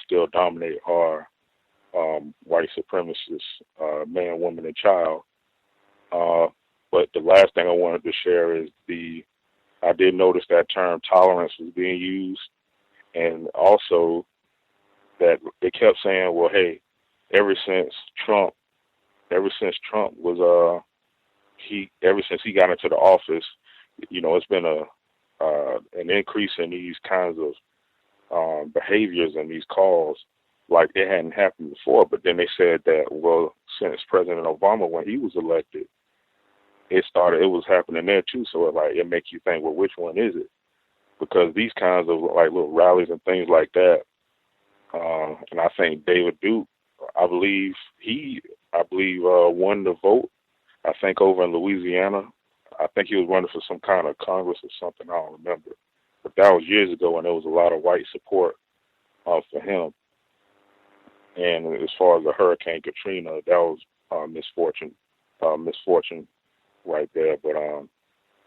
still dominate are white supremacists, man, woman, and child. But the last thing I wanted to share is I did notice that term tolerance was being used, and also that they kept saying, well, hey, ever since Trump was ever since he got into the office, it's been an increase in these kinds of behaviors and these calls like it hadn't happened before. But then they said that, well, since President Obama, when he was elected, it was happening there too. So it makes you think, well, which one is it? Because these kinds of like little rallies and things like that, and I think David Duke, I believe won the vote. I think over in Louisiana, I think he was running for some kind of Congress or something. I don't remember, but that was years ago, and there was a lot of white support for him. And as far as the Hurricane Katrina, that was misfortune right there. But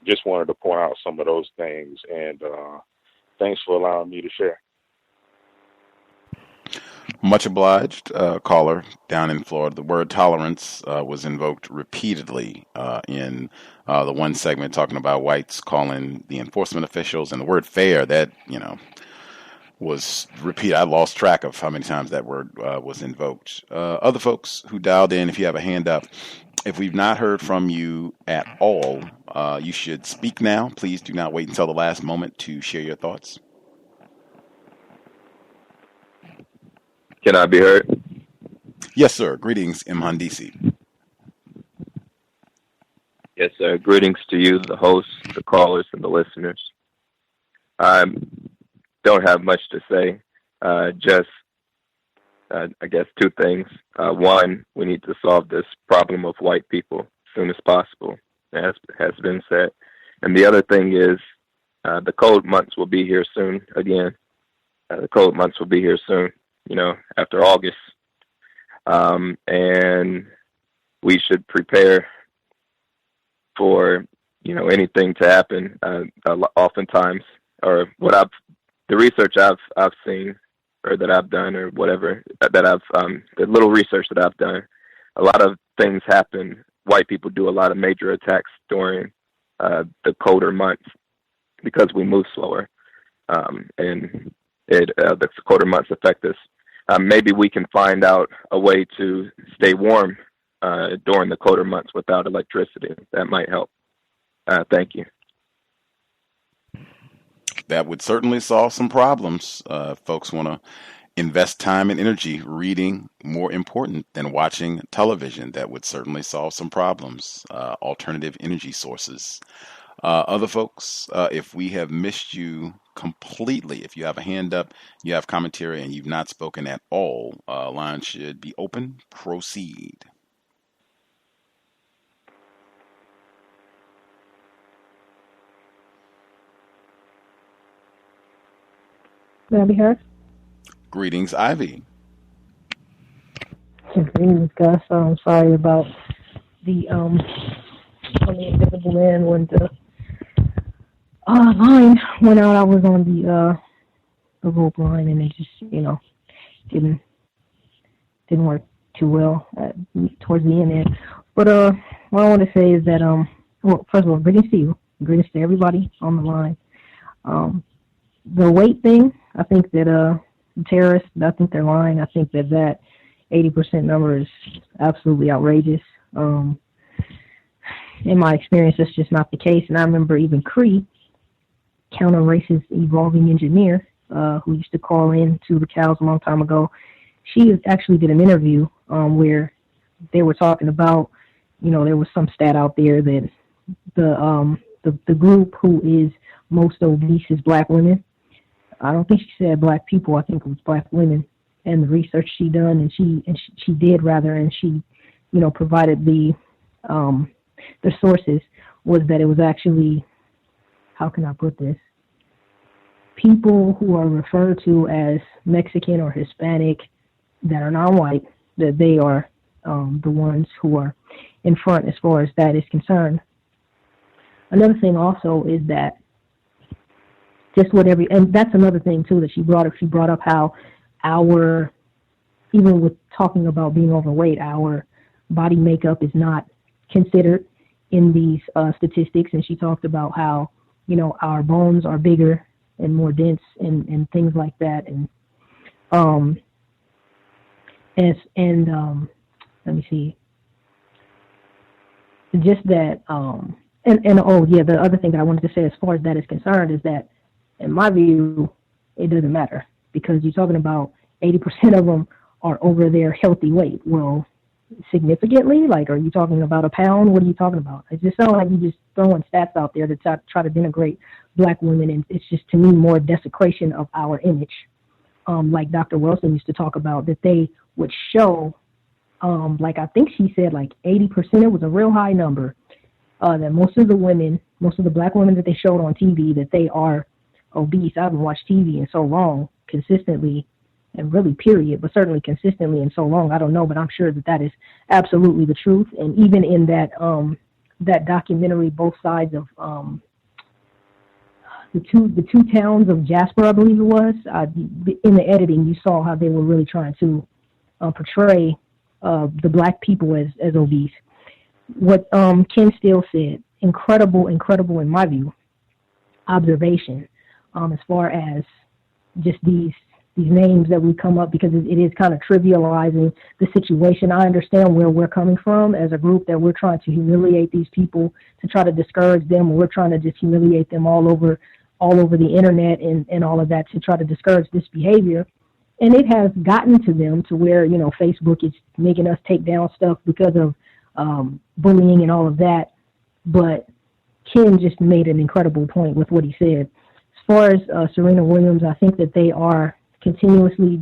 just wanted to point out some of those things. And thanks for allowing me to share. Much obliged, caller down in Florida. The word tolerance was invoked repeatedly in the one segment talking about whites calling the enforcement officials, and the word fair, that, was repeated. I lost track of how many times that word was invoked. Other folks who dialed in, if you have a hand up, if we've not heard from you at all, you should speak now. Please do not wait until the last moment to share your thoughts. Can I be heard? Yes, sir. Greetings, Mhandisi. Yes, sir. Greetings to you, the hosts, the callers, and the listeners. I don't have much to say. Just, I guess, two things. One, we need to solve this problem of white people as soon as possible, as has been said. And the other thing is the cold months will be here soon again. The cold months will be here soon, after August. And we should prepare for, anything to happen. Oftentimes, or the research I've seen, or that I've done, or whatever, the little research that I've done, a lot of things happen. White people do a lot of major attacks during the colder months because we move slower. And the colder months affect us. Maybe we can find out a way to stay warm during the colder months without electricity. That might help. Thank you. That would certainly solve some problems. Folks want to invest time and energy reading, more important than watching television. That would certainly solve some problems. Alternative energy sources. Other folks, if we have missed you completely, if you have a hand up, you have commentary, and you've not spoken at all, line should be open. Proceed. May I be heard? Greetings, Ivy. Greetings, Gus. I'm sorry about the when the Invisible Man when the line went out. I was on the rope line, and it just didn't work too well towards the end there. But what I want to say is that well, first of all, greetings to you, greetings to everybody on the line. The weight thing, I think that the terrorists, I think they're lying. I think that 80% number is absolutely outrageous. In my experience, that's just not the case. And I remember even Cree, counter-racist evolving engineer, who used to call in to the cows a long time ago. She actually did an interview where they were talking about, there was some stat out there that the group who is most obese is black women. I don't think she said black people. I think it was black women. And the research she done, and she did rather, and she, provided the sources, was that it was actually, how can I put this? People who are referred to as Mexican or Hispanic that are non-white, that they are the ones who are in front as far as that is concerned. Another thing also is that just and that's another thing too that she brought up. She brought up how even with talking about being overweight, our body makeup is not considered in these statistics. And she talked about how, our bones are bigger and more dense and things like that. And let me see. Just that, the other thing that I wanted to say as far as that is concerned is that, in my view, it doesn't matter, because you're talking about 80% of them are over their healthy weight. Well, significantly, like, are you talking about a pound? What are you talking about? It just sounds like you're just throwing stats out there to try to denigrate black women, and it's just, to me, more desecration of our image. Like Dr. Wilson used to talk about, that they would show, like I think she said like 80%, it was a real high number, that most of the black women that they showed on TV, that they are obese. I haven't watched TV in so long, consistently, and really period, but certainly consistently in so long, I don't know, but I'm sure that is absolutely the truth. And even in that that documentary, both sides of the two towns of Jasper, I believe it was. In the editing, you saw how they were really trying to portray the black people as obese. What Ken Steele said, incredible in my view, observation as far as just these names that we come up, because it is kind of trivializing the situation. I understand where we're coming from as a group, that we're trying to humiliate these people, to try to discourage them. We're trying to just humiliate them all over the internet and all of that, to try to discourage this behavior. And it has gotten to them to where, Facebook is making us take down stuff because of bullying and all of that. But Ken just made an incredible point with what he said. As far as Serena Williams, I think that they are continuously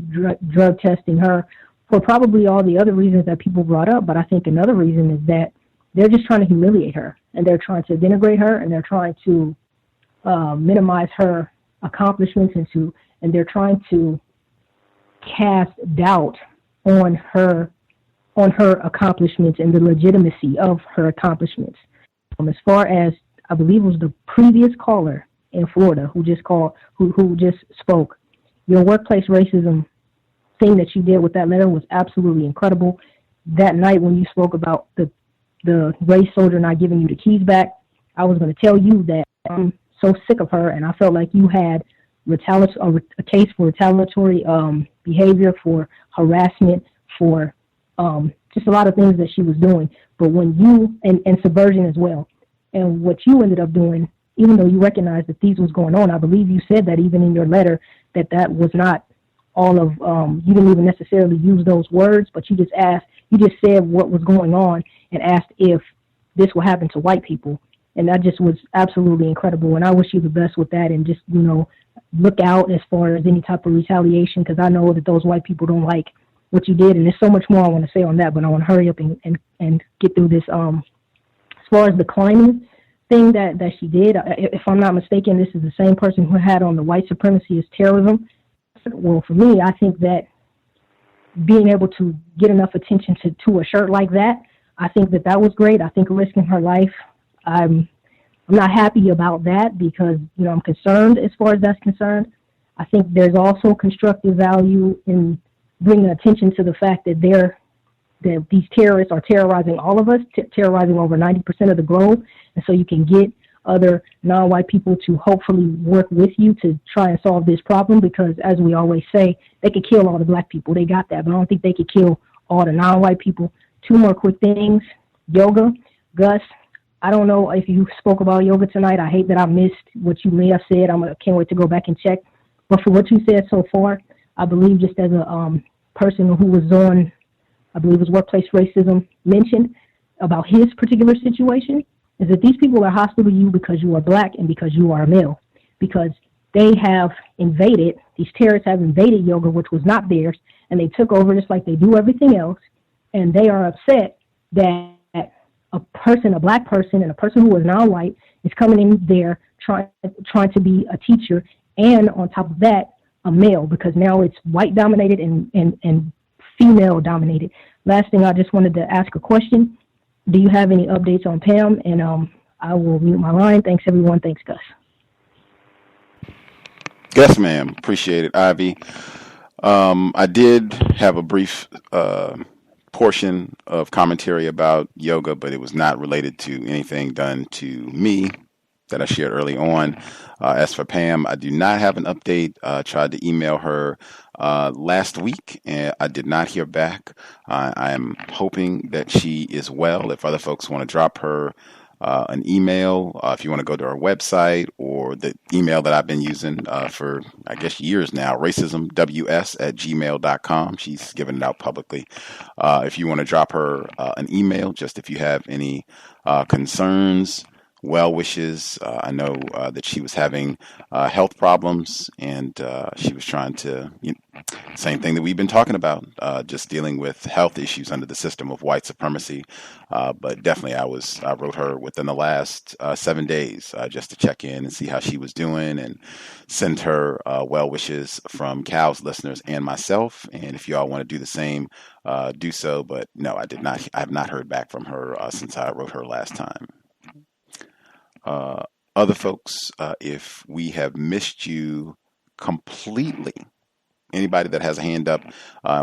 drug testing her for probably all the other reasons that people brought up. But I think another reason is that they're just trying to humiliate her, and they're trying to denigrate her, and they're trying to minimize her accomplishments, and they're trying to cast doubt on her accomplishments and the legitimacy of her accomplishments. As far as, I believe it was the previous caller in Florida who just spoke, your workplace racism thing that you did with that letter was absolutely incredible. That night when you spoke about the race soldier not giving you the keys back, I was going to tell you that I'm so sick of her, and I felt like you had a case for retaliatory behavior, for harassment, for just a lot of things that she was doing. But when you, and subversion as well, and what you ended up doing, even though you recognized that these was going on, I believe you said that even in your letter that was not all of, you didn't even necessarily use those words, but you just said what was going on and asked if this will happen to white people. And that just was absolutely incredible. And I wish you the best with that, and just, look out as far as any type of retaliation, because I know that those white people don't like what you did. And there's so much more I want to say on that, but I want to hurry up and get through this. As far as the climbing thing that she did, if I'm not mistaken, this is the same person who had on the white supremacy is terrorism. Well, for me, I think that being able to get enough attention to a shirt like that, I think that was great. I think risking her life, I'm not happy about that, because, I'm concerned as far as that's concerned. I think there's also constructive value in bringing attention to the fact that these terrorists are terrorizing all of us, terrorizing over 90% of the globe. And so you can get other non-white people to hopefully work with you to try and solve this problem, because as we always say, they could kill all the black people. They got that, but I don't think they could kill all the non-white people. Two more quick things. Yoga. Gus, I don't know if you spoke about yoga tonight. I hate that I missed what you may have said. I can't wait to go back and check. But for what you said so far, I believe, just as a person who was on, I believe it was workplace racism, mentioned about his particular situation, is that these people are hostile to you because you are black and because you are a male. Because they have invaded, these terrorists have invaded yoga, which was not theirs, and they took over just like they do everything else. And they are upset that a black person, and a person who is non-white is coming in there trying to be a teacher, and on top of that, a male, because now it's white dominated and female dominated. Last thing, I just wanted to ask a question. Do you have any updates on Pam? And I will mute my line. Thanks, everyone. Thanks, Gus. Yes, ma'am. Appreciate it, Ivy. I did have a brief portion of commentary about yoga, but it was not related to anything done to me that I shared early on. As for Pam, I do not have an update. Tried to email her last week, and I did not hear back. I am hoping that she is well. If other folks want to drop her an email, if you want to go to our website, or the email that I've been using for, I guess, years now, racismws@gmail.com. She's given it out publicly. If you want to drop her an email, just if you have any concerns, well wishes. I know that she was having health problems, and she was trying to, same thing that we've been talking about, just dealing with health issues under the system of white supremacy. But definitely I wrote her within the last 7 days just to check in and see how she was doing, and send her well wishes from COWS listeners and myself. And if you all want to do the same, do so. But no, I have not heard back from her since I wrote her last time. Other folks, if we have missed you completely, anybody that has a hand up,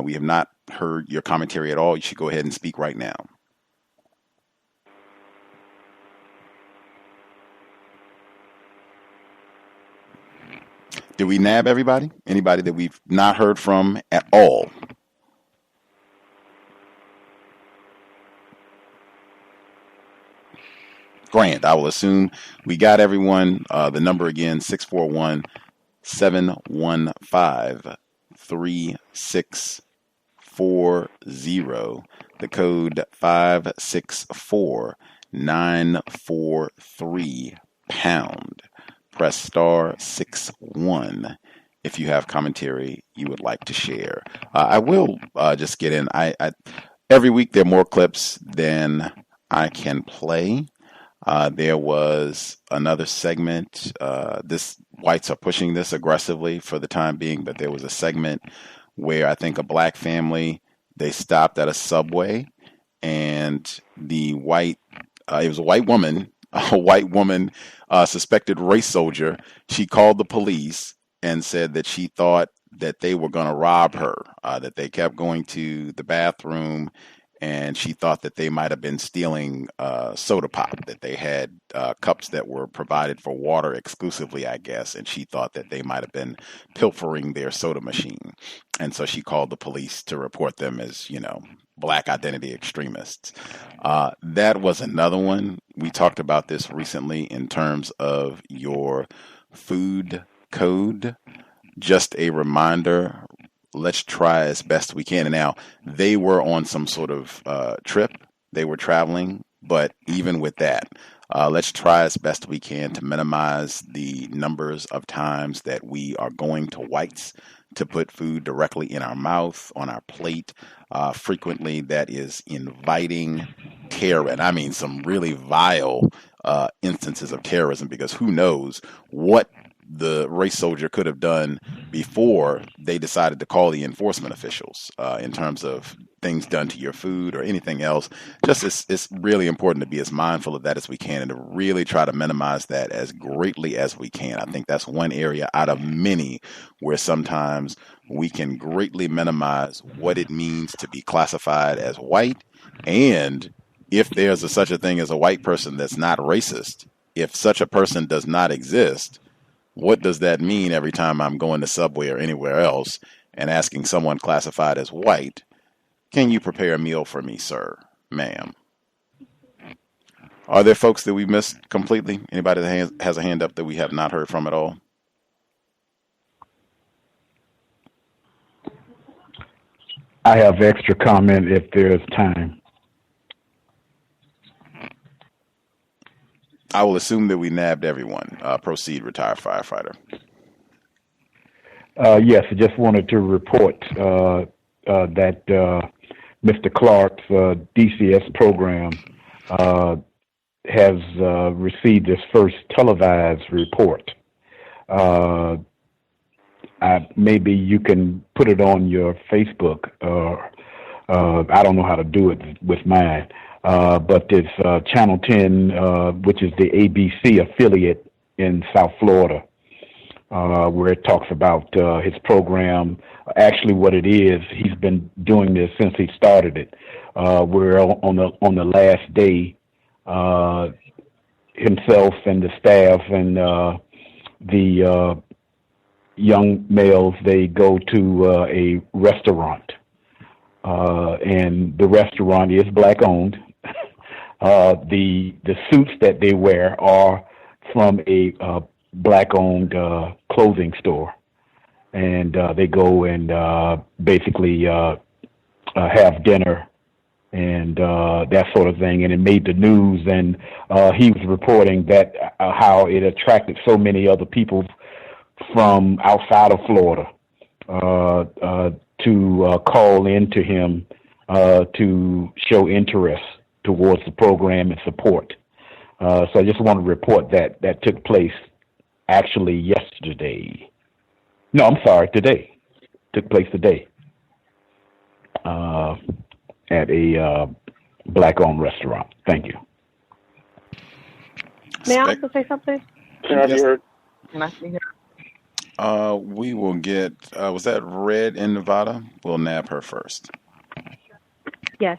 we have not heard your commentary at all, you should go ahead and speak right now. Did we nab everybody? Anybody that we've not heard from at all? Grand. I will assume we got everyone. The number again, 641-715-3640. The code 564-943#. Press star 61 if you have commentary you would like to share. I will just get in. Every week there are more clips than I can play. There was another segment. Whites are pushing this aggressively for the time being, but there was a segment where I think a black family, they stopped at a Subway, and it was a white woman, suspected race soldier. She called the police and said that she thought that they were going to rob her, that they kept going to the bathroom, and she thought that they might have been stealing soda pop, that they had cups that were provided for water exclusively, I guess, and she thought that they might have been pilfering their soda machine. And so she called the police to report them as, black identity extremists. That was another one. We talked about this recently in terms of your food code. Just a reminder, let's try as best we can. And now, they were on some sort of trip. They were traveling. But even with that, let's try as best we can to minimize the numbers of times that we are going to whites to put food directly in our mouth, on our plate. Frequently, that is inviting terror. And I mean some really vile instances of terrorism, because who knows what the race soldier could have done before they decided to call the enforcement officials in terms of things done to your food or anything else. Just it's really important to be as mindful of that as we can and to really try to minimize that as greatly as we can. I think that's one area out of many where sometimes we can greatly minimize what it means to be classified as white. And if there's such a thing as a white person that's not racist, if such a person does not exist, what does that mean every time I'm going to Subway or anywhere else and asking someone classified as white, can you prepare a meal for me, sir, ma'am? Are there folks that we missed completely? Anybody that has a hand up that we have not heard from at all? I have extra comment if there's time. I will assume that we nabbed everyone. Proceed, retired firefighter. Yes, I just wanted to report that Mr. Clarke's DCS program has received its first televised report. Maybe you can put it on your Facebook. I don't know how to do it with mine. But it's Channel 10, which is the ABC affiliate in South Florida, where it talks about his program. Actually, what it is, he's been doing this since he started it. We're on the last day, himself and the staff and the young males, they go to a restaurant, and the restaurant is black owned. The suits that they wear are from a black-owned clothing store, and they go and basically have dinner and that sort of thing. And it made the news, and he was reporting that how it attracted so many other people from outside of Florida to call in to him to show interest towards the program and support. So I just want to report that took place actually yesterday. No, I'm sorry, today. Took place today at a black-owned restaurant. Thank you. May I also say something? Can I be heard? Can I see her? We will get, was that Red in Nevada? We'll nab her first. Yes,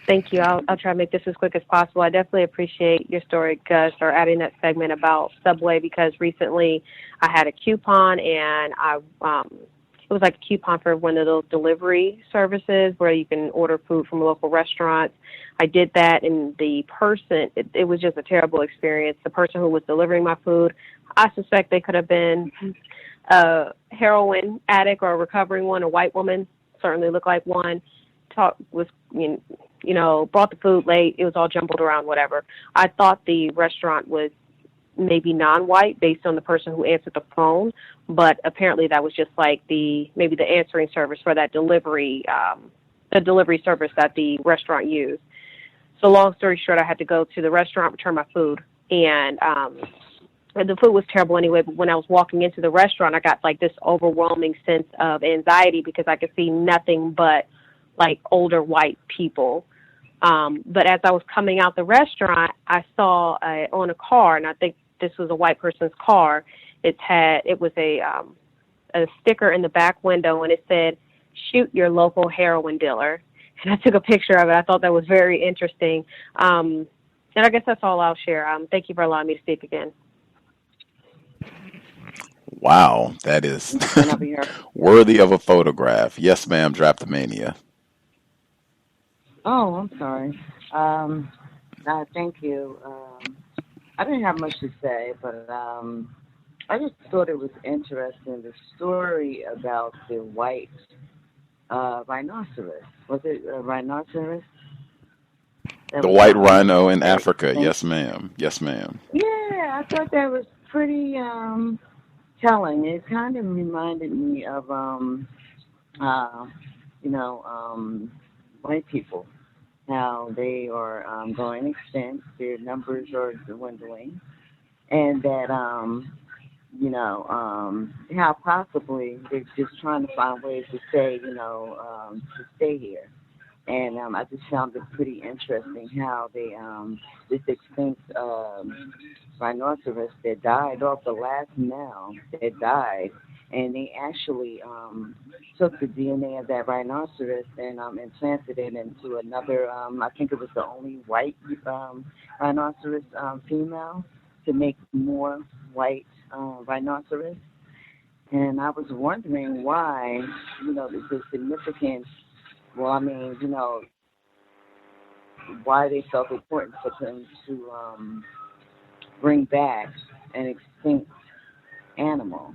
thank you. I'll try to make this as quick as possible. I definitely appreciate your story, Gus, or adding that segment about Subway, because recently I had a coupon and it was like a coupon for one of those delivery services where you can order food from local restaurants. I did that, and the person, it was just a terrible experience. The person who was delivering my food, I suspect they could have been a heroin addict or a recovering one, a white woman, certainly looked like one. Brought the food late. It was all jumbled around, whatever. I thought the restaurant was maybe non-white based on the person who answered the phone, but apparently that was just like maybe the answering service for that delivery, the delivery service that the restaurant used. So long story short, I had to go to the restaurant, return my food, and the food was terrible anyway, but when I was walking into the restaurant, I got like this overwhelming sense of anxiety because I could see nothing but like older white people. But as I was coming out the restaurant, I saw on a car, and I think this was a white person's car. It was a sticker in the back window, and it said, "Shoot your local heroin dealer." And I took a picture of it. I thought that was very interesting. And I guess that's all I'll share. Thank you for allowing me to speak again. Wow, that is worthy of a photograph. Yes, ma'am, Draftmania. Oh, I'm sorry. Thank you. I didn't have much to say, but I just thought it was interesting, the story about the white rhinoceros. Was it a rhinoceros? The white rhino in Africa. Yes, ma'am. Yes, ma'am. Yeah, I thought that was pretty telling. It kind of reminded me of, white people, how they are going extinct, their numbers are dwindling, and that, how possibly they're just trying to find ways to stay, to stay here. And I just found it pretty interesting how they, this extinct rhinoceros that died off, the last male that died, and they actually took the DNA of that rhinoceros and implanted it into another, I think it was the only white rhinoceros female, to make more white rhinoceros. And I was wondering why, the significance, why they felt important for them to bring back an extinct animal.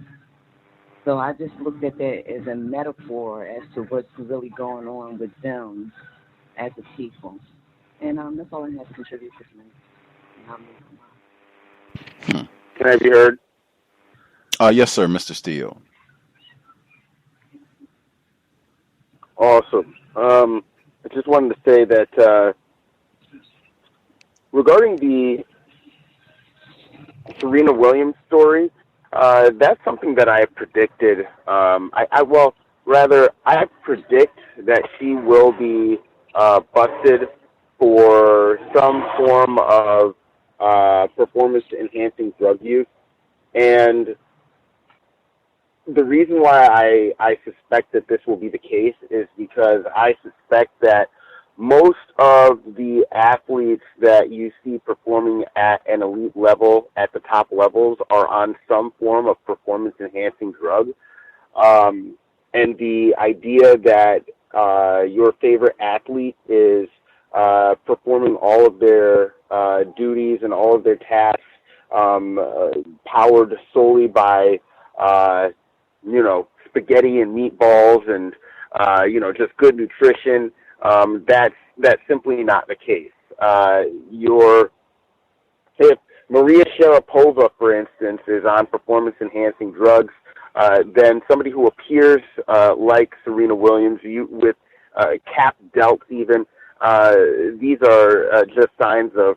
So I just looked at that as a metaphor as to what's really going on with them as a people. And that's all I have to contribute to tonight. Can I be heard? Yes, sir, Mr. Steele. Awesome. I just wanted to say that regarding the Serena Williams story, that's something that I predicted. I predict that she will be busted for some form of performance-enhancing drug use. And the reason why I suspect that this will be the case is because I suspect that most of the athletes that you see performing at an elite level, at the top levels, are on some form of performance-enhancing drug. And the idea that your favorite athlete is performing all of their duties and all of their tasks powered solely by, spaghetti and meatballs and, just good nutrition, that's simply not the case. If Maria Sharapova, for instance, is on performance-enhancing drugs, then somebody who appears like Serena Williams, with capped delts even, these are just signs of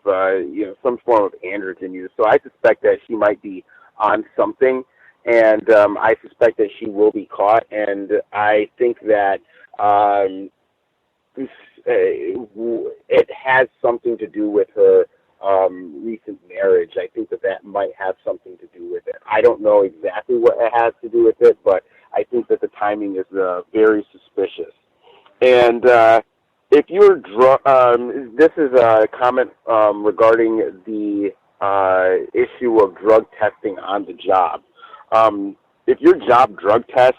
some form of androgen use. So I suspect that she might be on something, and I suspect that she will be caught. And I think that it has something to do with her recent marriage. I think that might have something to do with it. I don't know exactly what it has to do with it, but I think that the timing is very suspicious. And if you're this is a comment regarding the issue of drug testing on the job. If your job drug tests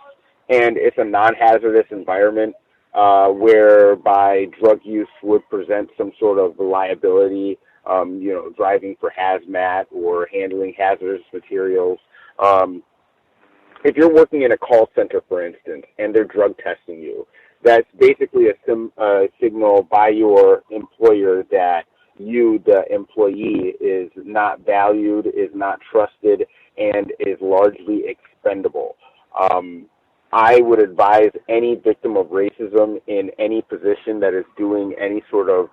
and it's a non-hazardous environment whereby drug use would present some sort of liability, driving for hazmat or handling hazardous materials. If you're working in a call center, for instance, and they're drug testing you, that's basically a signal by your employer that you, the employee, is not valued, is not trusted, and is largely expendable. I would advise any victim of racism in any position that is doing any sort of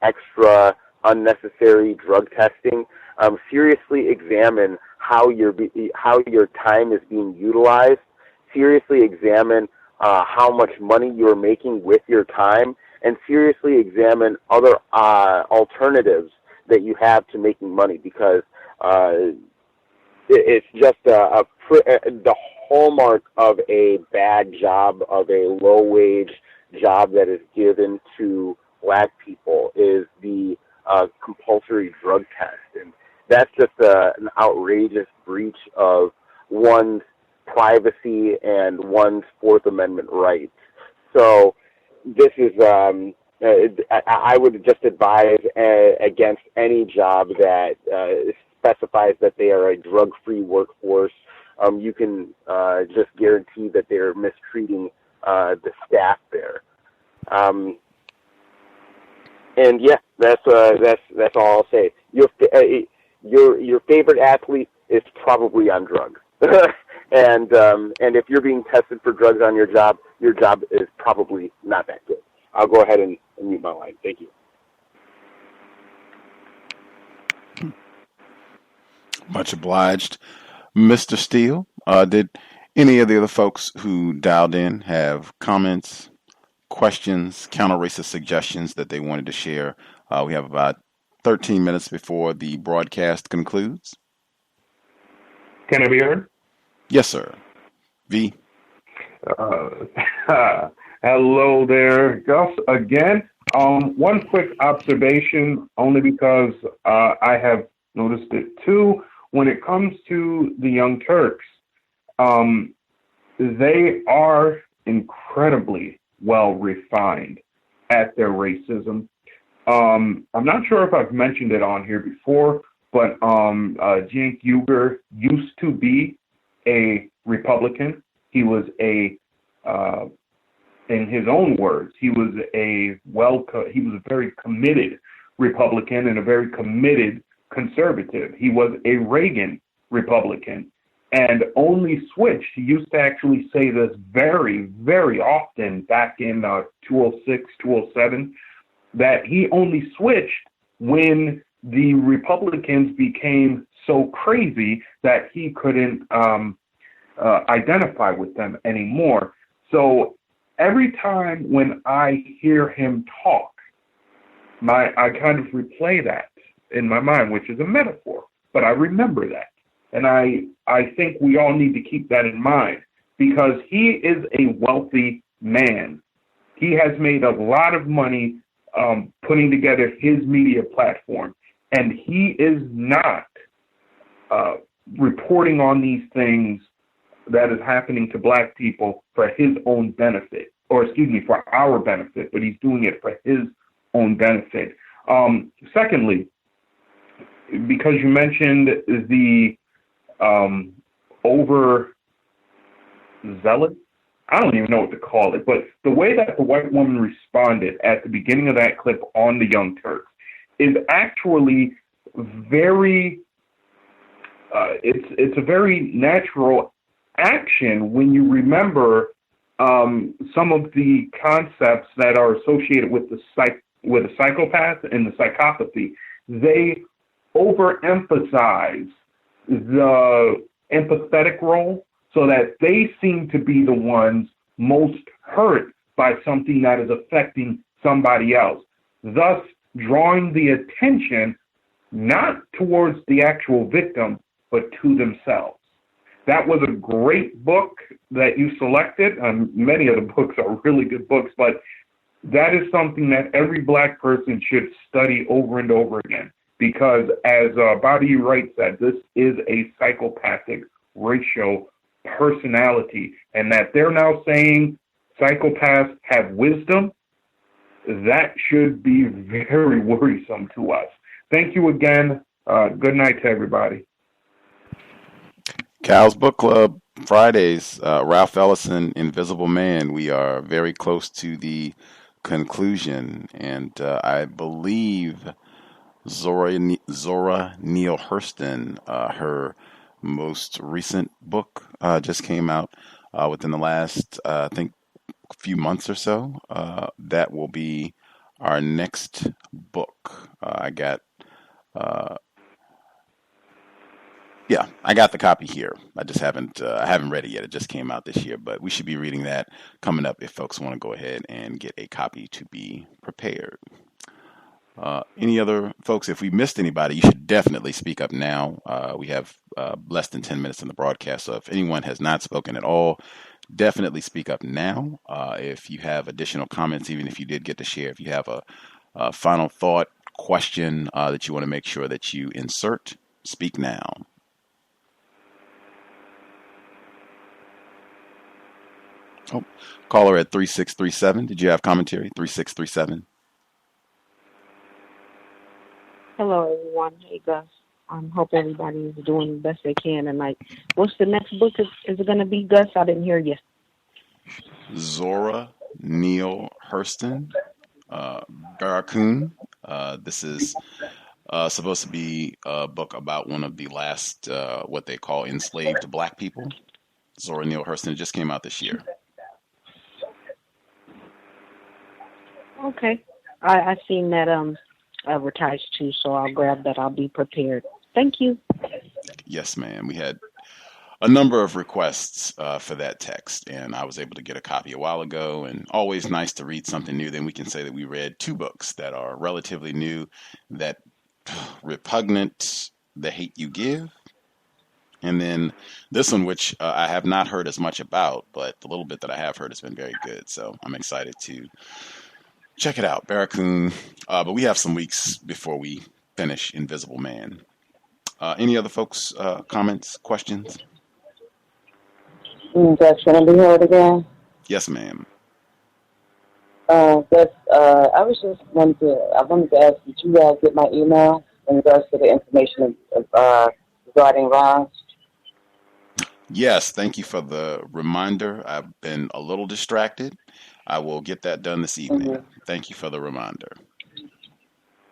extra unnecessary drug testing, seriously examine how your time is being utilized. Seriously examine how much money you're making with your time, and seriously examine other alternatives that you have to making money, because it's just the hallmark of a bad job, of a low-wage job that is given to black people, is the compulsory drug test. And that's just an outrageous breach of one's privacy and one's Fourth Amendment rights. So this is, I would just advise against any job that specifies that they are a drug-free workforce. You can just guarantee that they're mistreating the staff there. And yeah, that's all I'll say. Your favorite athlete is probably on drugs, and if you're being tested for drugs on your job is probably not that good. I'll go ahead and mute my line. Thank you. Much obliged, Mr. Steele. Did any of the other folks who dialed in have comments, questions, counter-racist suggestions that they wanted to share? We have about 13 minutes before the broadcast concludes. Can I be heard? Yes, sir. V. Hello there, Gus, again. One quick observation, only because I have noticed it too. When it comes to the Young Turks, they are incredibly well refined at their racism. I'm not sure if I've mentioned it on here before, but Cenk Uygur used to be a Republican. He was in his own words, he was a very committed Republican and a very committed conservative. He was a Reagan Republican and only switched. He used to actually say this very, very often back in 2006, 2007, that he only switched when the Republicans became so crazy that he couldn't identify with them anymore. So every time when I hear him talk, I kind of replay that in my mind, which is a metaphor, but I remember that. And I think we all need to keep that in mind, because he is a wealthy man. He has made a lot of money putting together his media platform, and he is not reporting on these things that is happening to black people for his own benefit, or excuse me, for our benefit, but he's doing it for his own benefit. Secondly, because you mentioned the overzealous, I don't even know what to call it, but the way that the white woman responded at the beginning of that clip on the Young Turks is actually very, it's a very natural action when you remember some of the concepts that are associated with the psychopath and the psychopathy. They overemphasize the empathetic role so that they seem to be the ones most hurt by something that is affecting somebody else. Thus, drawing the attention not towards the actual victim, but to themselves. That was a great book that you selected. Many of the books are really good books, but that is something that every Black person should study over and over again. Because as Bobby Wright said, this is a psychopathic racial personality. And that they're now saying psychopaths have wisdom, that should be very worrisome to us. Thank you again. Good night to everybody. Cal's Book Club, Fridays, Ralph Ellison, Invisible Man. We are very close to the conclusion, and I believe Zora Neale Hurston, her most recent book just came out within the last, I think, few months or so. That will be our next book. I got the copy here. I just haven't read it yet. It just came out this year, but we should be reading that coming up if folks want to go ahead and get a copy to be prepared. Any other folks, if we missed anybody, you should definitely speak up now. We have less than 10 minutes in the broadcast, so if anyone has not spoken at all, definitely speak up now. If you have additional comments, even if you did get to share, if you have a final thought, question that you want to make sure that you insert, speak now. Oh, caller at 3637. Did you have commentary? 3637. Hello, everyone. Hey, Gus. I hope everybody is doing the best they can tonight. What's the next book? Is it going to be, Gus? I didn't hear you. Zora Neale Hurston, Barracoon. This is supposed to be a book about one of the last, what they call enslaved Black people. Zora Neale Hurston. It just came out this year. Okay. I seen that advertised too, so I'll grab that. I'll be prepared. Thank you. Yes, ma'am. We had a number of requests for that text, and I was able to get a copy a while ago, and always nice to read something new. Then we can say that we read two books that are relatively new, that Repugnant, The Hate You Give, and then this one, which I have not heard as much about, but the little bit that I have heard has been very good, so I'm excited to check it out, Barracoon. But we have some weeks before we finish Invisible Man. Any other folks, comments, questions? Gus, can I be heard again? Yes, ma'am. Gus, I wanted to ask, did you guys get my email in regards to the information regarding Ron? Yes, thank you for the reminder. I've been a little distracted. I will get that done this evening. Mm-hmm. Thank you for the reminder.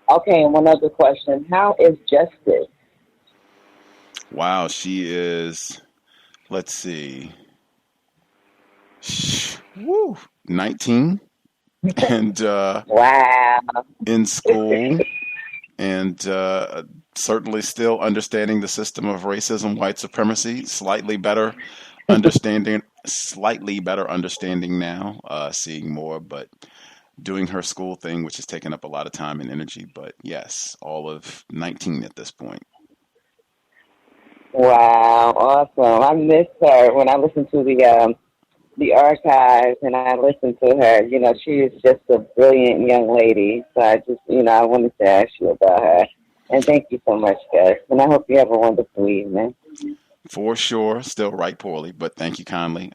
Okay, and one other question. How is Justice? Wow, she is, let's see, 19 and wow, in school and certainly still understanding the system of racism, white supremacy, slightly better understanding now, seeing more, but doing her school thing, which has taken up a lot of time and energy. But yes, all of 19 at this point. Wow, awesome. I missed her when I listened to the archives, and I listened to her. You know, she is just a brilliant young lady. So I just, I wanted to ask you about her. And thank you so much, Gus. And I hope you have a wonderful evening. For sure. Still write poorly, but thank you kindly.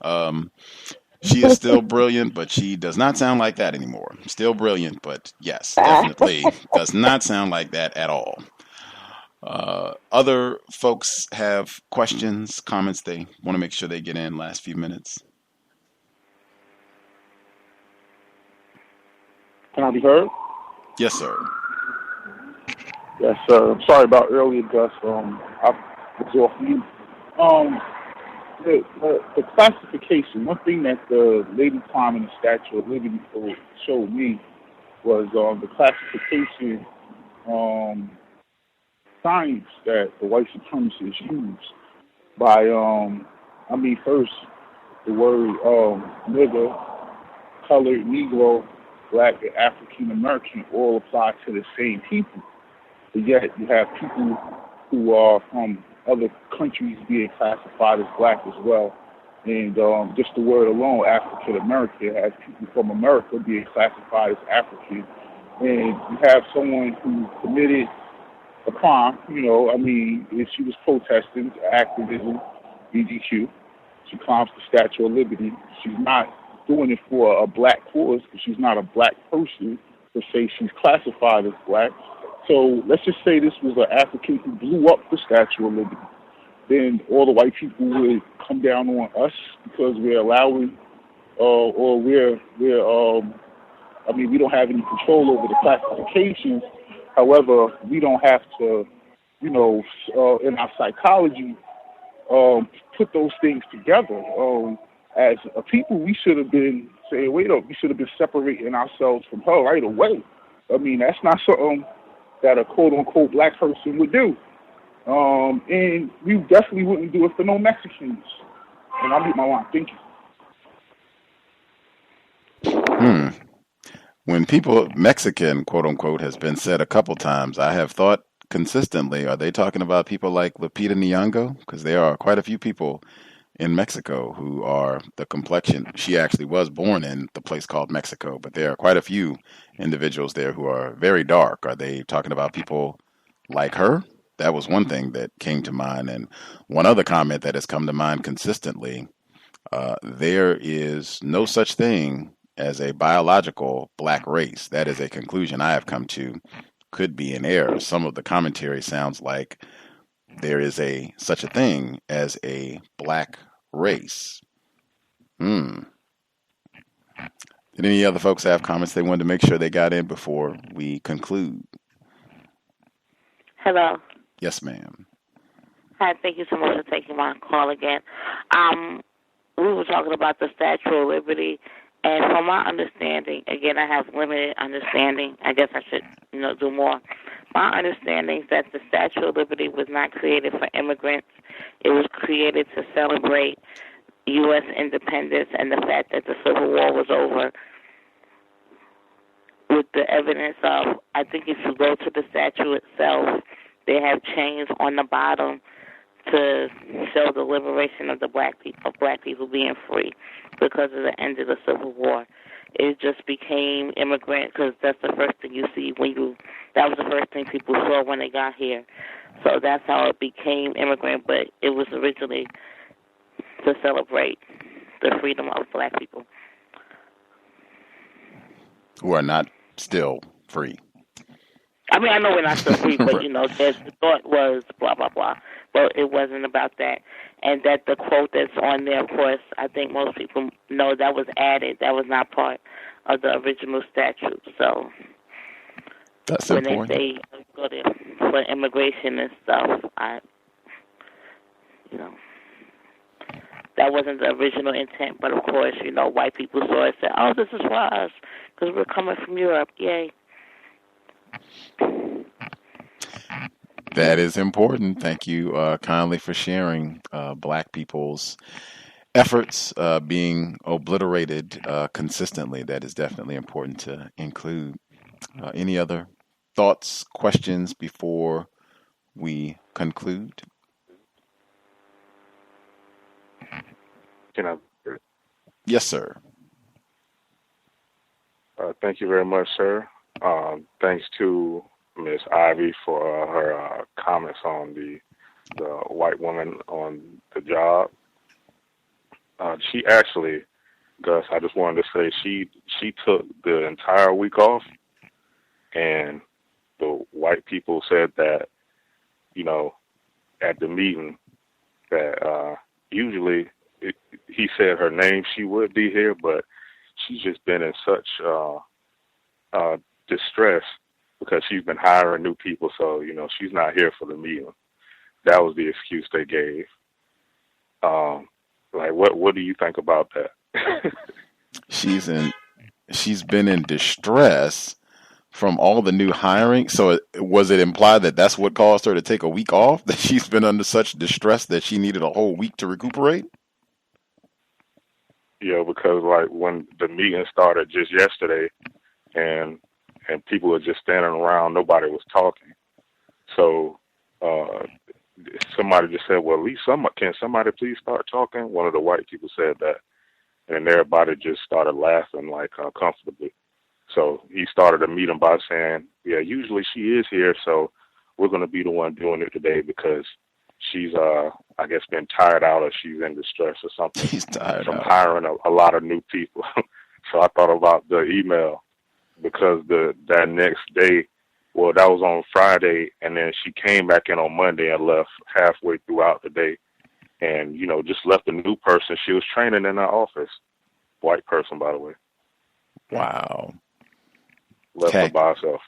She is still brilliant, but she does not sound like that anymore. Still brilliant, but yes, definitely does not sound like that at all. Other folks have questions, comments they want to make sure they get in last few minutes. Can I be heard? Yes, sir. Yes, sir. I'm sorry about earlier, Gus. I was off mute. The classification, one thing that the Lady Time and the Statue of Liberty showed me was the classification science that the white supremacists use by, first the word nigger, colored, Negro, black, and African American all apply to the same people. But yet you have people who are from other countries being classified as black as well. And just the word alone, African American, has people from America being classified as African. And you have someone who committed a crime, if she was protesting activism, BGQ, she climbs the Statue of Liberty. She's not doing it for a black cause because she's not a black person per se. She's classified as black. So let's just say this was an African who blew up the Statue of Liberty. Then all the white people would come down on us because we're allowing, we don't have any control over the classifications. However, we don't have to, in our psychology, put those things together. As a people, we should have been saying, wait up, we should have been separating ourselves from her right away. That's not something that a quote-unquote black person would do. And we definitely wouldn't do it for no Mexicans. And I'll mute my line. Thank you. When people, Mexican, quote unquote, has been said a couple times, I have thought consistently, are they talking about people like Lupita Nyong'o? Because there are quite a few people in Mexico who are the complexion. She actually was born in the place called Mexico, but there are quite a few individuals there who are very dark. Are they talking about people like her? That was one thing that came to mind. And one other comment that has come to mind consistently, there is no such thing as a biological black race. That is a conclusion I have come to. Could be in error. Some of the commentary sounds like there is such a thing as a black race. Did any other folks have comments they wanted to make sure they got in before we conclude? Hello. Yes, ma'am. Hi, thank you so much for taking my call again. We were talking about the Statue of Liberty, and from my understanding, again, I have limited understanding. I guess I should, do more. My understanding is that the Statue of Liberty was not created for immigrants. It was created to celebrate U.S. independence and the fact that the Civil War was over. With the evidence of, I think if you go to the statue itself, they have chains on the bottom to show the liberation of the black people being free because of the end of the Civil War. It just became immigrant because that's the first thing you see that was the first thing people saw when they got here. So that's how it became immigrant, but it was originally to celebrate the freedom of black people. Who are not still free. I mean, I know we're not still free, but, the thought was blah, blah, blah. But it wasn't about that. And that the quote that's on there, of course, I think most people know that was added. That was not part of the original statute. So that's when important. They say go to for immigration and stuff, that wasn't the original intent. But, of course, white people saw it and said, oh, this is for us because we're coming from Europe. Yay. That is important. Thank you kindly for sharing black people's efforts being obliterated consistently. That is definitely important to include. Any other thoughts, questions before we conclude? Can I? Yes, sir. Thank you very much, sir. Thanks to Miss Ivy for her comments on the white woman on the job. She actually, Gus, I just wanted to say she took the entire week off, and the white people said that, at the meeting that usually he said her name, she would be here, but she's just been in such distress because she's been hiring new people, so she's not here for the meeting. That was the excuse they gave. What do you think about that? She's been in distress from all the new hiring. So was it implied that that's what caused her to take a week off? That she's been under such distress that she needed a whole week to recuperate? Yeah, because when the meeting started just yesterday, and people were just standing around. Nobody was talking. So somebody just said, well, at least can somebody please start talking? One of the white people said that, and everybody just started laughing like comfortably. So he started the meeting by saying, yeah, usually she is here, so we're going to be the one doing it today because she's, I guess, been tired out or she's in distress or something. She's tired from out. hiring a lot of new people. So I thought about the email because that next day, well, that was on Friday, and then she came back in on Monday and left halfway throughout the day. And, you know, just left a new person. She was training in her office. White person, by the way. Wow. Left her by herself.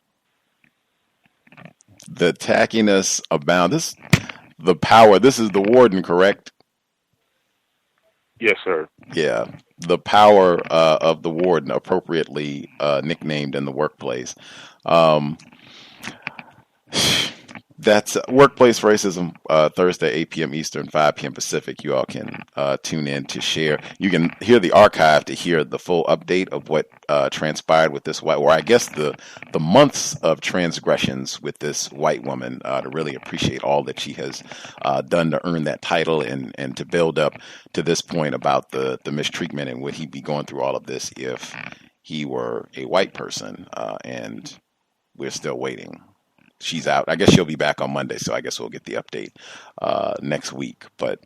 The tackiness abound. The power. This is the warden, correct? Yes, sir. Yeah. The power of the warden, appropriately nicknamed in the workplace. That's Workplace Racism, Thursday, 8 p.m. Eastern, 5 p.m. Pacific. You all can tune in to share. You can hear the archive to hear the full update of what transpired with this white, or I guess the months of transgressions with this white woman, to really appreciate all that she has done to earn that title and to build up to this point about the mistreatment, and would he be going through all of this if he were a white person, and we're still waiting. She's out. I guess she'll be back on Monday, so I guess we'll get the update next week. But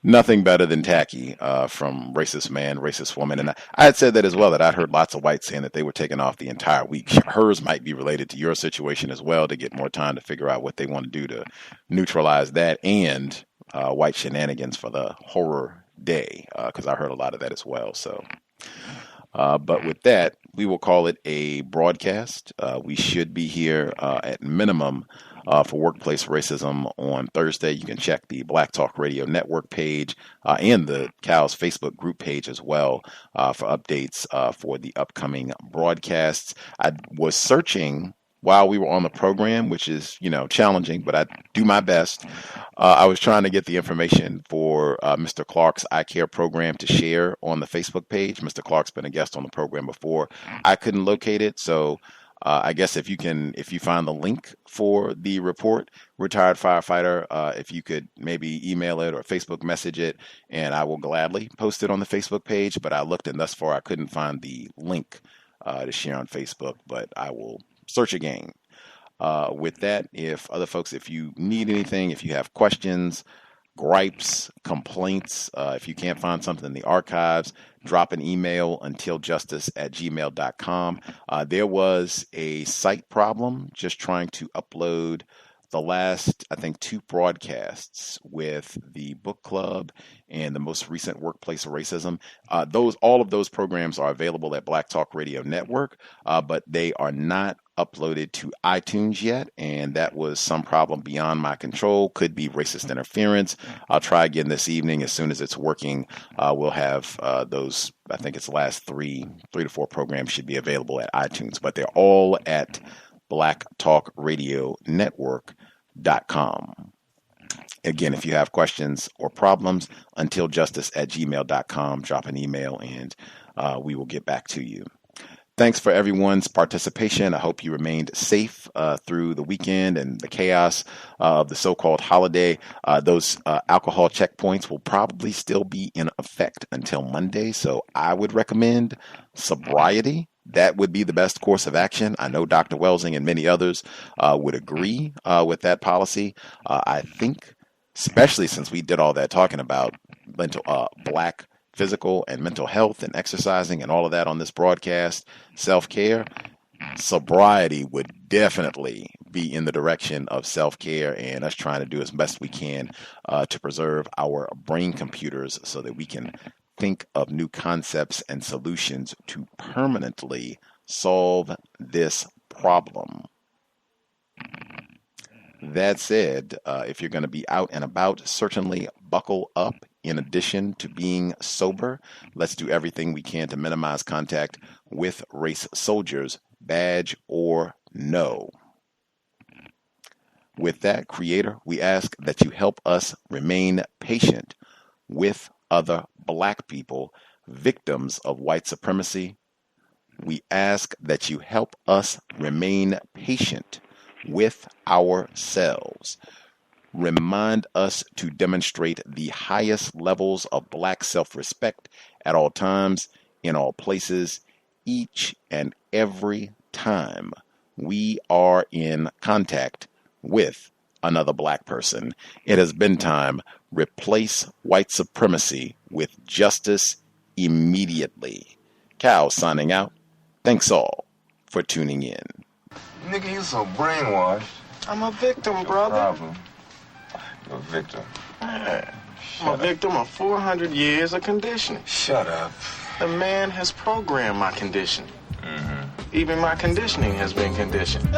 nothing better than tacky from racist man, racist woman. And I had said that as well, that I'd heard lots of whites saying that they were taking off the entire week. Hers might be related to your situation as well, to get more time to figure out what they want to do to neutralize that, and white shenanigans for the horror day, because I heard a lot of that as well. So. But with that, we will call it a broadcast. We should be here at minimum for Workplace Racism on Thursday. You can check the Black Talk Radio Network page and the COWS Facebook group page as well for updates for the upcoming broadcasts. I was searching while we were on the program, which is, challenging, but I do my best. I was trying to get the information for Mr. Clarke's eye care program to share on the Facebook page. Mr. Clarke's been a guest on the program before. I couldn't locate it, so I guess if you find the link for the report, retired firefighter, if you could maybe email it or Facebook message it, and I will gladly post it on the Facebook page. But I looked, and thus far I couldn't find the link to share on Facebook, but I will search again. With that, if you need anything, if you have questions, gripes, complaints, if you can't find something in the archives, drop an email untiljustice@gmail.com. There was a site problem just trying to upload the last, I think, 2 broadcasts with the book club and the most recent Workplace Racism. All of those programs are available at Black Talk Radio Network, but they are not uploaded to iTunes yet, and that was some problem beyond my control. Could be racist interference. I'll try again this evening. As soon as it's working, we'll have those, I think it's the last 3 to 4 programs should be available at iTunes, but they're all at blacktalkradionetwork.com. Again, if you have questions or problems, untiljustice@gmail.com, drop an email and we will get back to you. Thanks for everyone's participation. I hope you remained safe through the weekend and the chaos of the so-called holiday. Those alcohol checkpoints will probably still be in effect until Monday, so I would recommend sobriety. That would be the best course of action. I know Dr. Welsing and many others would agree with that policy. I think, especially since we did all that talking about black physical and mental health and exercising and all of that on this broadcast, self-care, sobriety would definitely be in the direction of self-care and us trying to do as best we can to preserve our brain computers so that we can think of new concepts and solutions to permanently solve this problem. That said, if you're going to be out and about, certainly buckle up. In addition to being sober, let's do everything we can to minimize contact with race soldiers, badge or no. With that, Creator, we ask that you help us remain patient with other black people, victims of white supremacy, we ask that you help us remain patient with ourselves. Remind us to demonstrate the highest levels of Black self-respect at all times, in all places, each and every time we are in contact with another Black person. It has been time. Replace white supremacy with justice immediately. Cal signing out. Thanks all for tuning in. Nigga, you so brainwashed. I'm a victim, brother. Problem. You're a victim. Man, I'm a victim of 400 years of conditioning. Shut up. The man has programmed my conditioning. Mm-hmm. Even my conditioning has been conditioned.